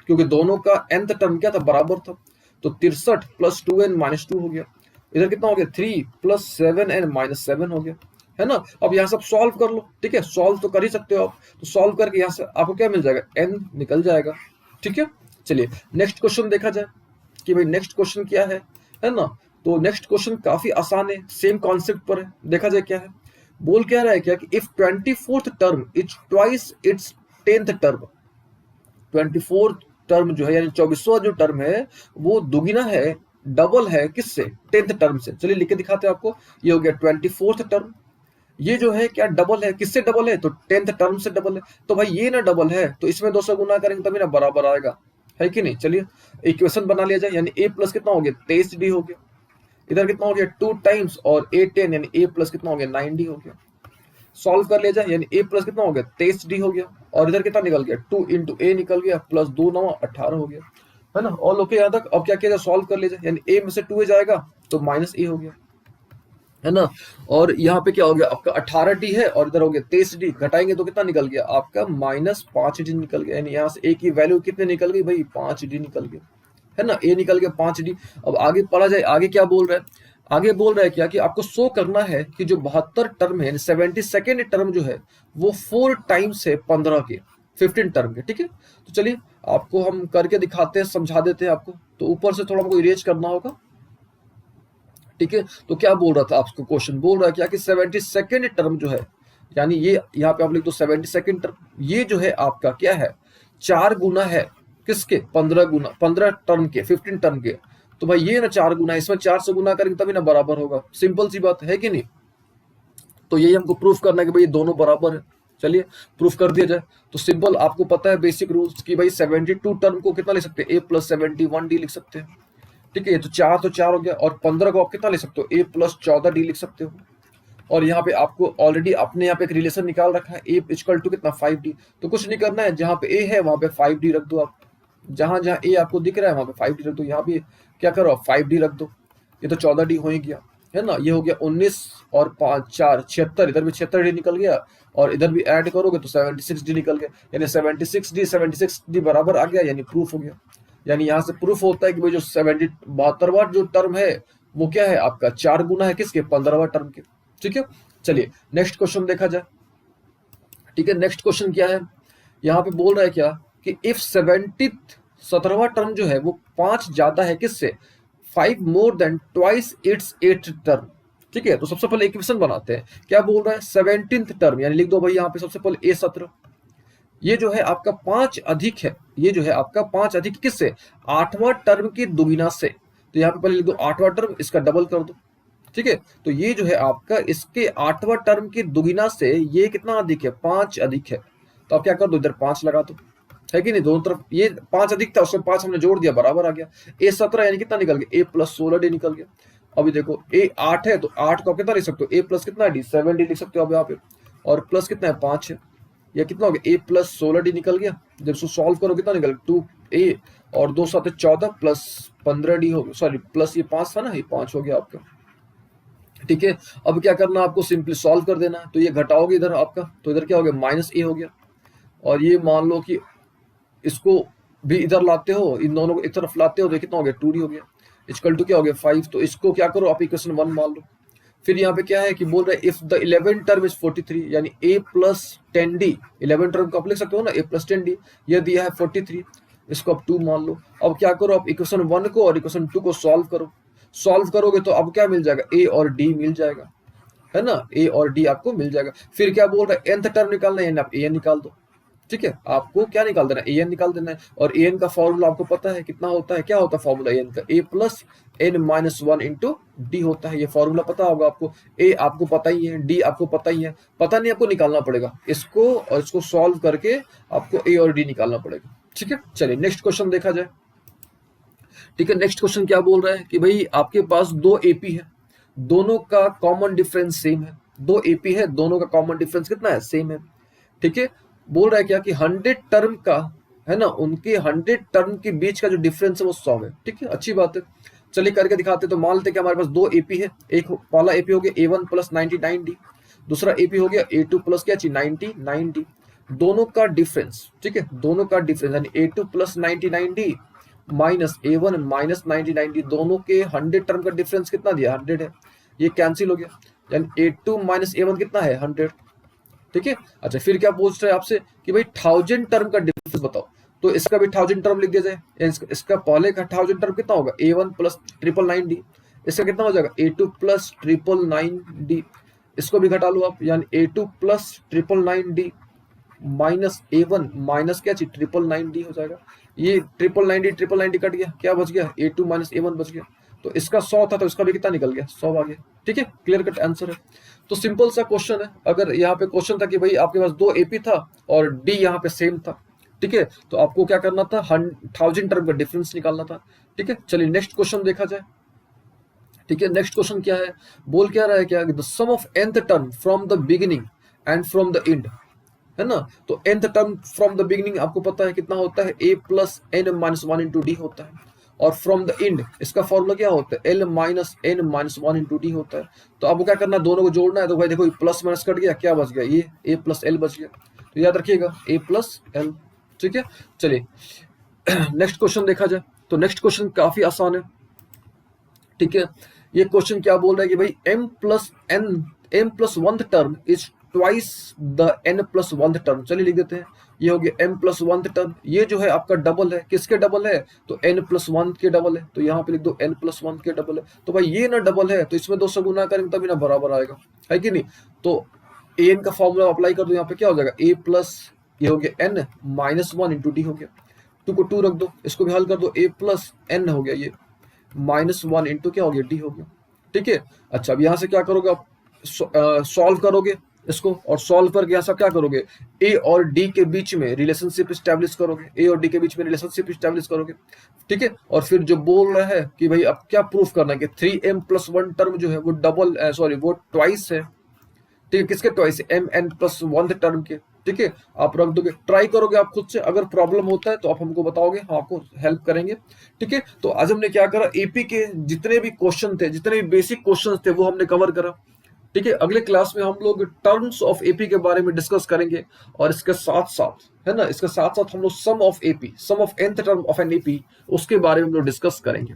क्योंकि दोनों का nth टर्म क्या था, बराबर था। तो 63 प्लस 2n माइनस 2 हो गया, इधर कितना हो गया 3 प्लस 7n माइनस 7 हो गया, है ना। अब यहाँ सब सॉल्व कर लो। ठीक है, सॉल्व तो कर ही सकते हो आप, तो सॉल्व करके यहाँ से आपको क्या मिल जाएगा, n निकल जाएगा। ठीक है, चलिए नेक्स्ट क्वेश्चन देखा जाए कि भाई नेक्स्ट क्वेश्चन क्या है ना। तो नेक्स्ट क्वेश्चन काफी आसान है, सेम कॉन्सेप्ट पर है। देखा जाए क्या है, बोल क्या रहा है क्या कि if 24th term is twice its 10th term, 24th term जो है यानी 24वां जो टर्म है वो दुगुना है, डबल है किससे, 10th टर्म से। चलिए लिख के दिखाते हैं आपको। ये हो गया 24th टर्म, ये जो है क्या डबल है, किससे डबल है, तो 10th टर्म से डबल है। तो भाई ये ना डबल है तो इसमें 2 से गुना करेंगे तभी ना बराबर आएगा, है कि नहीं। चलिए इक्वेशन बना लिया जाए, यानी ए प्लस कितना हो गया 23d हो गया, इधर कितना हो गया 2 टाइम्स और 8 10, यानी ए प्लस कितना हो गया 9d हो गया। सॉल्व कर लिया जाए, यानी a प्लस कितना हो गया 23d हो गया, और इधर कितना निकल गया 2 इंटू ए निकल गया, प्लस 2 9 18 हो गया, है ना। ऑल ओके यहाँ तक। अब क्या किया जाए, सॉल्व कर लिया जाए, यानी a में से 2 जाएगा तो माइनस a हो गया, है ना। और यहाँ पे क्या हो गया आपका 18d है, और इधर हो गया 23d, घटाएंगे तो कितना निकल गया आपका माइनस 5d निकल गया, यानी यहाँ से a की वैल्यू कितने निकल गई भाई 5d निकल गया, है ना। a निकल गया 5d। अब आगे पढ़ा जाए, आगे क्या बोल रहा है, आगे बोल रहा है क्या कि आपको शो करना है कि जो 72 टर्म है, 72nd टर्म जो है वो 4 टाइम्स है 15 के 15 टर्म के, ठीक है। तो चलिए आपको हम करके दिखाते हैं, समझा देते हैं आपको। तो ऊपर से थोड़ा हमको इरेज करना होगा, ठीक है। तो क्या बोल रहा था आपको, क्वेश्चन बोल रहा है क्या कि 72nd टर्म जो है, यानी ये यहाँ पे आप लिख दो 72nd टर्म, ये जो है आपका क्या है 4 गुना है किसके 15 गुना 15 टर्म के 15 टर्म के। तो भाई ये ना 4 गुना, इसमें 4 से गुना करेंगे तभी ना बराबर होगा, सिंपल सी बात है कि नहीं। तो यही हमको प्रूफ करना है कि भाई ये दोनों बराबर है। चलिए प्रूफ कर दिया जाए। तो सिंपल आपको पता है बेसिक रूल्स कि भाई 72 टर्म को कितना लिख सकते हैं, a प्लस 71d लिख सकते हैं, ठीक है। तो 4 हो गया, और 15 को आप कितना लिख सकते हो, a प्लस 14d लिख सकते हो। और यहाँ पे आपको ऑलरेडी आपने यहाँ पे एक रिलेशन निकाल रखा है, a इक्वल टू कितना 5d। तो कुछ नहीं करना है, जहाँ पे a है वहां पे 5d रख दो आप, जहां जहां a आपको दिख रहा है वहां पे 5d रख दो। यहाँ पे क्या करो आप 5d रख दो, ये तो 14d हो ही गया, है ना। ये हो गया 19 और 5 4 76, इधर भी 76d निकल गया, और इधर भी ऐड करोगे तो 76d निकल गया, यानी 76d बराबर आ गया, यानी प्रूफ हो गया। यानी यहाँ से प्रूफ होता है कि भाई जो 72वां जो टर्म है वो क्या है आपका 4 गुना है किसके 15वां टर्म के, ठीक है। चलिए नेक्स्ट क्वेश्चन देखा जाए, ठीक है। नेक्स्ट क्वेश्चन क्या है, यहाँ पे बोल रहा है क्या कि इफ 17वां टर्म जो है वो 5 ज्यादा है किससे 5 more than twice its 8th term, ठीक है। तो सबसे पहले इक्वेशन बनाते हैं, क्या बोल रहा है 17th टर्म, यानी लिख दो भाई यहाँ पे सबसे पहले a17, ये जो है आपका 5 अधिक है, ये जो है आपका 5 अधिक किससे 8वां टर्म की दुगुना से। तो यहाँ पे पहले लिख दो 8वां टर्म, इसका डबल कर दो, ठीक है। तो ये जो है आपका इसके 8वां टर्म की दुगुना से ये कितना अधिक है 5 अधिक है। तो आप क्या कर दो इधर 5 लगा दो, है कि नहीं। दोनों तरफ ये 5 अधिक था, उसमें 5 हमने जोड़ दिया, बराबर आ गया। a17 यानी कितना निकल गया a प्लस 16d निकल गया। अभी देखो a 8 है, तो 8 को आप कितना लिख सकते हो a प्लस कितना d 7d लिख सकते हो अब यहाँ पे, और प्लस कितना है 5 है, यह कितना हो गया a प्लस 16d निकल गया। जब इसको सॉल्व करो कितना निकल 2a, और 2 7 14 प्लस 15d हो गया, सॉरी प्लस ये 5 था ना, ये 5 हो गया आपका, ठीक है। अब क्या करना आपको, सिंपली सॉल्व कर देना है। तो ये घटाओगे इधर आपका, तो इधर क्या हो गया माइनस a हो गया, और ये मान लो कि इसको भी इधर लाते हो, इन दोनों को एक तरफ लाते हो, तो कितना हो गया 2d हो गया, इक्वल टू क्या हो गया 5। तो इसको क्या करो आप इक्वेशन 1 मान लो। फिर यहाँ पे क्या है कि बोल रहे हैं इफ द 11 टर्म इज 43, यानी a प्लस 10d, 11 टर्म को आप लिख सकते हो ना a प्लस 10d, यह दिया है 43, इसको आप 2 मान लो। अब क्या करो आप इक्वेशन 1 को और इक्वेशन 2 को सॉल्व करो, सॉल्व करोगे तो अब क्या मिल जाएगा a और d मिल जाएगा, है ना, a और d आपको मिल जाएगा। फिर क्या बोल रहा है nth टर्म निकालना है, यानी आप an निकाल दो, ठीक है। आपको क्या निकाल देना है an निकाल देना है, और an का फॉर्मूला आपको पता है कितना होता है, क्या होता है फॉर्मूला an का a plus n minus 1 into d होता है, ये फॉर्मूला पता होगा आपको। a आपको पता ही है, d आपको पता ही है, पता नहीं आपको निकालना पड़ेगा, इसको और इसको सॉल्व करके आपको a और d निकालना पड़ेगा, ठीक है। चलिए नेक्स्ट क्वेश्चन देखा जाए, ठीक है। नेक्स्ट क्वेश्चन क्या बोल रहा है कि भाई आपके पास 2 AP है, दोनों का कॉमन डिफरेंस सेम है, 2 AP है, दोनों का कॉमन डिफरेंस कितना है सेम है, ठीक है। बोल रहा है क्या कि 100 टर्म का, है ना, उनके 100 टर्म के बीच का जो डिफरेंस है वो 100 है, ठीक है, अच्छी बात है। चलिए करके दिखाते। तो मान लेते हैं कि हमारे पास 2 AP है, एक पहला AP हो गया a1 प्लस 99d, दूसरा AP हो गया a2 प्लस क्या चाहिए 99d, दोनों का डिफरेंस, ठीक है, दोनों का डिफरेंस यानी a2 plus 99d minus a1 minus 99d, दोनों के 100 टर्म का डिफरेंस कितना दिया 100 है, ये कैंसिल हो गया, यानी a2 माइनस a1 कितना है 100, ठीक है। अच्छा फिर क्या पूछ रहे हैं आपसे कि भाई 1000 टर्म का डिफरेंस बताओ, तो इसका भी 1000 टर्म लिख दिया जाए। इसका पहले का 1000 टर्म कितना होगा a1 प्लस 999d, इसका कितना हो जाएगा a2 प्लस 999d, इसको भी घटा लो आप, यानी a2 plus 999d minus a1 minus क्या चीज 999d हो जाएगा। ये 999d कट गया, क्या बच गया a2 माइनस a1 बच गया। तो इसका 100 था तो इसका भी कितना निकल गया 100 आ गया, ठीक है, क्लियर कट आंसर है। तो सिंपल सा क्वेश्चन है। अगर यहाँ पे क्वेश्चन था कि भाई आपके पास 2 AP था और D यहाँ पे सेम था, ठीक है, तो आपको क्या करना था 1000 टर्म का डिफरेंस निकालना था, ठीक है। चलिए नेक्स्ट क्वेश्चन देखा जाए, ठीक है। नेक्स्ट क्वेश्चन क्या है, बोल क्या रहा है क्या, the sum of nth term from the beginning and from the end, है ना। तो nth term from the beginning आपको पता है कितना होता है, a plus n minus one into d होता है, और फ्रॉम द एंड इसका फॉर्मूला क्या होता है, l minus n minus one into d होता है। तो आपको क्या करना है, दोनों को जोड़ना है। तो भाई देखो प्लस माइनस कट गया, क्या बच गया, ये a प्लस एल बच गया। तो याद रखिएगा a प्लस एल, ठीक है। चलिए नेक्स्ट क्वेश्चन देखा जाए। तो नेक्स्ट क्वेश्चन काफी आसान है, ठीक है। ये क्वेश्चन क्या बोल रहा है कि भाई m plus one term is twice the n plus one term. चलिए लिख देते हैं, ये हो गया m प्लस वन टर्म, ये जो है आपका डबल है, किसके डबल है, तो n प्लस वन के डबल है। तो यहाँ पे लिख दो n प्लस वन के डबल है। तो भाई ये ना डबल है तो इसमें दो से गुना करेंगे तभी ना बराबर आएगा, है कि नहीं। तो an का फॉर्मूला अप्लाई कर दो, यहाँ पे क्या हो जाएगा, a प्लस ये हो गया n minus one into D हो गया, टू को टू रख दो, इसको भी हल कर दो, a प्लस n हो गया, ये माइनस वन इंटू क्या हो गया, डी हो गया, ठीक है। अच्छा अब यहाँ से क्या करोगे आप, सॉल्व करोगे इसको, और सॉल्व करके यहाँ से क्या करोगे, ए और डी के बीच में रिलेशनशिप स्टैब्लिश करोगे, ए और डी के बीच में रिलेशनशिप स्टैब्लिश करोगे, ठीक है। और फिर जो बोल रहा है कि भाई अब क्या प्रूफ करना है कि 3m प्लस वन टर्म जो है वो डबल सॉरी वो ट्वाइस है, ठीक है, किसके twice, m n plus one term के, ठीक है। आप रख दोगे, ट्राई करोगे आप खुद से, अगर प्रॉब्लम होता है तो आप हमको बताओगे, हम आपको हेल्प करेंगे, ठीक है। तो आज हमने क्या करा, एपी के जितने भी क्वेश्चन थे, जितने भी बेसिक क्वेश्चन थे वो हमने कवर करा, ठीक है। अगले क्लास में हम लोग टर्म्स ऑफ एपी के बारे में डिस्कस करेंगे, और इसके साथ साथ, है ना, इसके साथ साथ हम लोग sum of AP, sum of nth term of n AP, उसके बारे में हम लोग डिस्कस करेंगे।